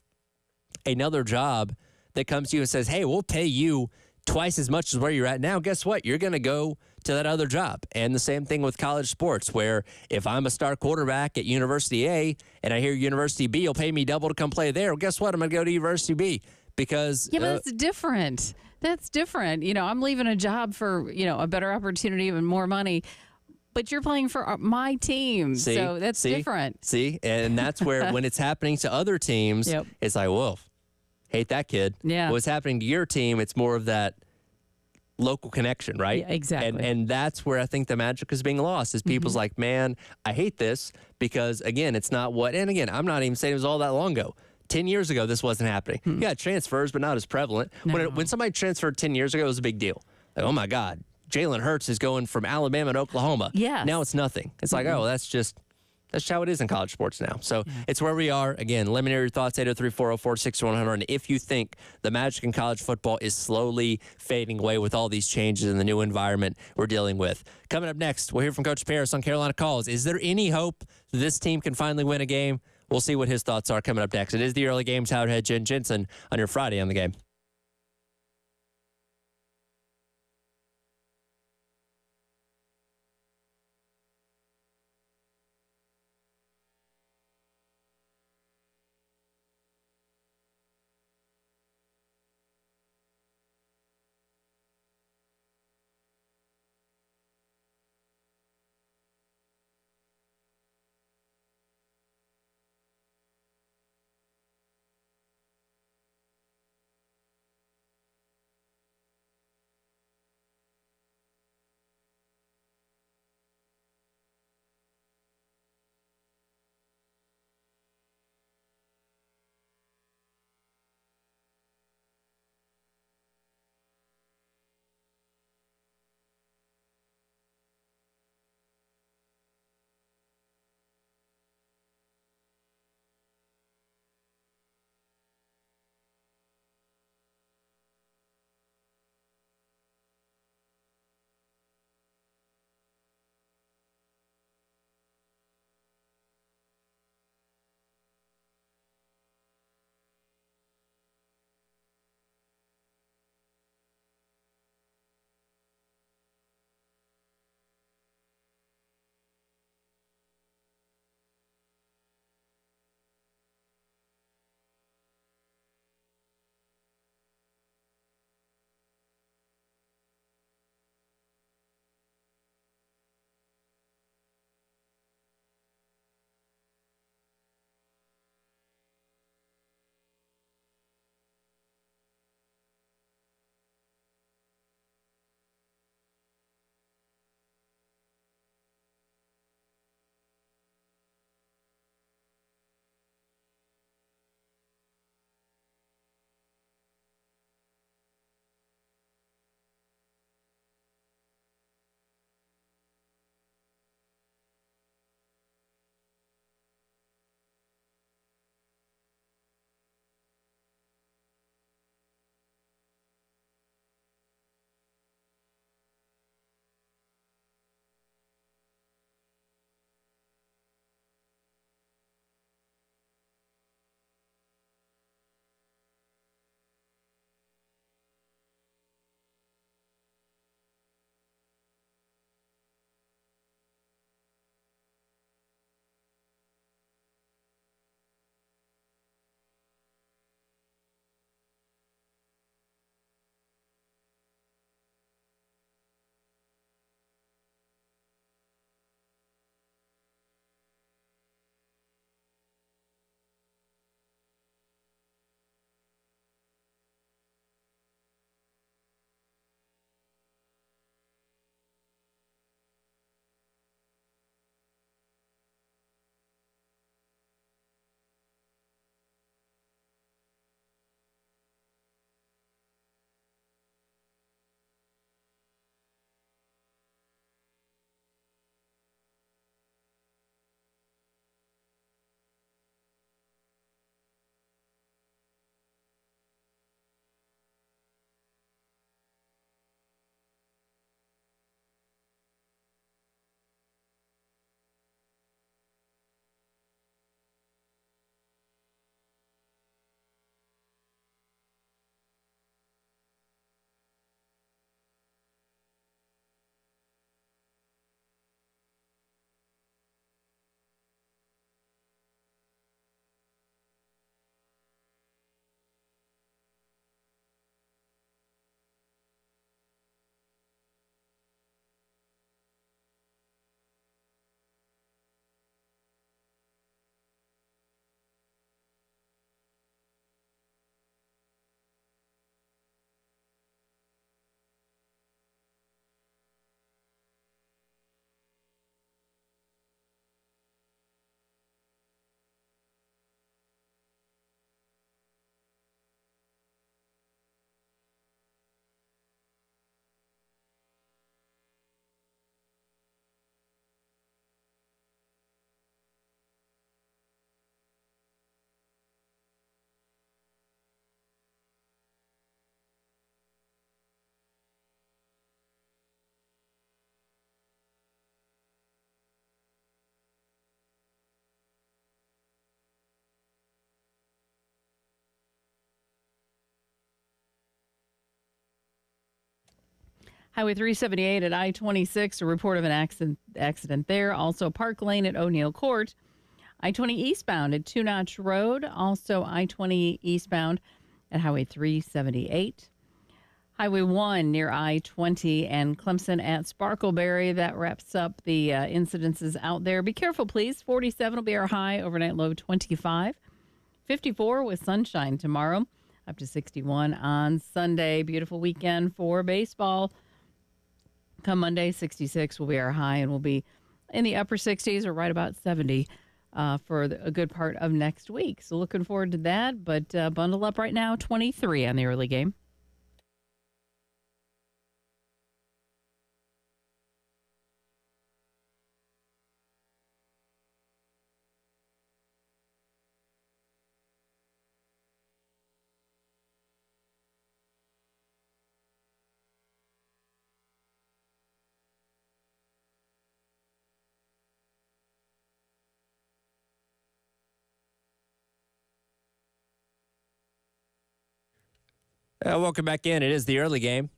B: another job that comes to you and says, hey, we'll pay you twice as much as where you're at now, guess what? You're going to go to that other job. And the same thing with college sports, where if I'm a star quarterback at University A and I hear University B will pay me double to come play there, well, guess what? I'm going to go to University B because
C: Yeah, but it's different. That's different. I'm leaving a job for, a better opportunity and more money. But you're playing for my team, so that's different.
B: See, and that's where when it's happening to other teams, it's like, whoa, hate that kid.
C: Yeah.
B: What's happening to your team, it's more of that local connection, right?
C: Yeah, exactly.
B: And that's where I think the magic is being lost, is people's like, man, I hate this because, again, it's not what, and again, I'm not even saying it was all that long ago. 10 years ago, this wasn't happening. You got transfers, but not as prevalent.
C: No.
B: When somebody transferred 10 years ago, it was a big deal. Like, oh, my God, Jalen Hurts is going from Alabama to Oklahoma.
C: Yes.
B: Now it's nothing. It's like, oh, that's how it is in college sports now. So it's where we are. Again, let me know your thoughts, 803-404-6100. And if you think the magic in college football is slowly fading away with all these changes in the new environment we're dealing with. Coming up next, we'll hear from Coach Paris on Carolina Calls. Is there any hope this team can finally win a game? We'll see what his thoughts are coming up next. It is the early game. Tyler Head, Jen Jensen on your Friday on the Game.
C: Highway 378 at I-26, a report of an accident there. Also, Park Lane at O'Neill Court. I-20 eastbound at Two Notch Road. Also, I-20 eastbound at Highway 378. Highway 1 near I-20 and Clemson at Sparkleberry. That wraps up the incidences out there. Be careful, please. 47 will be our high, overnight low 25. 54 with sunshine tomorrow, up to 61 on Sunday. Beautiful weekend for baseball. Come Monday, 66 will be our high, and we'll be in the upper 60s or right about 70 for a good part of next week. So looking forward to that, but bundle up right now, 23 on the early game.
B: Welcome back in. It is the early game.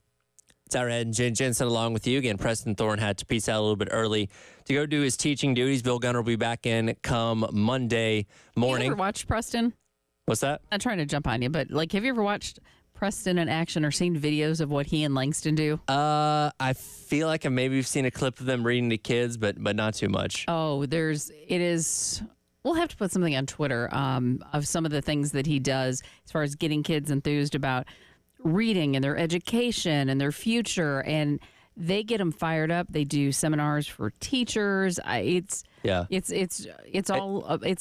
B: It's our head and Jen Jensen along with you. Again, Preston Thorne had to peace out a little bit early to go do his teaching duties. Bill Gunner will be back in come Monday morning.
C: You ever watched Preston?
B: What's that?
C: I'm not trying to jump on you, but have you ever watched Preston in action or seen videos of what he and Langston do?
B: I feel like I maybe have seen a clip of them reading to kids, but not too much.
C: Oh, we'll have to put something on Twitter of some of the things that he does as far as getting kids enthused about reading and their education and their future, and they get them fired up. They do seminars for teachers. It's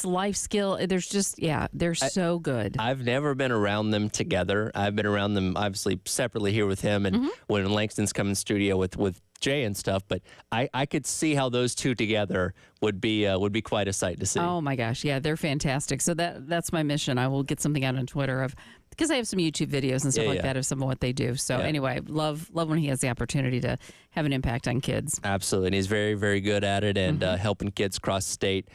C: life skill. They're so good.
B: I've never been around them together. I've been around them obviously separately here with him, and when Langston's come in studio with Jay and stuff. But I could see how those two together would be quite a sight to see.
C: Oh my gosh, yeah, they're fantastic. So that's my mission. I will get something out on Twitter because I have some YouTube videos and stuff like that of some of what they do. So anyway, love when he has the opportunity to have an impact on kids.
B: Absolutely, and he's very, very good at it, and helping kids across the state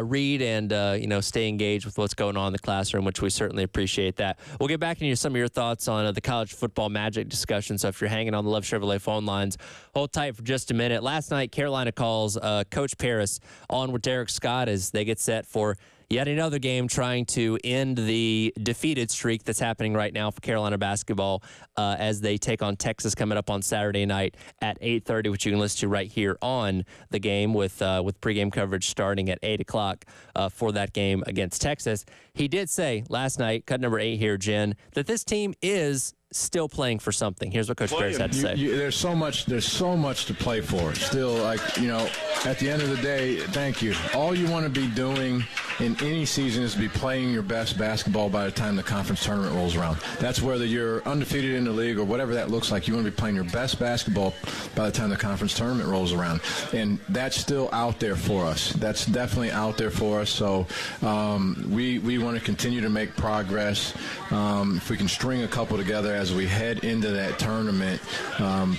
B: read and stay engaged with what's going on in the classroom, which we certainly appreciate that. We'll get back into some of your thoughts on the college football magic discussion. So if you're hanging on the Love Chevrolet phone lines, hold tight for just a minute. Last night, Carolina calls Coach Paris on with Derek Scott as they get set for yet another game trying to end the defeated streak that's happening right now for Carolina basketball as they take on Texas coming up on Saturday night at 8:30, which you can listen to right here on the game with pregame coverage starting at 8 o'clock for that game against Texas. He did say last night, cut number 8 here, Jen, that this team is still playing for something. Here's what Coach Paris had to say.
I: There's so much to play for. Still, at the end of the day, thank you. All you want to be doing in any season is be playing your best basketball by the time the conference tournament rolls around. That's whether you're undefeated in the league or whatever that looks like. You want to be playing your best basketball by the time the conference tournament rolls around. And that's still out there for us. That's definitely out there for us. So we want to continue to make progress. If we can string a couple together as we head into that tournament,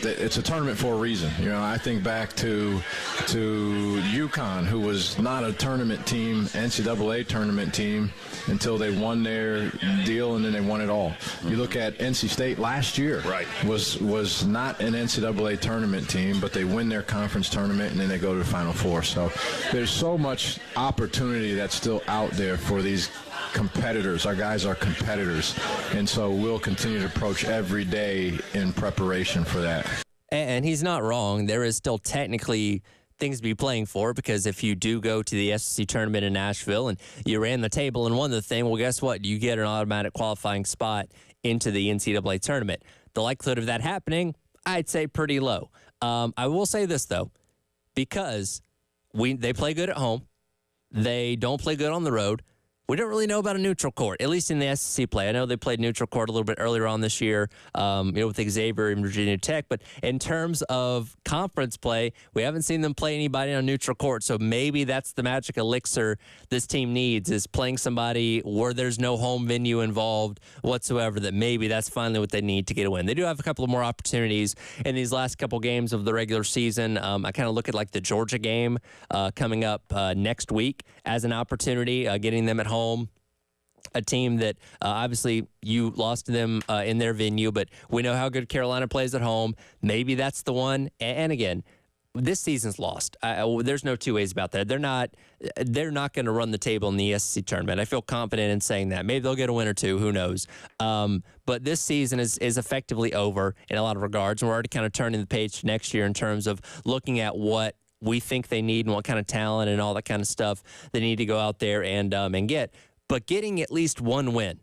I: it's a tournament for a reason. I think back to UConn, who was not a tournament team, NCAA tournament team, until they won their deal, and then they won it all. You look at NC State last year, was not an NCAA tournament team, but they win their conference tournament, and then they go to the Final Four. So there's so much opportunity that's still out there for these competitors. Our guys are competitors, and so we'll continue to approach every day in preparation for that.
B: And he's not wrong. There is still technically things to be playing for, because if you do go to the SEC tournament in Nashville and you ran the table and won the thing, well, guess what? You get an automatic qualifying spot into the NCAA tournament. The likelihood of that happening, I'd say pretty low. I will say this, though, because they play good at home. They don't play good on the road. We don't really know about a neutral court, at least in the SEC play. I know they played neutral court a little bit earlier on this year, with Xavier and Virginia Tech. But in terms of conference play, we haven't seen them play anybody on neutral court. So maybe that's the magic elixir this team needs, is playing somebody where there's no home venue involved whatsoever, that maybe that's finally what they need to get a win. They do have a couple of more opportunities in these last couple games of the regular season. I kind of look at the Georgia game coming up next week as an opportunity, getting them at home. a team that obviously you lost to them in their venue, but we know how good Carolina plays at home. Maybe that's the one. And again, this season's lost. There's no two ways about that. They're not going to run the table in the SEC tournament. I feel confident in saying that. Maybe they'll get a win or two. Who knows? But this season is effectively over in a lot of regards. And we're already kind of turning the page to next year in terms of looking at what we think they need and what kind of talent and all that kind of stuff they need to go out there and get. But getting at least one win,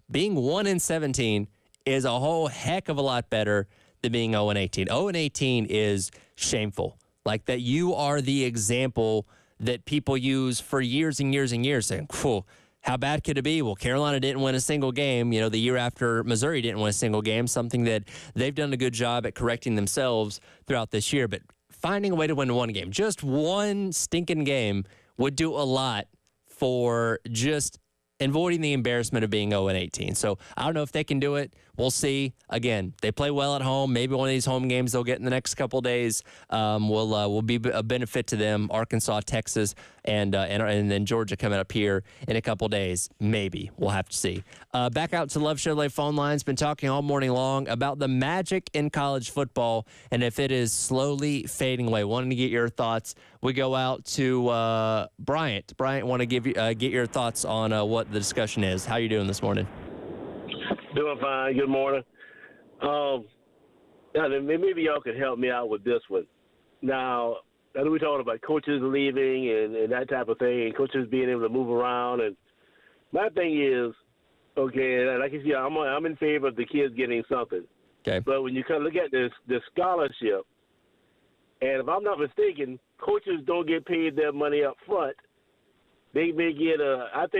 B: being 1-17 is a whole heck of a lot better than being 0-18. 0-18 is shameful. Like that you are the example that people use for years and years and years saying, "Whew, how bad could it be?" Well, Carolina didn't win a single game, the year after Missouri didn't win a single game, something that they've done a good job at correcting themselves throughout this year. But finding a way to win one game, just one stinking game, would do a lot for just avoiding the embarrassment of being 0-18. So I don't know if they can do it. We'll see. Again, they play well at home. Maybe one of these home games they'll get in the next couple of days will be a benefit to them. Arkansas, Texas, and then Georgia coming up here in a couple of days. Maybe. We'll have to see. Back out to Love Chevrolet phone lines. Been talking all morning long about the magic in college football and if it is slowly fading away. Wanting to get your thoughts. We go out to Bryant. Bryant, want to get your thoughts on what the discussion is. How you doing this morning?
J: Doing fine. Good morning. Maybe y'all could help me out with this one. Now, I know we're talking about coaches leaving and that type of thing, and coaches being able to move around. And my thing is, okay, like you see, I'm in favor of the kids getting something.
B: Okay.
J: But when you kind of look at this scholarship, and if I'm not mistaken, coaches don't get paid their money up front. They may get don't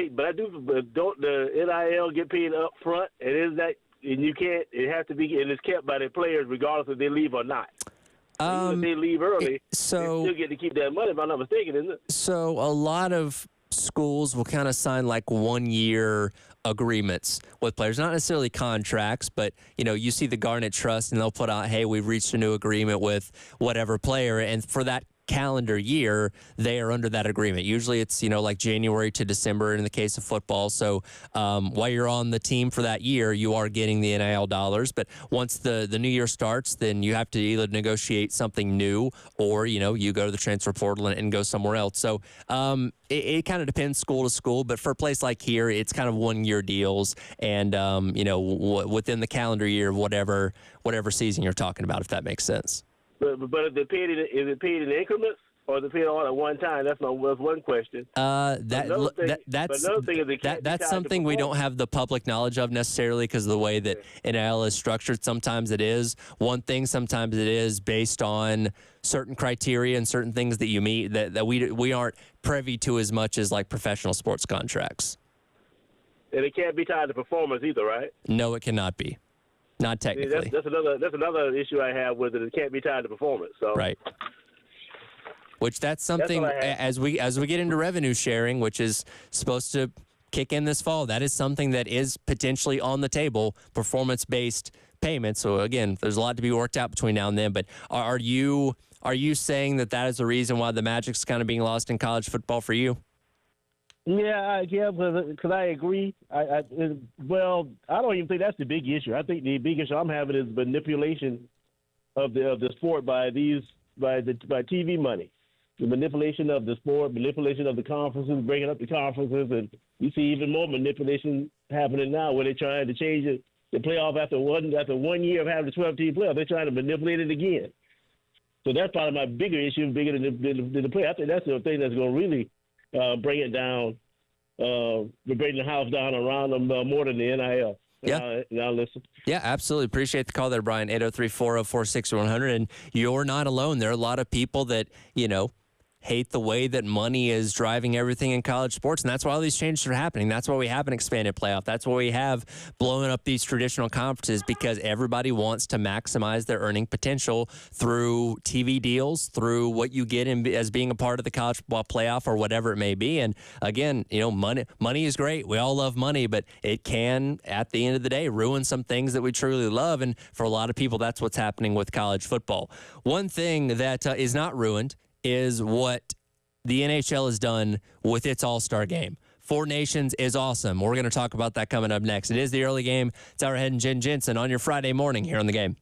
J: the NIL get paid up front? And it has to be, and it's kept by the players regardless if they leave or not. Even if they leave early, they still get to keep that money, if I'm not mistaken, isn't it?
B: So a lot of schools will kind of sign like 1-year agreements with players, not necessarily contracts, but you see the Garnet Trust and they'll put out, hey, we've reached a new agreement with whatever player, and for that calendar year they are under that agreement. Usually it's like January to December in the case of football. So while you're on the team for that year, you are getting the NIL dollars. But once the new year starts, then you have to either negotiate something new or you go to the transfer portal and go somewhere else. So it kind of depends school to school, but for a place like here, it's kind of 1-year deals and within the calendar year of whatever season you're talking about, if that makes sense.
J: But is it paid in increments or is it paid all at one time? That's one question.
B: That's something we don't have the public knowledge of necessarily because of the way that NIL is structured. Sometimes it is one thing, sometimes it is based on certain criteria and certain things that you meet that we aren't privy to as much as like professional sports contracts.
J: And it can't be tied to performance either, right?
B: No, it cannot be. Not technically.
J: That's another issue I have with it. It can't be tied to performance. So.
B: Right. Which that's something as we get into revenue sharing, which is supposed to kick in this fall. That is something that is potentially on the table, performance-based payments. So again, there's a lot to be worked out between now and then. But are you saying that is the reason why the Magic's kind of being lost in college football for you?
J: Yeah, because I agree. I don't even think that's the big issue. I think the big issue I'm having is manipulation of the sport by TV money, the manipulation of the sport, manipulation of the conferences, breaking up the conferences, and you see even more manipulation happening now where they're trying to change it, the playoff after 1 year of having the 12-team playoff. They're trying to manipulate it again. So that's probably my bigger issue, bigger than the play. I think that's the thing that's going to really bring it down, bring the house down around them more than the NIL.
B: Yeah.
J: Now listen.
B: Yeah, absolutely. Appreciate the call there, Brian. 803-404-6100. And you're not alone. There are a lot of people that, hate the way that money is driving everything in college sports, and that's why all these changes are happening. That's why we have an expanded playoff. That's why we have blowing up these traditional conferences, because everybody wants to maximize their earning potential through TV deals, through what you get as being a part of the college football playoff or whatever it may be. And again, money is great. We all love money, but it can, at the end of the day, ruin some things that we truly love. And for a lot of people, that's what's happening with college football. One thing that is not ruined is what the NHL has done with its All-Star game. Four Nations is awesome. We're going to talk about that coming up next. It is the early game. It's Hourhead and Jen Jensen on your Friday morning here on the Game.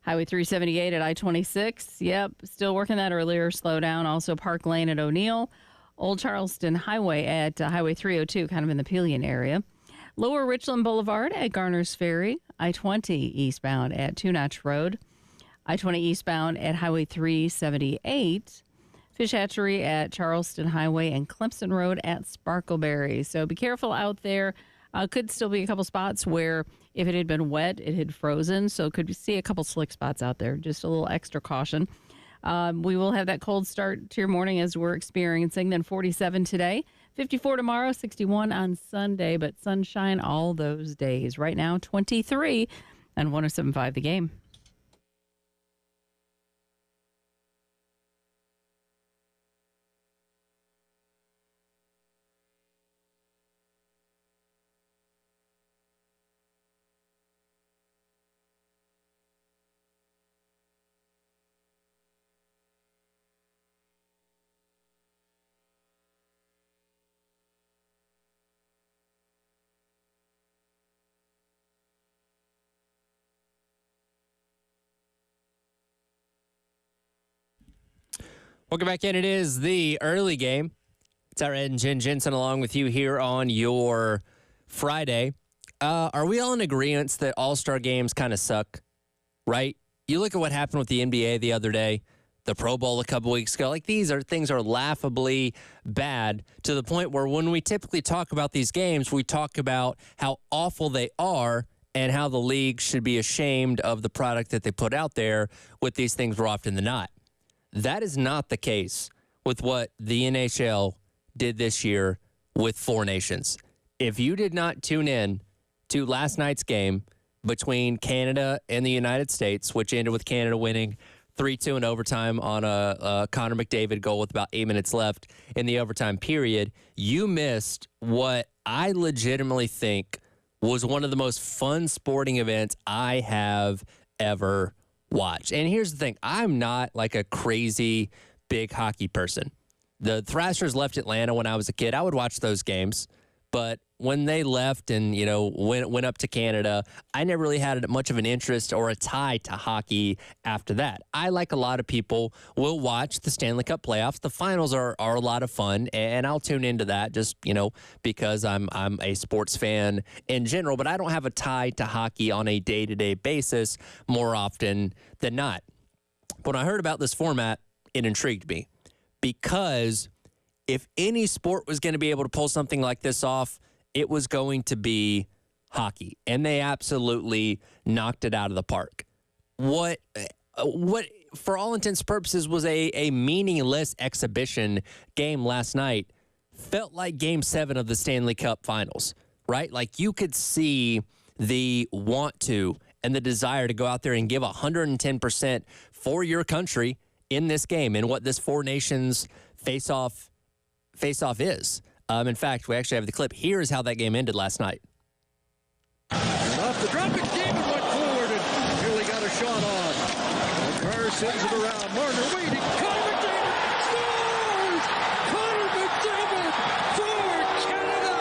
C: Highway 378 at I-26. Yep, still working that earlier slowdown. Also Park Lane at O'Neill. Old Charleston Highway at Highway 302, kind of in the Pelion area. Lower Richland Boulevard at Garner's Ferry. I-20 eastbound at Two Notch Road. I-20 eastbound at Highway 378. Fish Hatchery at Charleston Highway and Clemson Road at Sparkleberry. So be careful out there. Could still be a couple spots where if it had been wet, it had frozen. So could see a couple slick spots out there. Just a little extra caution. We will have that cold start to your morning as we're experiencing. Then 47 today, 54 tomorrow, 61 on Sunday, but sunshine all those days. Right now, 23 and 107.5 The Game.
B: Welcome back in. It is the early game. It's our Ed and Jen Jensen along with you here on your Friday. Are we all in agreement that all-star games kind of suck, right? You look at what happened with the NBA the other day, the Pro Bowl a couple weeks ago. Like, these are things are laughably bad to the point where when we typically talk about these games, we talk about how awful they are and how the league should be ashamed of the product that they put out there with these things more often than not. That is not the case with what the NHL did this year with Four Nations. If you did not tune in to last night's game between Canada and the United States, which ended with Canada winning 3-2 in overtime on a Connor McDavid goal with about 8 minutes left in the overtime period, you missed what I legitimately think was one of the most fun sporting events I have ever watched. And here's the thing. I'm not like a crazy big hockey person. The Thrashers left Atlanta when I was a kid. I would watch those games. But when they left and, you know, went up to Canada, I never really had much of an interest or a tie to hockey after that. I, like a lot of people, will watch the Stanley Cup playoffs. The finals are a lot of fun, and I'll tune into that just, you know, because I'm a sports fan in general. But I don't have a tie to hockey on a day-to-day basis more often than not. But when I heard about this format, it intrigued me because if any sport was going to be able to pull something like this off, it was going to be hockey. And they absolutely knocked it out of the park. What for all intents and purposes, was a meaningless exhibition game last night felt like Game 7 of the Stanley Cup Finals, right? Like, you could see the want to and the desire to go out there and give 110% for your country in this game and what this Four Nations face-off is. In fact, we actually have the clip. Here's how that game ended last night.
K: Off the drop, McDavid went forward and nearly got a shot on. And Carr sends it around. Marner waiting. Connor McDavid scores! Connor McDavid for Canada!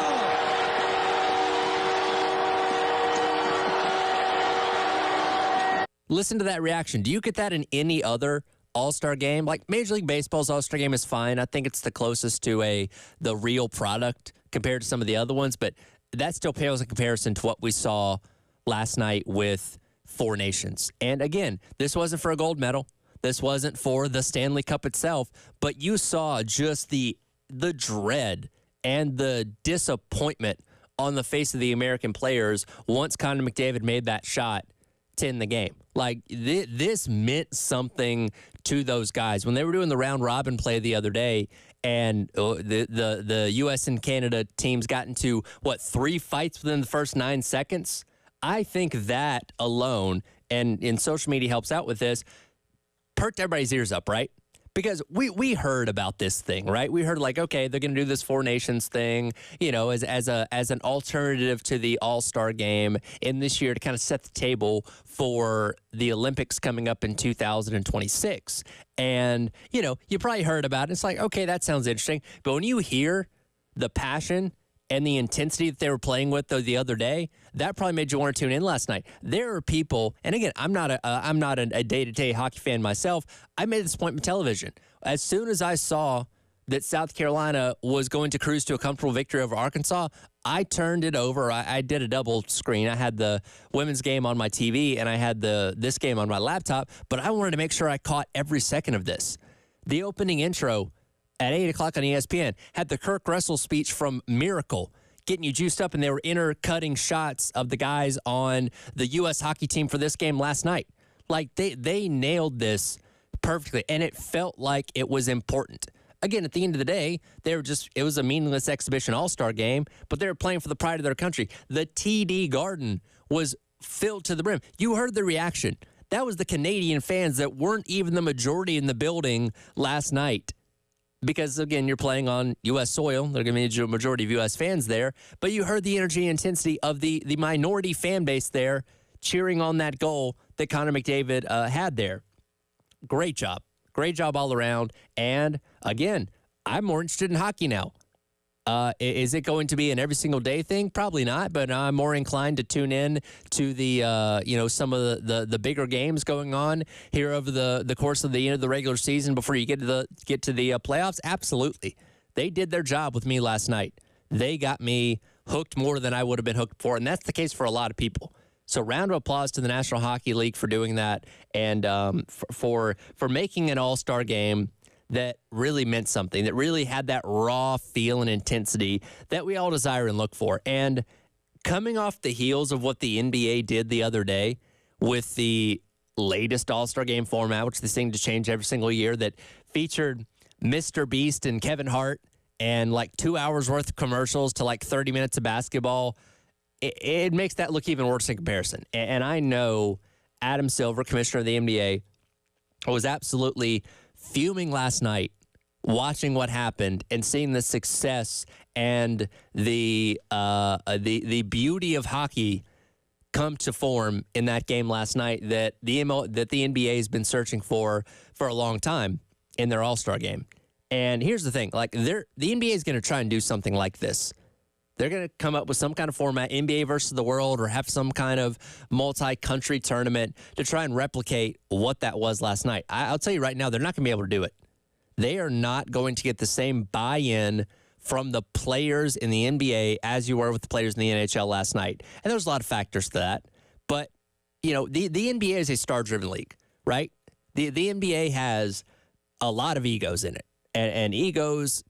B: Listen to that reaction. Do you get that in any other All-Star game? Like, Major League Baseball's All-Star game is fine. I think it's the closest to the real product compared to some of the other ones, but that still pales in comparison to what we saw last night with Four Nations. And again, this wasn't for a gold medal. This wasn't for the Stanley Cup itself, but you saw just the dread and the disappointment on the face of the American players once Connor McDavid made that shot to end the game. Like, this meant something to those guys. When they were doing the round robin play the other day, and the U.S. and Canada teams got into, 3 fights within the first 9 seconds? I think that alone, and social media helps out with this, perked everybody's ears up, right? Because we heard about this thing, right? We heard, like, okay, they're going to do this Four Nations thing, you know, as an alternative to the All-Star game in this year to kind of set the table for the Olympics coming up in 2026. And, you know, you probably heard about it. It's like, okay, that sounds interesting. But when you hear the passion and the intensity that they were playing with the other day, that probably made you want to tune in last night. There are people, and again, I'm not a day-to-day hockey fan myself. I made this point with television. As soon as I saw that South Carolina was going to cruise to a comfortable victory over Arkansas, I turned it over. I did a double screen. I had the women's game on my TV, and I had this game on my laptop, but I wanted to make sure I caught every second of this. The opening intro at 8 o'clock on ESPN had the Kirk Russell speech from Miracle, getting you juiced up, and they were intercutting shots of the guys on the U.S. hockey team for this game last night. Like, they nailed this perfectly, and it felt like it was important. Again, at the end of the day, it was a meaningless exhibition all-star game, but they were playing for the pride of their country. The TD Garden was filled to the brim. You heard the reaction. That was the Canadian fans that weren't even the majority in the building last night. Because, again, you're playing on U.S. soil. There are going to be a majority of U.S. fans there. But you heard the energy and intensity of the minority fan base there cheering on that goal that Connor McDavid had there. Great job. Great job all around. And, again, I'm more interested in hockey now. Is it going to be an every single day thing? Probably not, but I'm more inclined to tune in to the some of the bigger games going on here over the course of the end of the regular season before you get to the playoffs. Absolutely. They did their job with me last night. They got me hooked more than I would have been hooked for, and that's the case for a lot of people. So round of applause to the National Hockey League for doing that and for making an all-star game that really meant something, that really had that raw feel and intensity that we all desire and look for. And coming off the heels of what the NBA did the other day with the latest All-Star Game format, which they seem to change every single year, that featured Mr. Beast and Kevin Hart and like 2 hours worth of commercials to like 30 minutes of basketball, it makes that look even worse in comparison. And I know Adam Silver, commissioner of the NBA, was absolutely fuming last night watching what happened and seeing the success and the beauty of hockey come to form in that game last night that the NBA has been searching for a long time in their All-Star game. And here's the thing, like the NBA is going to try and do something like this. They're going to come up with some kind of format, NBA versus the world, or have some kind of multi-country tournament to try and replicate what that was last night. I'll tell you right now, they're not going to be able to do it. They are not going to get the same buy-in from the players in the NBA as you were with the players in the NHL last night. And there's a lot of factors to that. But, the NBA is a star-driven league, right? The NBA has a lot of egos in it. And egos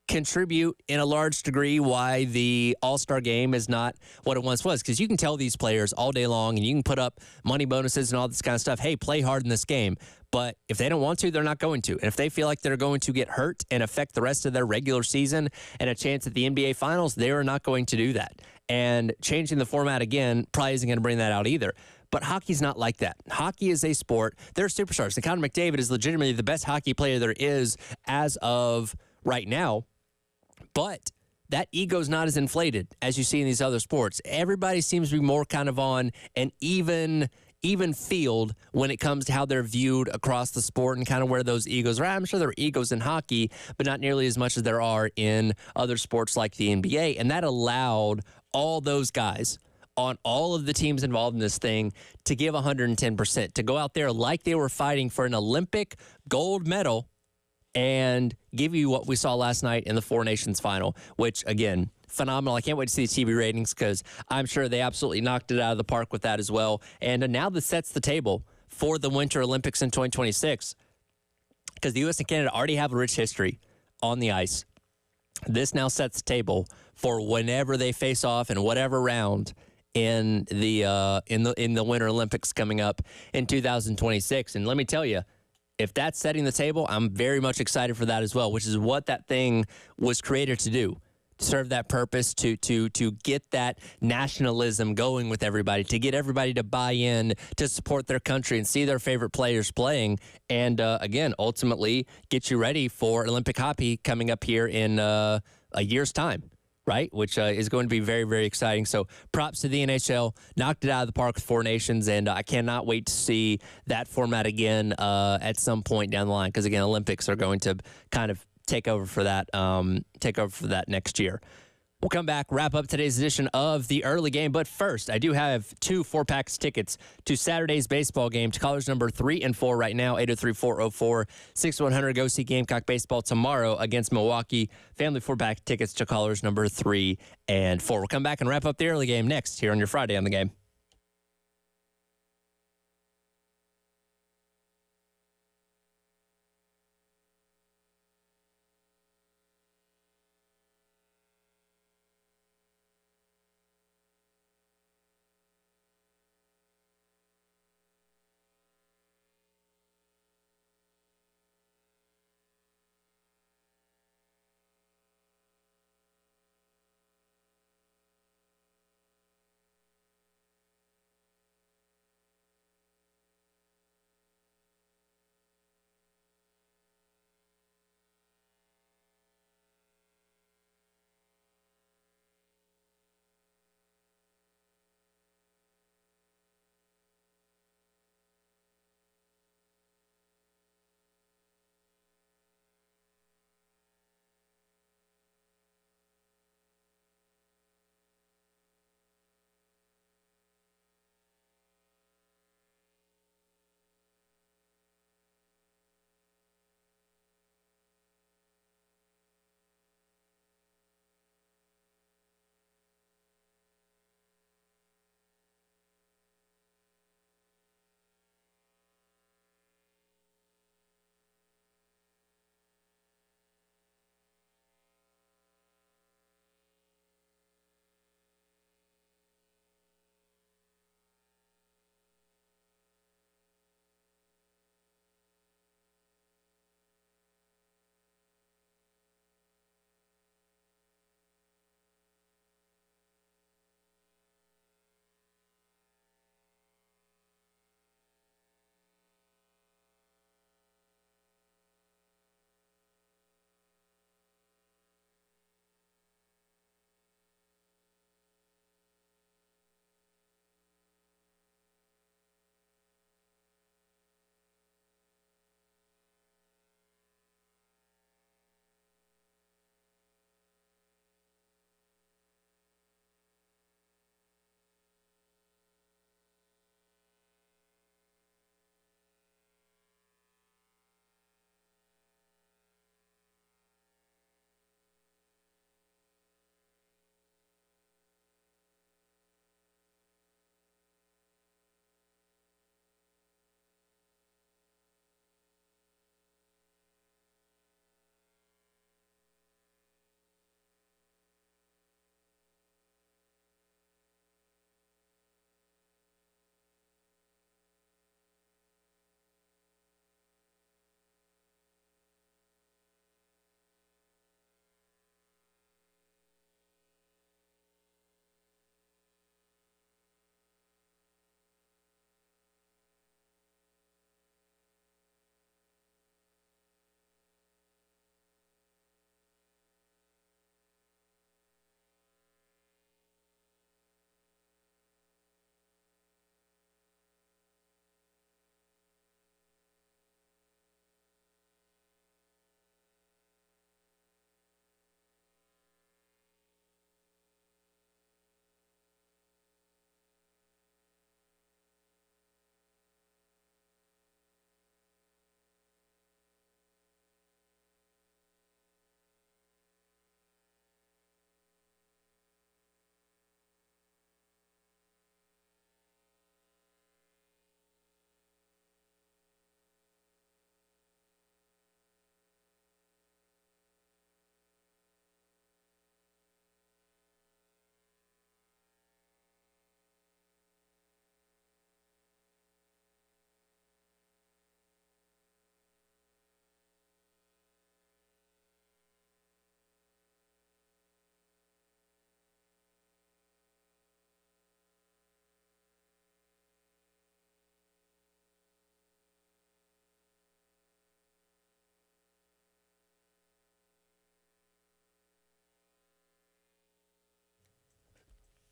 B: contribute in a large degree why the All-Star game is not what it once was. Because you can tell these players all day long and you can put up money bonuses and all this kind of stuff. Hey, play hard in this game. But if they don't want to, they're not going to. And if they feel like they're going to get hurt and affect the rest of their regular season and a chance at the NBA Finals, they are not going to do that. And changing the format again probably isn't going to bring that out either. But hockey's not like that. Hockey is a sport. There are superstars. And Connor McDavid is legitimately the best hockey player there is as of right now. But that ego's not as inflated as you see in these other sports. Everybody seems to be more kind of on an even field when it comes to how they're viewed across the sport and kind of where those egos are. I'm sure there are egos in hockey, but not nearly as much as there are in other sports like the NBA. And that allowed all those guys on all of the teams involved in this thing to give 110%, to go out there like they were fighting for an Olympic gold medal and give you what we saw last night in the Four Nations final, which, again, phenomenal. I can't wait to see the TV ratings because I'm sure they absolutely knocked it out of the park with that as well. And now this sets the table for the Winter Olympics in 2026 because the U.S. and Canada already have a rich history on the ice. This now sets the table for whenever they face off in whatever round in the Winter Olympics coming up in 2026. And let me tell you, if that's setting the table, I'm very much excited for that as well, which is what that thing was created to do, to serve that purpose, to get that nationalism going with everybody, to get everybody to buy in, to support their country and see their favorite players playing, and again, ultimately get you ready for Olympic hockey coming up here in a year's time. Right, which is going to be very, very exciting. So props to the NHL. Knocked it out of the park with Four Nations, and I cannot wait to see that format again at some point down the line. Because, again, Olympics are going to kind of take over for that next year. We'll come back, wrap up today's edition of the early game. But first, I do have 2 4-pack tickets to Saturday's baseball game to callers number 3 and 4 right now, 803-404-6100. Go see Gamecock baseball tomorrow against Milwaukee. Family 4-pack tickets to callers number 3 and 4. We'll come back and wrap up the early game next here on your Friday on the Game.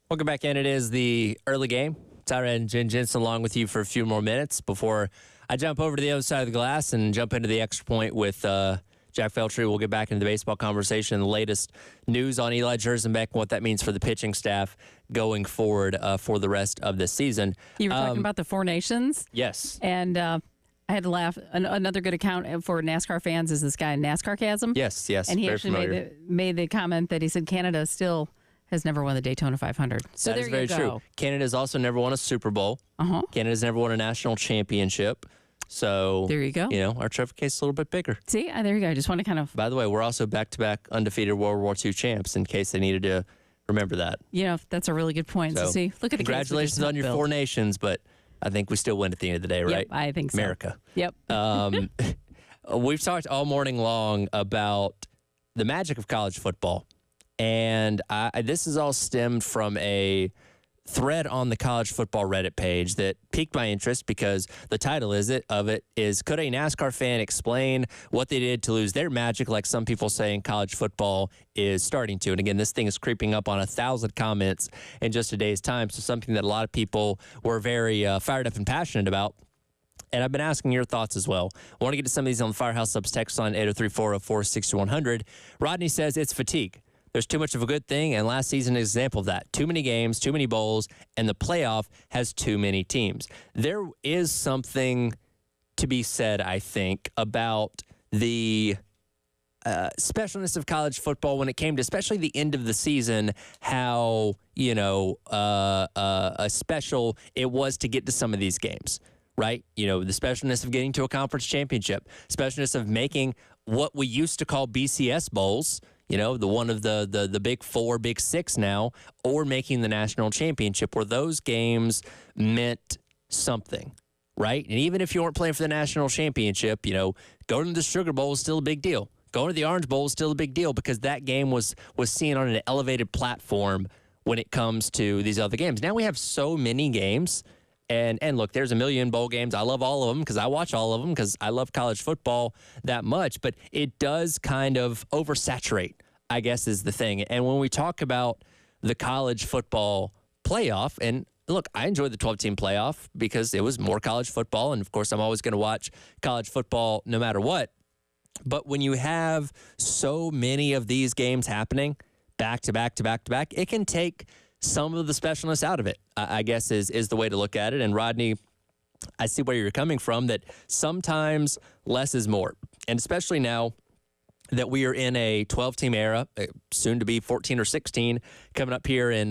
B: Welcome back in. It is the early game. Tyra and Jen Jensen along with you for a few more minutes before I jump over to the other side of the glass and jump into the extra point with Jack Feltree will get back into the baseball conversation. The latest news on Eli Jersenbeck and what that means for the pitching staff going forward for the rest of the season.
C: You were talking about the Four Nations?
B: Yes.
C: And I had to laugh. Another good account for NASCAR fans is this guy, NASCARchasm.
B: Yes.
C: And he
B: very
C: actually
B: familiar.
C: made the comment that he said Canada still has never won the Daytona 500. So
B: that
C: there
B: is very
C: you go.
B: true. Canada's also never won a Super Bowl. Canada's never won a national championship. So
C: there you go.
B: Our trophy case is a little bit bigger.
C: See, there you go. I just want to kind of.
B: By the way, we're also back-to-back undefeated World War II champs. In case they needed to remember that.
C: That's a really good point. So see, look at the
B: congratulations on your Four Nations, but I think we still win at the end of the day, right?
C: Yep, I think so.
B: America.
C: Yep.
B: We've talked all morning long about the magic of college football. And this is all stemmed from a thread on the college football Reddit page that piqued my interest because the title of it is could a NASCAR fan explain what they did to lose their magic, like some people saying college football is starting to. And again, this thing is creeping up on 1,000 comments in just a day's time. So something that a lot of people were very fired up and passionate about. And I've been asking your thoughts as well. I want to get to some of these on the Firehouse Subs text line 803-404-6100. Rodney says it's fatigue. There's too much of a good thing, and last season is an example of that. Too many games, too many bowls, and the playoff has too many teams. There is something to be said, I think, about the specialness of college football when it came to especially the end of the season, how, special it was to get to some of these games, right? The specialness of getting to a conference championship, specialness of making what we used to call BCS bowls, the one of the big four, big six now, or making the national championship where those games meant something, right? And even if you weren't playing for the national championship, going to the Sugar Bowl is still a big deal. Going to the Orange Bowl is still a big deal because that game was seen on an elevated platform when it comes to these other games. Now we have so many games. And look, there's a million bowl games. I love all of them because I watch all of them because I love college football that much. But it does kind of oversaturate, I guess, is the thing. And when we talk about the college football playoff, and look, I enjoyed the 12-team playoff because it was more college football. And, of course, I'm always going to watch college football no matter what. But when you have so many of these games happening back to back to back to back, it can take some of the specialness out of it, I guess, is the way to look at it. And Rodney, I see where you're coming from, that sometimes less is more. And especially now that we are in a 12-team era, soon to be 14 or 16, coming up here in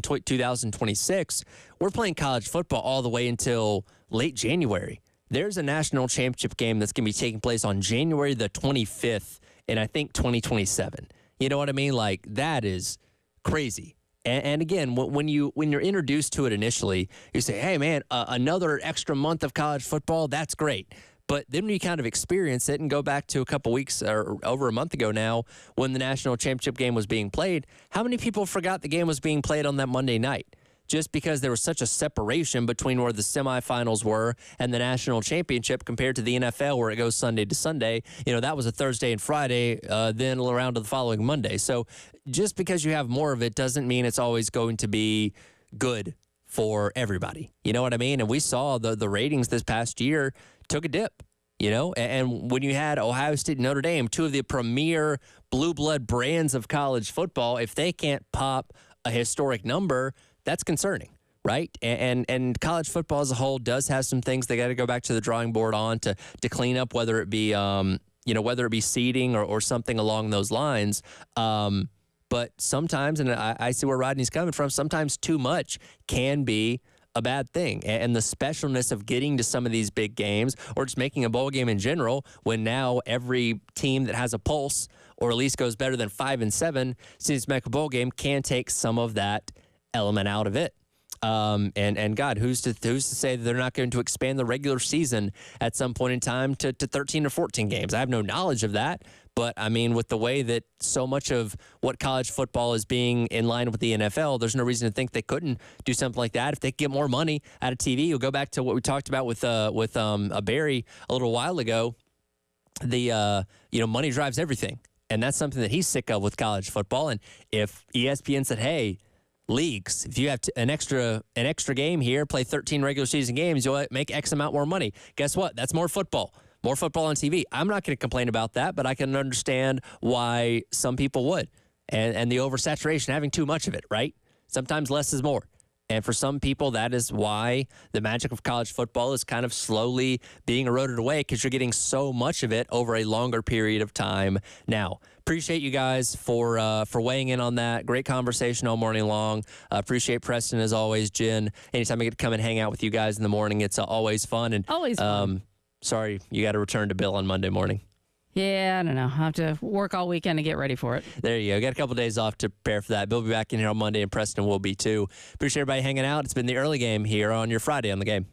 B: 2026, we're playing college football all the way until late January. There's a national championship game that's going to be taking place on January the 25th in, I think, 2027. You know what I mean? Like, that is crazy. And again, when you're introduced to it initially, you say, hey, man, another extra month of college football, that's great. But then when you kind of experience it and go back to a couple weeks or over a month ago now when the national championship game was being played, how many people forgot the game was being played on that Monday night? Just because there was such a separation between where the semifinals were and the national championship compared to the NFL where it goes Sunday to Sunday. That was a Thursday and Friday, then around to the following Monday. So just because you have more of it doesn't mean it's always going to be good for everybody. You know what I mean? And we saw the ratings this past year took a dip. And when you had Ohio State and Notre Dame, two of the premier blue blood brands of college football, if they can't pop a historic number, that's concerning, right? And college football as a whole does have some things they got to go back to the drawing board on to clean up, whether it be whether it be seeding or something along those lines. But sometimes, and I see where Rodney's coming from, sometimes too much can be a bad thing. And the specialness of getting to some of these big games or just making a bowl game in general, when now every team that has a pulse or at least goes better than 5-7 seems to make a bowl game, can take some of that element out of it. And God, who's to say that they're not going to expand the regular season at some point in time to 13 or 14 games? I have no knowledge of that. But, I mean, with the way that so much of what college football is being in line with the NFL, there's no reason to think they couldn't do something like that. If they get more money out of TV, you'll go back to what we talked about with Barry a little while ago. Money drives everything. And that's something that he's sick of with college football. And if ESPN said, hey, leagues, if you have an extra game here, play 13 regular season games, you'll make X amount more money. Guess what? That's more football. more football on TV. I'm not going to complain about that, but I can understand why some people would. And the oversaturation, having too much of it, right? Sometimes less is more. And for some people, that is why the magic of college football is kind of slowly being eroded away, because you're getting so much of it over a longer period of time now. Appreciate you guys for weighing in on that. Great conversation all morning long. Appreciate Preston as always, Jen. Anytime I get to come and hang out with you guys in the morning, it's always fun. And
C: always fun.
B: Sorry, you got to return to Bill on Monday morning.
C: Yeah, I don't know. I'll have to work all weekend to get ready for it.
B: There you go. Got a couple days off to prepare for that. Bill will be back in here on Monday, and Preston will be too. Appreciate everybody hanging out. It's been the early game here on your Friday on the Game.